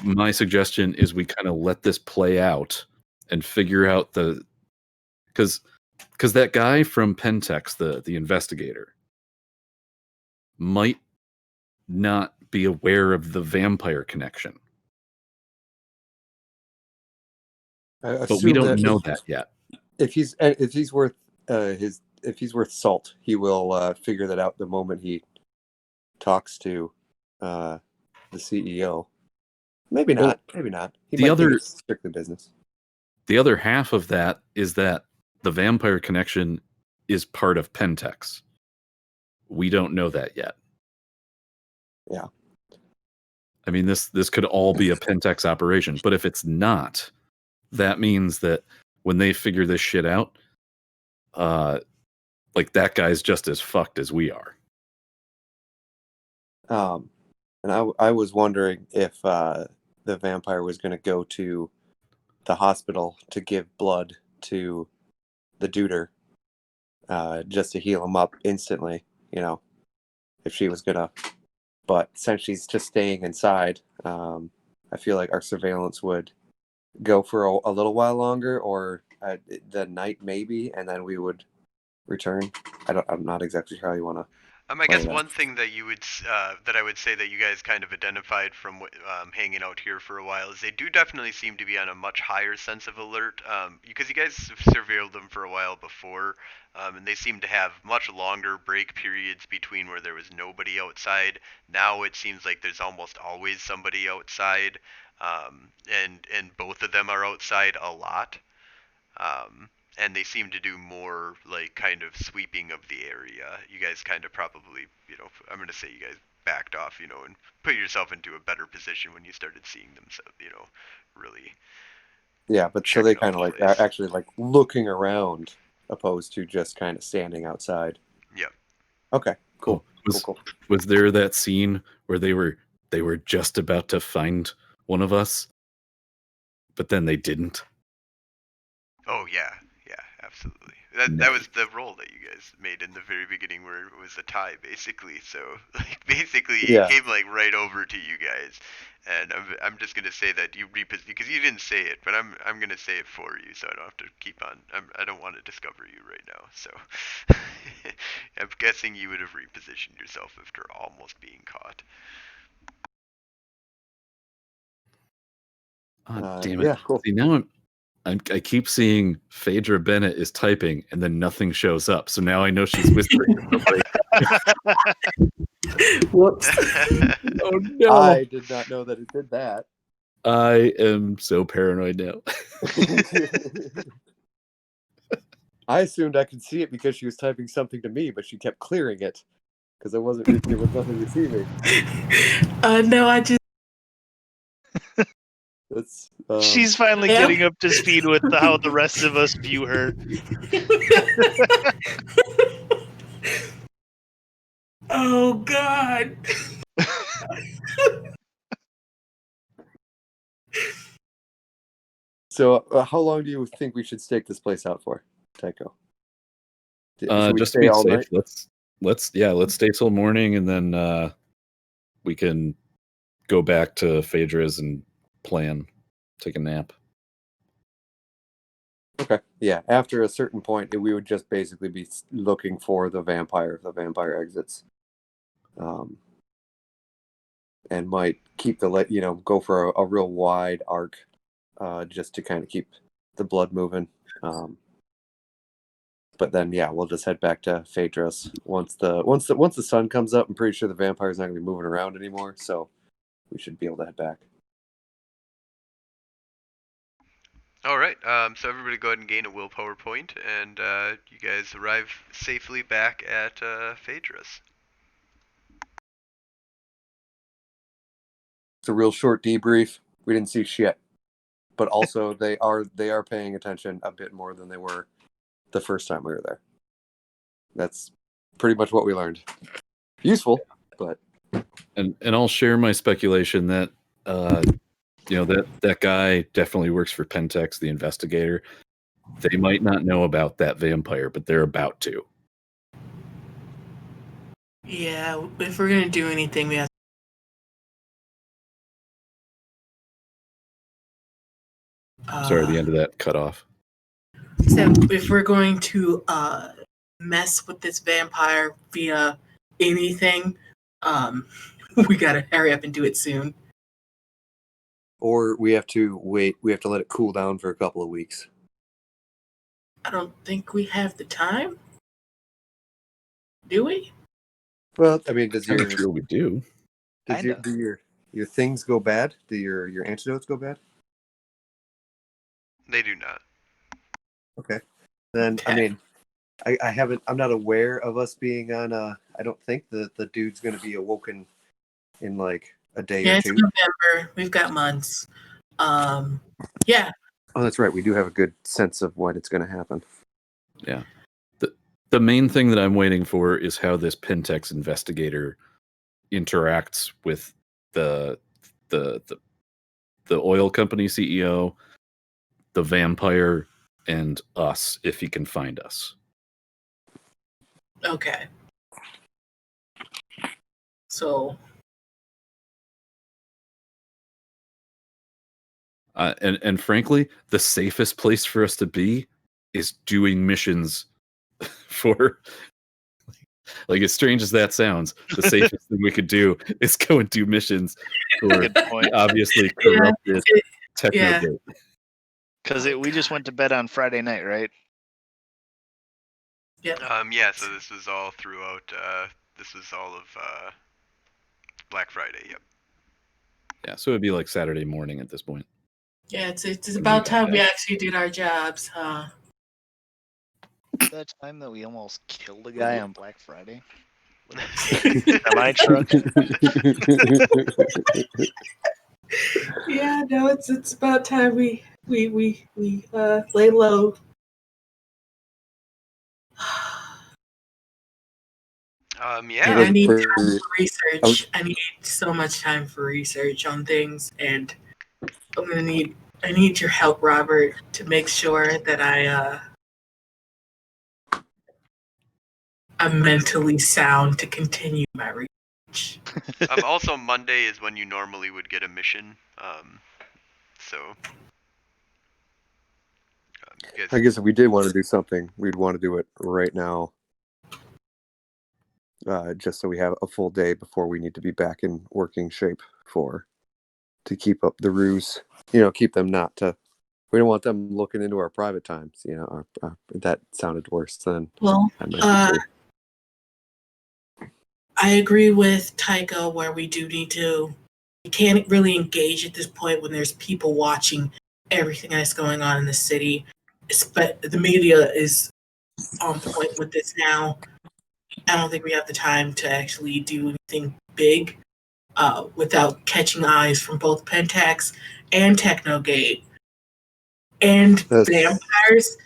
my suggestion is we kind of let this play out and figure out because that guy from Pentex, the investigator, might not be aware of the vampire connection. But we don't know that yet. If he's worth if he's worth salt, he will figure that out the moment he talks to the CEO. Maybe not. Maybe not. He might think it's strictly business. The other half of that is that the vampire connection is part of Pentex. We don't know that yet. Yeah. I mean, this could all be a Pentex operation, but if it's not, that means that when they figure this shit out, like that guy's just as fucked as we are. And I was wondering if the vampire was going to go to the hospital to give blood to the duder, just to heal him up instantly, you know, if she was gonna. But since she's just staying inside, I feel like our surveillance would go for a little while longer, or the night maybe, and then we would return. I'm not exactly sure how you want to. I guess one thing that you would that I would say that you guys kind of identified from hanging out here for a while is they do definitely seem to be on a much higher sense of alert, because you guys have surveilled them for a while before, and they seem to have much longer break periods between where there was nobody outside. Now it seems like there's almost always somebody outside, and both of them are outside a lot. And they seem to do more like kind of sweeping of the area. You guys kind of probably, I'm going to say you guys backed off, and put yourself into a better position when you started seeing them, so, really. Yeah, but so they kind of like actually like looking around opposed to just kind of standing outside. Yep. Okay, cool. Cool. Was there that scene where they were just about to find one of us, but then they didn't? Oh yeah, absolutely. That was the roll that you guys made in the very beginning, where it was a tie, basically. So like basically it came like right over to you guys, and I'm just gonna say that you repositioned, because you didn't say it, but I'm gonna say it for you, so I don't have to keep on. I don't want to discover you right now, so I'm guessing you would have repositioned yourself after almost being caught. Oh, damn it! Yeah, cool. See, now I keep seeing Phaedra Bennett is typing, and then nothing shows up. So now I know she's whispering to somebody. Whoops! Oh no! I did not know that it did that. I am so paranoid now. I assumed I could see it because she was typing something to me, but she kept clearing it because there was nothing receiving. No, I just. She's finally getting up to speed with how the rest of us view her. Oh God. So, how long do you think we should stake this place out for, Tycho? Just to be safe, let's stay till morning, and then we can go back to Phaedra's and take a nap. Okay. Yeah. After a certain point, we would just basically be looking for the vampire. If the vampire exits. and might keep go for a real wide arc, just to kind of keep the blood moving. But then, yeah, we'll just head back to Phaedrus once the sun comes up. I'm pretty sure the vampire's not going to be moving around anymore, so we should be able to head back. All right. So everybody go ahead and gain a willpower point, and you guys arrive safely back at Phaedrus. It's a real short debrief. We didn't see shit, but also they are paying attention a bit more than they were the first time we were there. That's pretty much what we learned. Useful, but And I'll share my speculation that that guy definitely works for Pentex, the investigator. They might not know about that vampire, but they're about to. Yeah, if we're gonna do anything, we have. Sorry, the end of that cut off. So if we're going to mess with this vampire via anything, we gotta hurry up and do it soon. or we have to wait. We have to let it cool down for a couple of weeks. I don't think we have the time. Do we? Well, I mean, does I'm sure we do. do your things go bad? Do your antidotes go bad? They do not. Okay. Then I mean, I haven't. I'm not aware of us being on. I don't think that the dude's going to be awoken in like a day Yeah, or it's two. November. We've got months. Yeah. Oh, that's right. We do have a good sense of when it's going to happen. Yeah. The main thing that I'm waiting for is how this Pentex investigator interacts with the oil company CEO, the vampire, and us, if he can find us. Okay. So. And frankly, the safest place for us to be is doing missions for, like, as strange as that sounds, the safest thing we could do is go and do missions for Good point. obviously corrupted Technogate. Because we just went to bed on Friday night, right? Yeah. Yeah. So this was all throughout. This was all of Black Friday. Yep. Yeah, so it'd be like Saturday morning at this point. Yeah, it's about time we actually did our jobs, huh? That time that we almost killed a guy on Black Friday. Semi truck. Yeah, no, it's about time we lay low. Yeah. I need time for research. I need so much time for research on things, and I need your help, Robert, to make sure that I'm mentally sound to continue my research. Also, Monday is when you normally would get a mission. So. I guess if we did want to do something, we'd want to do it right now. Just so we have a full day before we need to be back in working shape to keep up the ruse. Keep them not to. We don't want them looking into our private times. That sounded worse than. Well, I agree with Tycho where we do need to. We can't really engage at this point when there's people watching everything that's going on in the city. But the media is on point with this now. I don't think we have the time to actually do anything big without catching eyes from both Pentax and Technogate. And vampires.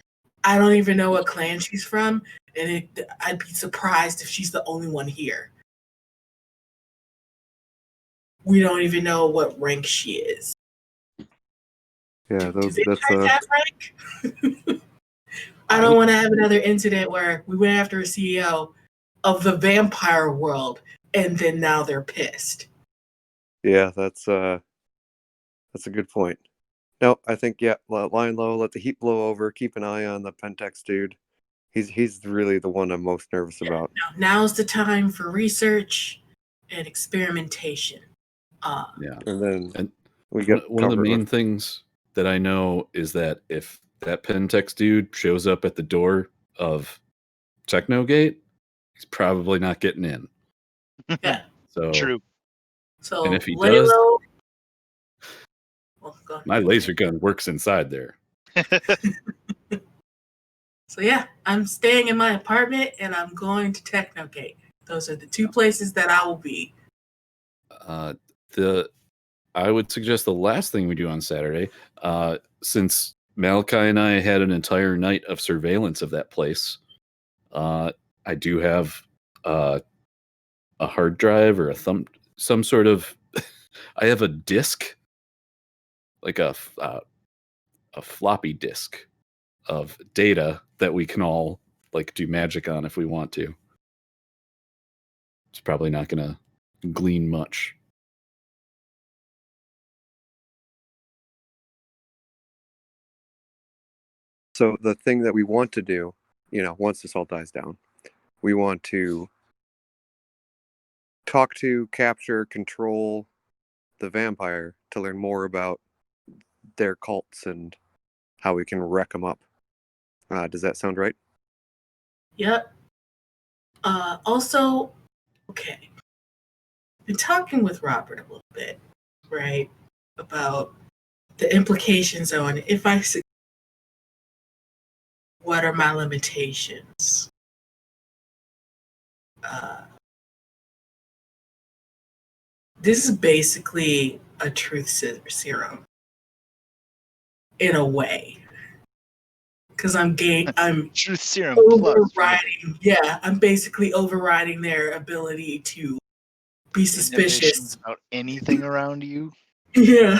I don't even know what clan she's from, and I'd be surprised if she's the only one here. We don't even know what rank she is. Yeah, Do vampires have rank? I don't want to have another incident where we went after a CEO of the vampire world, and then now they're pissed. Yeah, that's a good point. No, I think lying low, let the heat blow over. Keep an eye on the Pentex dude. He's really the one I'm most nervous about. Now's the time for research and experimentation. Yeah. And then And we get one of the covered main with- things that I know is that if that Pentex dude shows up at the door of Technogate, he's probably not getting in. Yeah. So True. So And if he lay does- low. Well, go ahead. my laser gun works inside there. So yeah, I'm staying in my apartment and I'm going to Technogate. Those are the two places that I will be. I would suggest the last thing we do on Saturday, since Malachi and I had an entire night of surveillance of that place. I do have a hard drive or some sort of. I have a disk, like a floppy disk of data that we can all like do magic on if we want to. It's probably not going to glean much. So the thing that we want to do, once this all dies down, we want to talk to, capture, control the vampire to learn more about their cults and how we can wreck them up. Does that sound right? Yep. Also, okay. Been talking with Robert a little bit, right? About the implications on if I what are my limitations? This is basically a truth serum in a way, because I'm Truth serum plus. really. overriding. Yeah, I'm basically overriding their ability to be suspicious Inhibitions about anything around you. Yeah.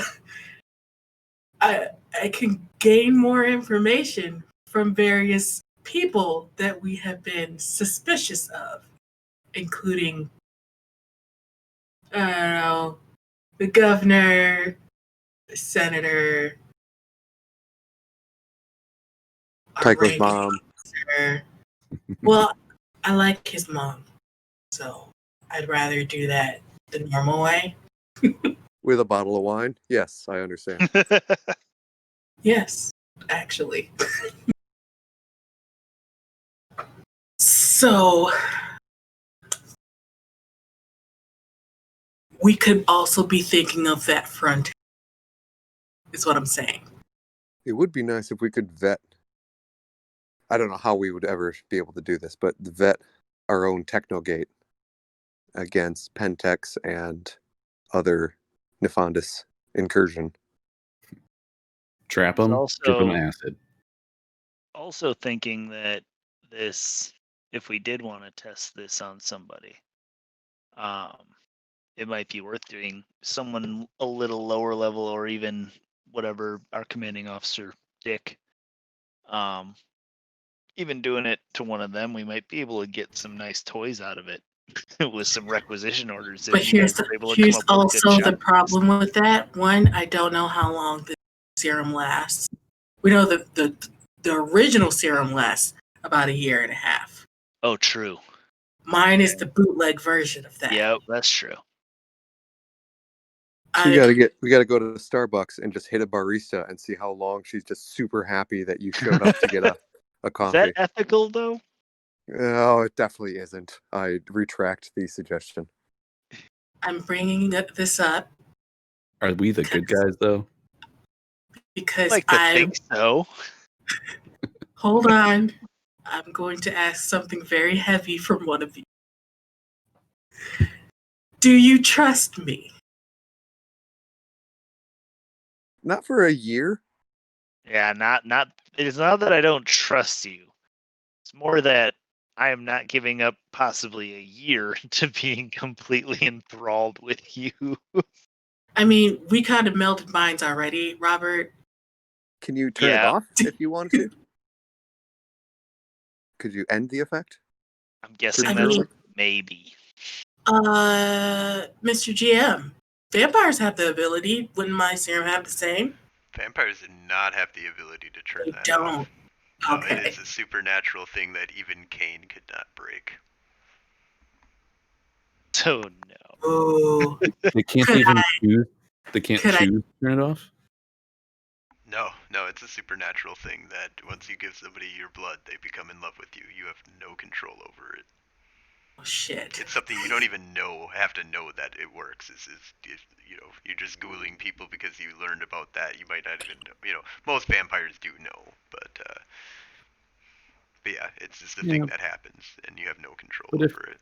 I can gain more information from various people that we have been suspicious of, including, I don't know, the governor, the senator, our Tycho's ranking mom. officer. Well, I like his mom, so I'd rather do that the normal way. With a bottle of wine? Yes, I understand. Yes, actually. So we could also be thinking of that front, is what I'm saying. It would be nice if we could vet. I don't know how we would ever be able to do this, but vet our own Technogate against Pentex and other Nefandis incursion. Trap them, drip them acid. Also thinking that this, if we did want to test this on somebody, it might be worth doing someone a little lower level or even whatever our commanding officer Dick. Even doing it to one of them, we might be able to get some nice toys out of it with some requisition orders. But here's also the problem with that. One, I don't know how long the serum lasts. We know the original serum lasts about 1.5 years. Oh, true. Mine is the bootleg version of that. Yeah, that's true. So we gotta go to Starbucks and just hit a barista and see how long she's just super happy that you showed up to get a coffee. Is that ethical though? Oh, it definitely isn't. I retract the suggestion. I'm bringing this up. Are we the good guys though? Because I like to think so. Hold on. I'm going to ask something very heavy from one of you. Do you trust me? Not for 1 year. Yeah, not. It's not that I don't trust you. It's more that I am not giving up possibly 1 year to being completely enthralled with you. I mean, we kind of melded minds already, Robert. Can you turn it off if you want to? Could you end the effect? I'm guessing maybe. Mr. GM, vampires have the ability. Wouldn't my serum have the same? Vampires do not have the ability to turn that don't. off. No, Okay. it is a supernatural thing that even Cain could not break. So no. Oh, They can't Could even choose. They can't could I- choose to turn it off. No, it's a supernatural thing that once you give somebody your blood, they become in love with you. You have no control over it. oh shit. It's something you don't even have to know that it works. You're just Googling people because you learned about that. You might not even know. Most vampires do know, but yeah, it's just a thing that happens, and you have no control But over it.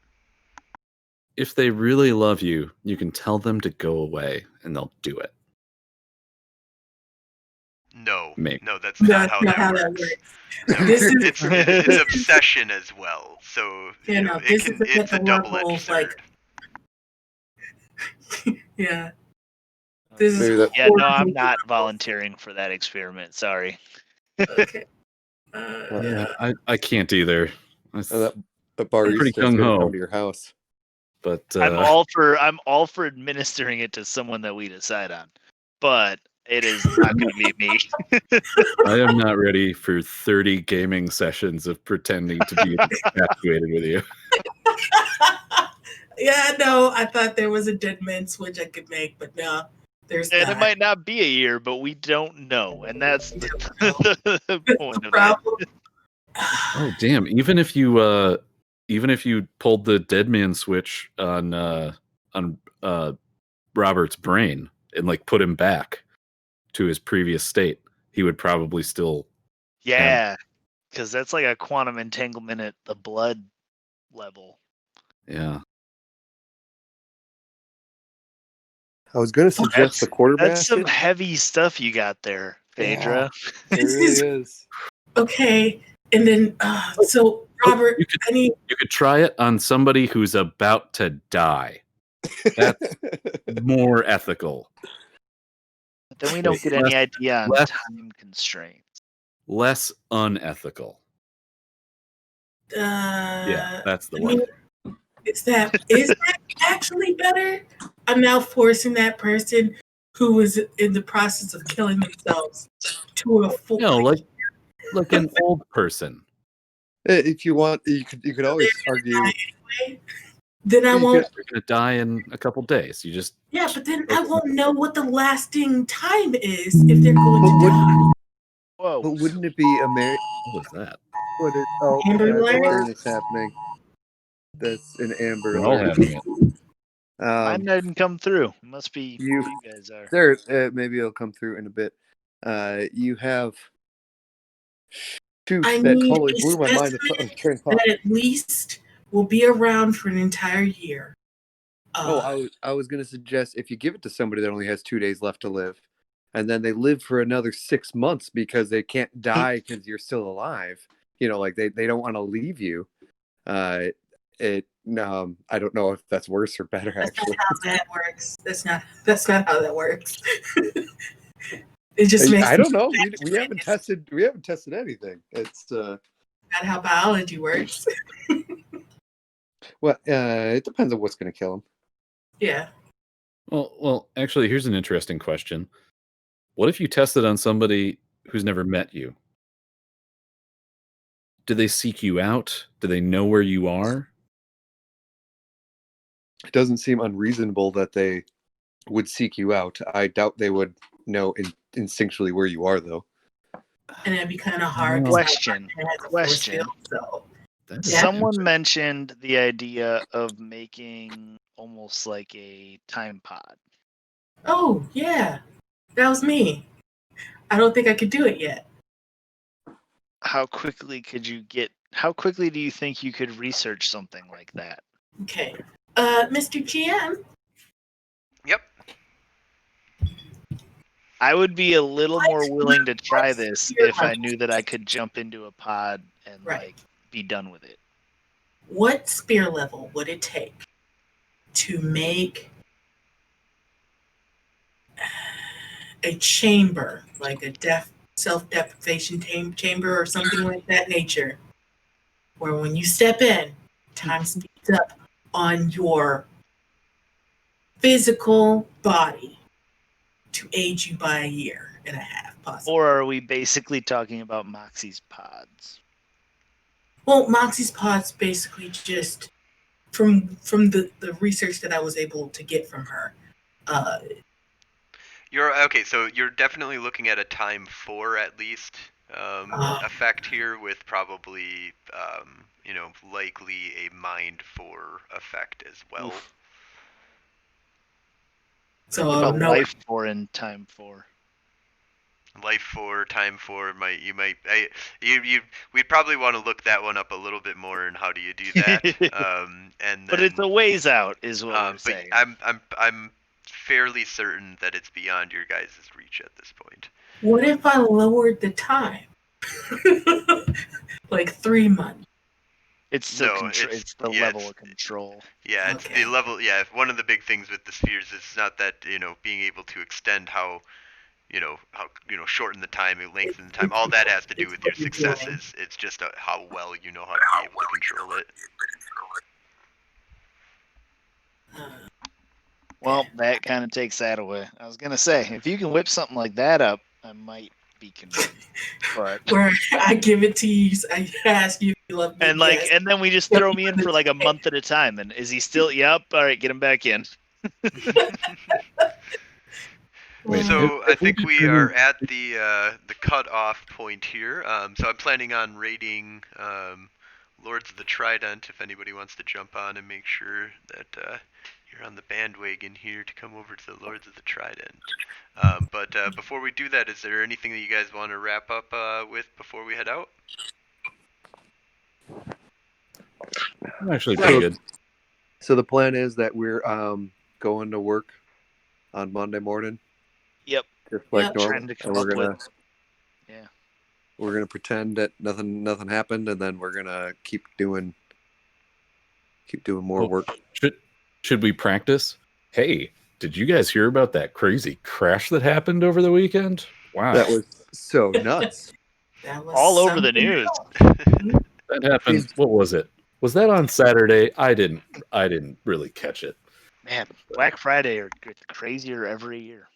If they really love you, you can tell them to go away, and they'll do it. No, Maybe. no, that's not how that works. No, This is it's obsession as well, so this is it's a double-edged sword. Yeah. This Maybe is that- Yeah, no, I'm not volunteering for that experiment. Sorry. okay. Yeah, I can't either. that Pretty barista is going to gung-ho. come to your house. But I'm all for administering it to someone that we decide on, but it is not going to be me. I am not ready for 30 gaming sessions of pretending to be infatuated with you. Yeah, no, I thought there was a dead man switch I could make, but no, there's And not. it might not be a year, but we don't know, and that's the, the point the of it. problem. Oh damn! Even if you pulled the dead man switch on Robert's brain and like put him back to his previous state, he would probably still. Yeah, because that's like a quantum entanglement at the blood level. Yeah. I was going to suggest the quarterback. That's some heavy stuff you got there, Phaedra. It This really is- is. Okay, and then so Robert, I need You could try it on somebody who's about to die. That's more ethical. But then we don't get any idea on less- time constraints. Less unethical. Yeah, that's the I one. mean, is that actually better? I'm now forcing that person who was in the process of killing themselves to a full. No, like an old person. If you want, you could always argue. Then I You won't. You're gonna die in a couple days. You just Yeah, but then I won't know what the lasting time is if they're going to die. Whoa. But wouldn't it be what was that? Amber the alert? burn is happening. That's an amber We're all alert. having it. Mine didn't come through. It must be you- who you guys are. There, maybe it'll come through in a bit. You have. Shoot, I that need totally a blew my mind. specimen Train of thought. that at least will be around for an entire year. I was going to suggest if you give it to somebody that only has 2 days left to live, and then they live for another 6 months because they can't die because you're still alive. Like they don't want to leave you. I don't know if that's worse or better. That's Actually, not how that works. That's not how that works. It just makes I don't know. We haven't tested. We haven't tested anything. It's not how biology works. well, it depends on what's going to kill them. Yeah. Well, actually, here's an interesting question. What if you tested on somebody who's never met you? Do they seek you out? Do they know where you are? It doesn't seem unreasonable that they would seek you out. I doubt they would know instinctually where you are, though. And it'd be kind of hard. Question. So That's Yeah. Someone mentioned the idea of making almost like a time pod. oh yeah, that was me. I don't think I could do it yet. How quickly do you think you could research something like that? Okay. Mr. GM, Yep. I would be a little more willing to try what's this your if I level? knew that I could jump into a pod and Right. like be done with it. what spear level would it take to make a chamber, like a self-deprivation chamber or something like that nature, where when you step in, time speeds up on your physical body to age you by a year and a half, possibly. Or are we basically talking about Moxie's pods? Well, Moxie's pods basically just from the research that I was able to get from her. You're okay, so you're definitely looking at a time 4 at least effect here, with probably likely a mind 4 effect as well. Oof. So What about no, life 4 and time 4? Life 4, time 4 we'd probably want to look that one up a little bit more, and how do you do that? And But then, it's a ways out, is what we're but saying. I'm fairly certain that it's beyond your guys' reach at this point. what if I lowered the time? Like 3 months. It's still No, it's the level of control. Yeah, it's Okay. the level. Yeah, one of the big things with the spheres is not that being able to extend how shorten the time, lengthen the time. All that has to do with your successes. It's just how well you know how to be able to control it. Well, that kind of takes that away. I was gonna say, if you can whip something like that up, I might be convinced. But Where I give it to you, I ask you if you love me. and then we just throw me in for like a month at a time. And is he still? Yep. All right, get him back in. Wait, So I have we think we are determined- at the cutoff point here. So I'm planning on raiding Lords of the Trident. If anybody wants to jump on and make sure that you're on the bandwagon here to come over to the Lords of the Trident. But before we do that, is there anything that you guys want to wrap up with before we head out? I'm actually pretty good. So the plan is that we're going to work on Monday morning. Yep. Just like Yep. normal. Trying to come And we're up gonna with. Yeah. we're gonna pretend that nothing happened, and then we're gonna keep doing more Oh, work. Should we practice? Hey, did you guys hear about that crazy crash that happened over the weekend? Wow. That was so nuts. That was All over the something news. else. That happened. What was it? Was that on Saturday? I didn't really catch it. Man, Black Friday gets crazier every year.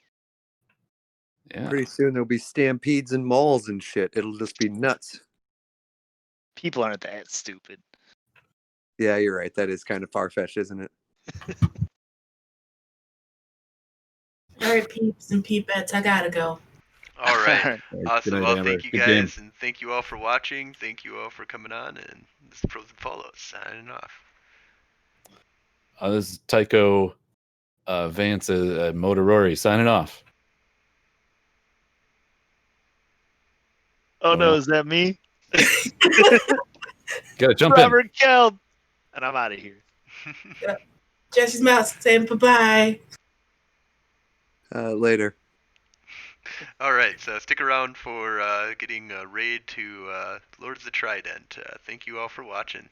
Yeah. Pretty soon there'll be stampedes in malls and shit. It'll just be nuts. People aren't that stupid. Yeah, you're right. That is kind of far fetched, isn't it? All right, peeps and peepettes, I gotta go. All right. Good Awesome. night, Well, Amber. thank you Good game. guys, and thank you all for watching. Thank you all for coming on, and this is Pros and Follows signing off. This is Tycho Vance Motorori signing off. Oh no, Well. is that me? Gotta jump in. Robert Kell. And I'm out of here. Jesse's Mouse saying bye-bye. Later. All right, so stick around for getting a raid to Lords of the Trident. Thank you all for watching.